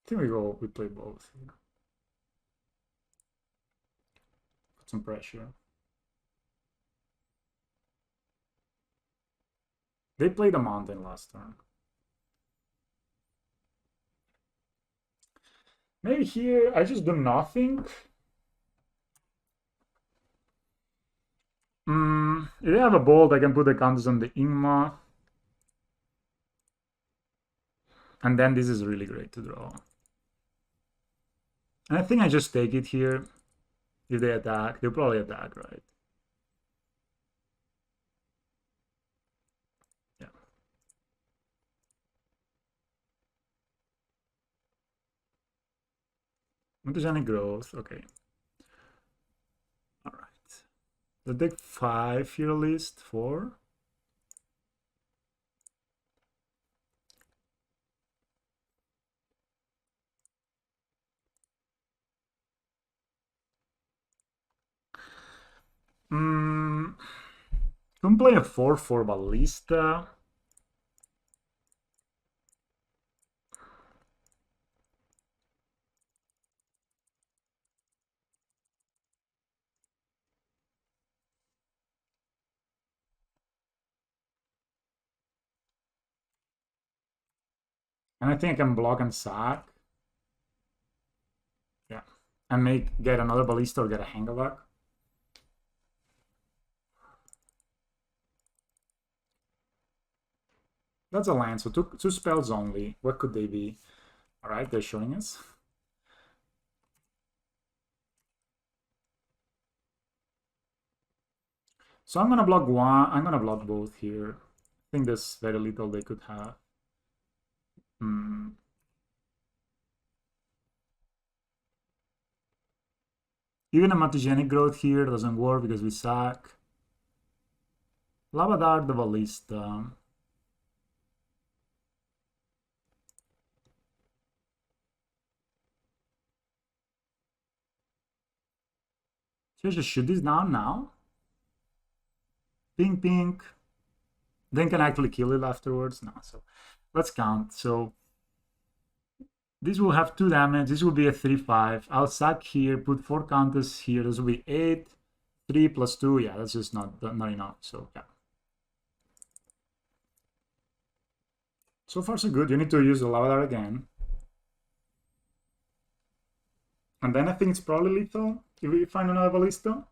[SPEAKER 1] I think we play both here. Put some pressure. They played a mountain last turn. Maybe here I just do nothing. If they have a bolt, I can put the counters on the Ingma. And then this is really great to draw. And I think I just take it here. If they attack, they'll probably attack, right? Yeah. Mutagenic growth, okay. Alright. Let's take 5 here at least, 4. Don't play a 4/4 Ballista. And I think I can block and sack. Yeah. And get another ballista or get a Hangaback. That's a land, so two spells only. What could they be? Alright, they're showing us. So I'm gonna block one, I'm gonna block both here. I think there's very little they could have. Even a Matogenic Growth here doesn't work because we sack. Lava Dart the Ballista. Should I just shoot this down now? Pink, pink. Then can I actually kill it afterwards? No, so let's count. So this will have 2 damage. This will be a 3-5. I'll sack here, put 4 counters here. This will be 8. 3 plus 2. Yeah, that's just not enough. So yeah. So far so good. You need to use the Lava Dart again. And then I think it's probably lethal if we find another Ballista.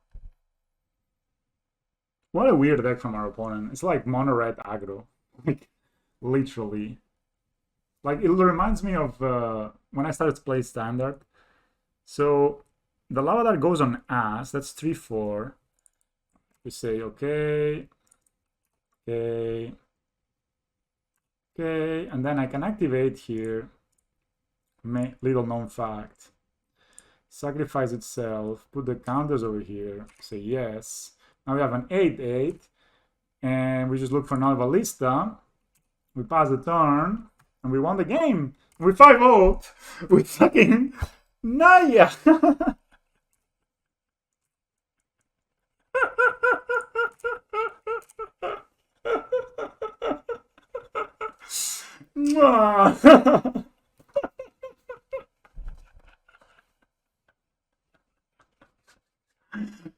[SPEAKER 1] What a weird deck from our opponent. It's like Monored Agro. Like, literally. Like, it reminds me of when I started to play Standard. So, the Lava Dart goes on Ass. That's 3-4. We say, okay. Okay. Okay. And then I can activate here. Little known fact. Sacrifice itself. Put the counters over here. Say yes. Now we have an 8-8, and we just look for another Ballista. We pass the turn, and we won the game. We 5-0 with fucking Naya.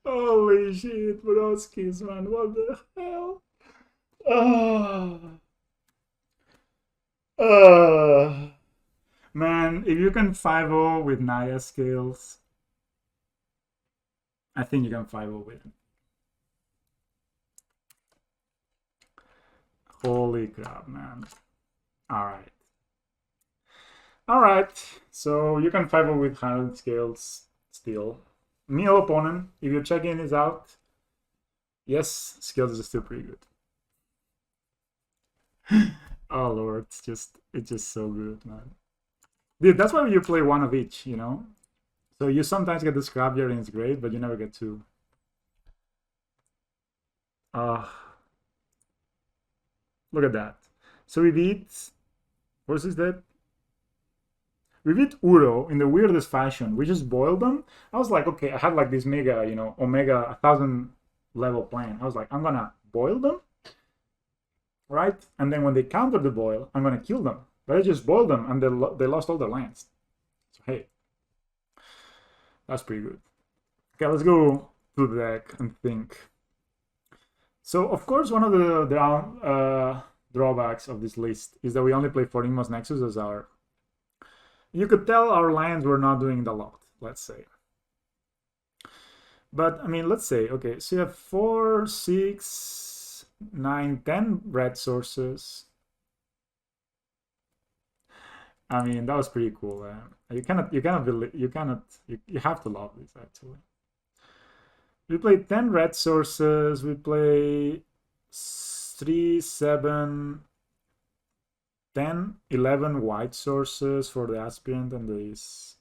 [SPEAKER 1] Holy shit, broskis, man, what the hell? Man, if you can 5-0 with Naya Scales, I think you can 5-0 with him. Holy crap, man. Alright. Alright, so you can 5-0 with Hardened Scales still. Meal opponent, if you're checking this out, yes, Scales is still pretty good. Oh lord, it's just so good, man. Dude, that's why you play one of each, you know? So you sometimes get the Scrapyard and it's great, but you never get two. Look at that. So we beat... What's this dead? We beat Uro in the weirdest fashion. We just boiled them. I was like, okay, I had like this mega, you know, Omega 1000 level plan. I was like, I'm gonna boil them, right? And then when they counter the boil, I'm gonna kill them. But I just boiled them, and they lost all their lands. So hey, that's pretty good. Okay, let's go to the deck and think. So of course, one of the drawbacks of this list is that we only play 14 Inmost Nexus as our... You could tell our lands were not doing the lot, let's say. But, I mean, let's say, okay, so you have 4, 6, 9, 10 red sources. I mean, that was pretty cool. You have to love this, actually. We play 10 red sources, we play 3, 7, 10, 11 white sources for the aspirant and this.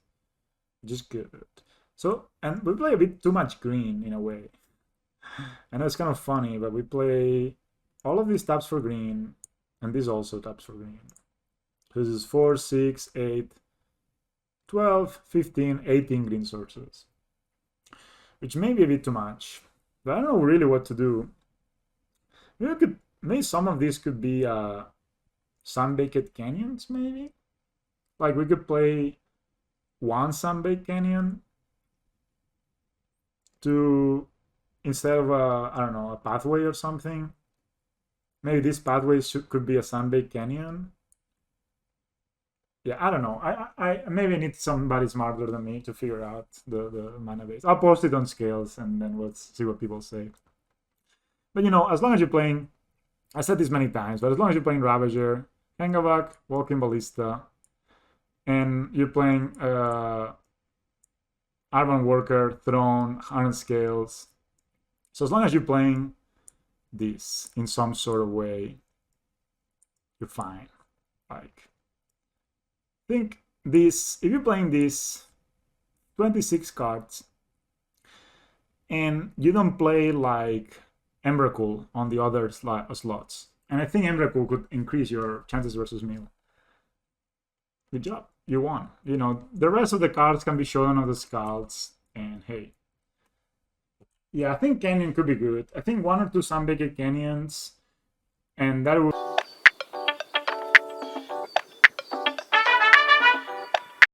[SPEAKER 1] Just good. So, and we play a bit too much green in a way. I know it's kind of funny, but we play all of these taps for green, and this also taps for green. So this is 4, 6, 8, 12, 15, 18 green sources. Which may be a bit too much, but I don't know really what to do. Maybe some of these could be Sunbaked Canyons, maybe? Like we could play one Sunbaked Canyon to, instead of I don't know, a pathway or something. Maybe this pathway could be a Sunbaked Canyon. yeah, I don't know. I maybe need somebody smarter than me to figure out the mana base. I'll post it on Scales and then we'll see what people say. But you know, as long as you're playing, I said this many times, but as long as you're playing Ravager, Hangavak, Walking Ballista, and you're playing Urban Worker, Throne, Hardened Scales. So as long as you're playing this in some sort of way, you're fine. Like, think this, if you're playing this 26 cards and you don't play like Emrakul on the other slots, and I think Emrakul could increase your chances versus Mill. Good job, you won. You know, the rest of the cards can be shown on the Skalds, and hey. Yeah, I think Canyon could be good. I think 1 or 2 Sunbaked Canyons, and that will